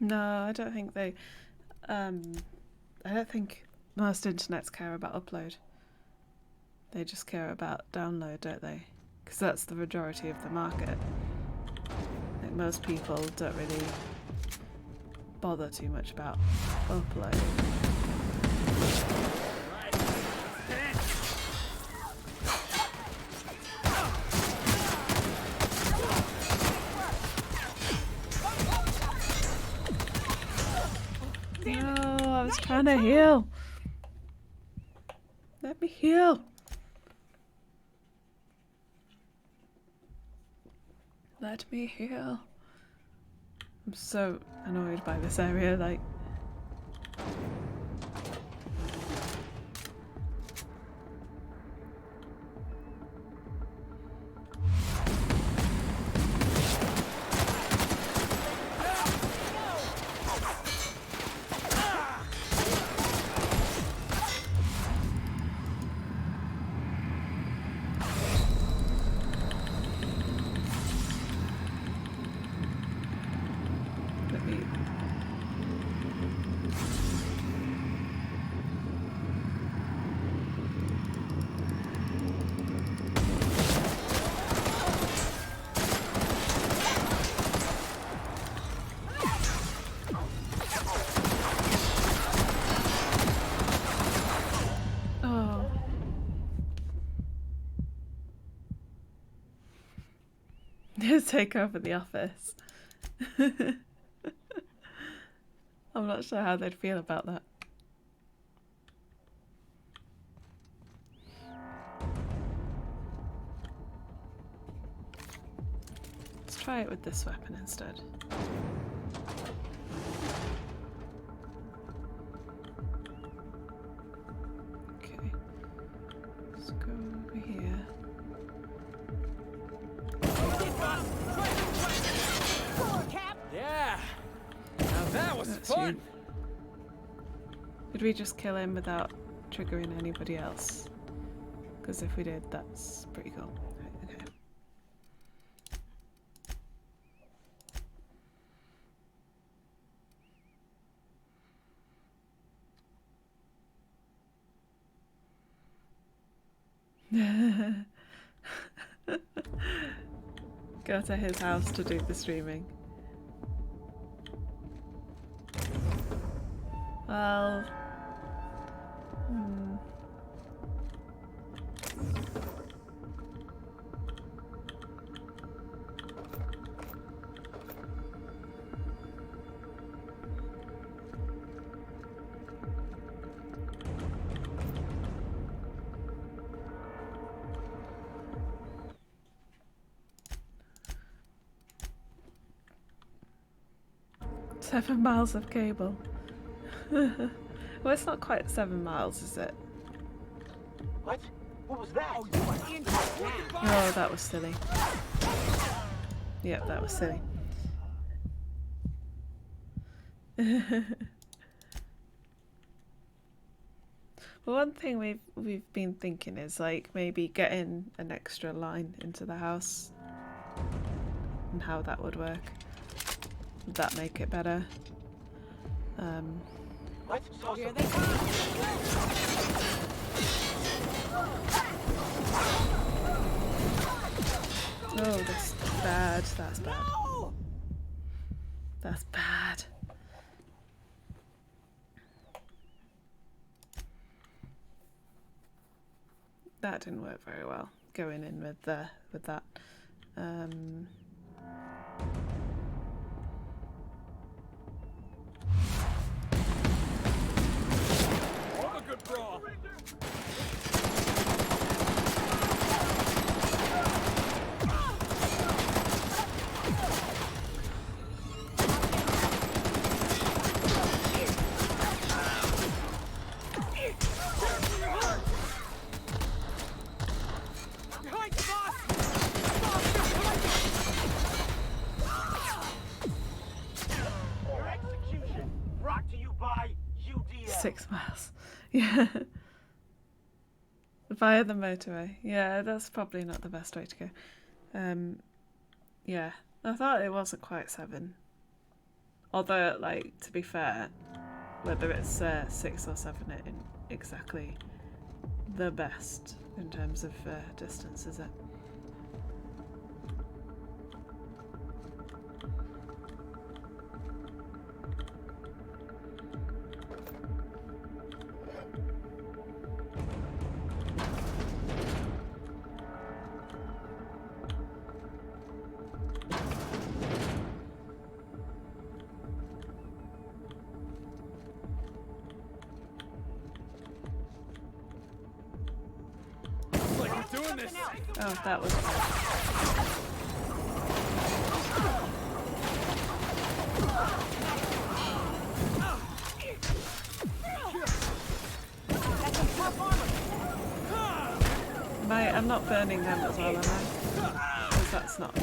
No, I don't think they. I don't think most internets care about upload. They just care about download, don't they? Because that's the majority of the market. Like most people don't really bother too much about upload. No, I was trying to heal. Let me heal. Let me heal. I'm so annoyed by this area, like. Take over the office. I'm not sure how they'd feel about that. Let's try it with this weapon instead. Okay. Let's go over here. Yeah. Now that was fun. Did we just kill him without triggering anybody else? Because if we did, that's pretty cool. Right, okay. Go to his house to do the streaming. Well... "7 miles of cable." Well, it's not quite 7 miles, is it? What? What was that? Oh, that was silly. Yep, that was silly. Well, one thing we've been thinking is like maybe getting an extra line into the house and how that would work. Would that make it better? What? Here they come. Oh, that's bad. That's bad. No! That's bad. That didn't work very well. Going in with that. What a good brawl. Behind the boss! Your execution brought to you by UDL. 6 miles. Yeah. Via the motorway. Yeah, that's probably not the best way to go. Yeah. I thought it wasn't quite 7. Although, like, to be fair, whether it's 6 or 7, it ain't exactly the best in terms of distance, is it? Doing this. Oh, that was I'm not burning them as well, am I? Because that's not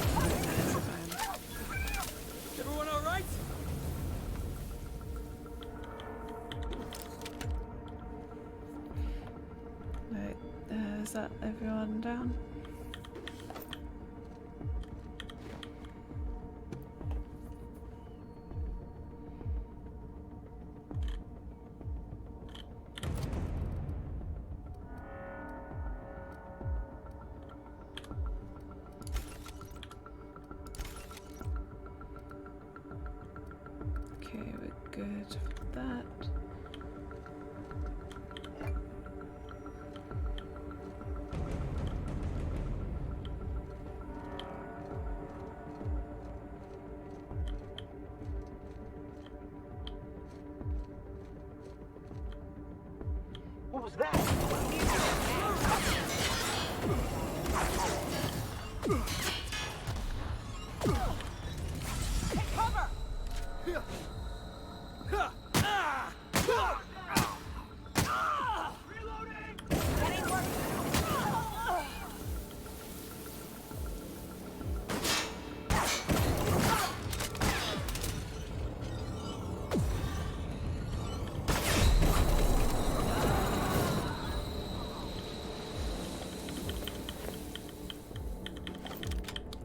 Everyone all right? Right, is that everyone down? Okay, we're good with that. What was that? Take cover!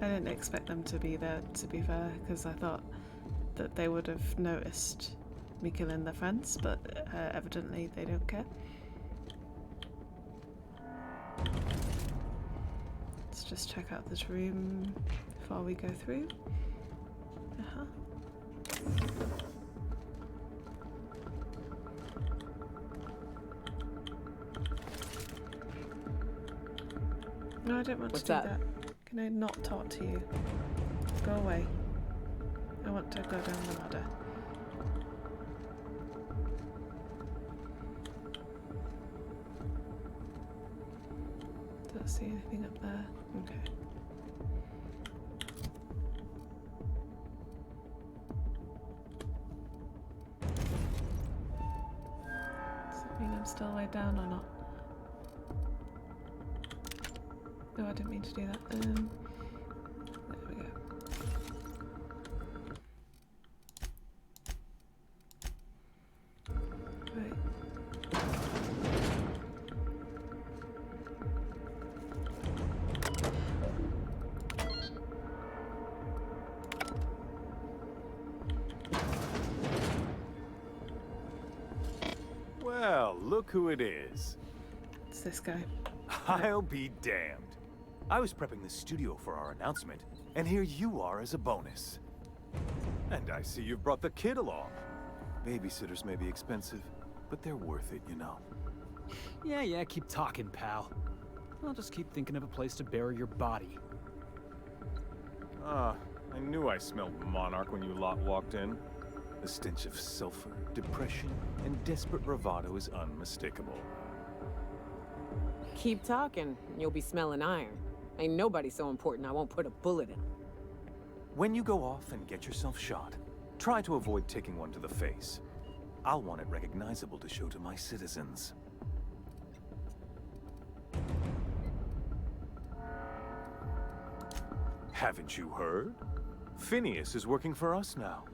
I didn't expect them to be there, to be fair, because I thought that they would have noticed me killing their friends, but evidently they don't care. Let's just check out this room before we go through. No, I don't want to do that. Can I not talk to you? Go away. I want to go down the ladder. Don't see anything up there. Okay. Does that mean I'm still way down or not? No, I didn't mean to do that. There we go. Right. Well, look who it is. It's this guy. I'll be damned. I was prepping the studio for our announcement, and here you are as a bonus. And I see you've brought the kid along. Babysitters may be expensive, but they're worth it, you know. Yeah, keep talking, pal. I'll just keep thinking of a place to bury your body. Ah, I knew I smelled Monarch when you lot walked in. The stench of sulfur, depression, and desperate bravado is unmistakable. Keep talking, and you'll be smelling iron. Ain't nobody so important I won't put a bullet in him. When you go off and get yourself shot, try to avoid taking one to the face. I'll want it recognizable to show to my citizens. Haven't you heard? Phineas is working for us now.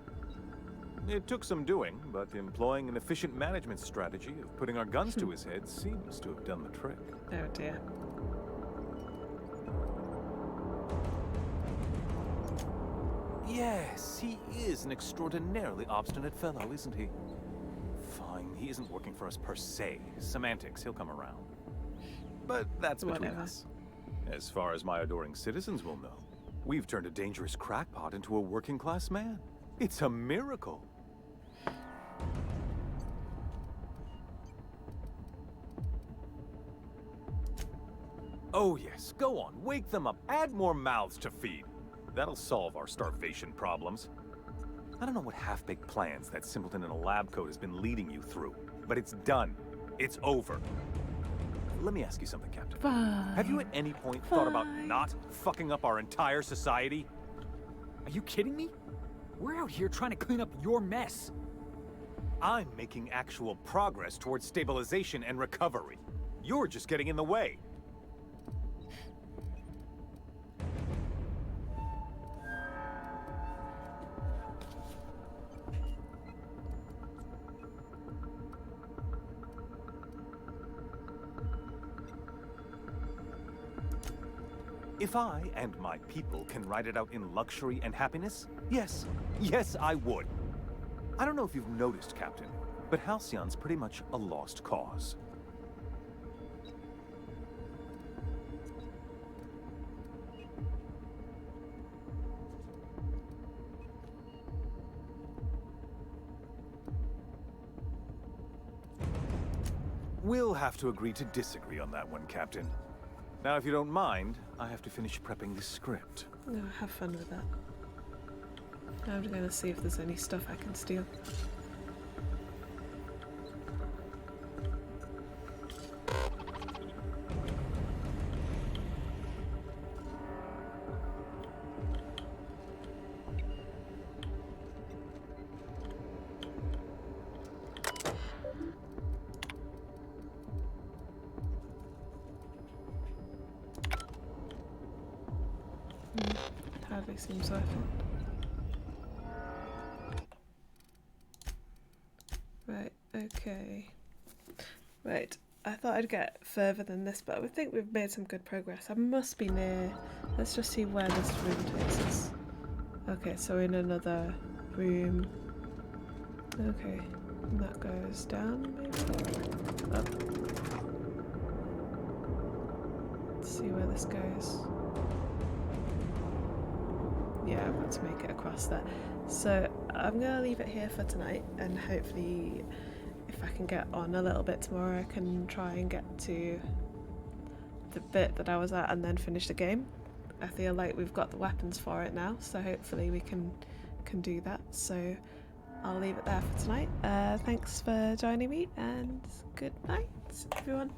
It took some doing, but employing an efficient management strategy of putting our guns to his head seems to have done the trick. Oh dear. yes, he is an extraordinarily obstinate fellow, isn't he? Fine, he isn't working for us per se. Semantics, he'll come around. But that's between Whatever. us. As far as my adoring citizens will know, we've turned a dangerous crackpot into a working-class man. It's a miracle. Oh yes, go on, wake them up, add more mouths to feed. That'll solve our starvation problems. I don't know what half-baked plans that simpleton in a lab coat has been leading you through, but it's done. It's over. Let me ask you something, Captain. Fine. Have you at any point thought about not fucking up our entire society? Are you kidding me? We're out here trying to clean up your mess. I'm making actual progress towards stabilization and recovery. You're just getting in the way. If I and my people can ride it out in luxury and happiness, yes, I would. I don't know if you've noticed, Captain, but Halcyon's pretty much a lost cause. We'll have to agree to disagree on that one, Captain. Now, if you don't mind, I have to finish prepping the script. No, have fun with that. I'm gonna see if there's any stuff I can steal. Hardly seems worth it. Right, okay. Right, I thought I'd get further than this, but I think we've made some good progress. I must be near. Let's just see where this room takes us. Okay, so in another room. Okay, and that goes down, maybe? Up. Let's see where this goes. Yeah, I want to make it across there. So I'm going to leave it here for tonight, and hopefully if I can get on a little bit tomorrow, I can try and get to the bit that I was at and then finish the game. I feel like we've got the weapons for it now, so hopefully we can do that. So I'll leave it there for tonight. Thanks for joining me, and good night, everyone.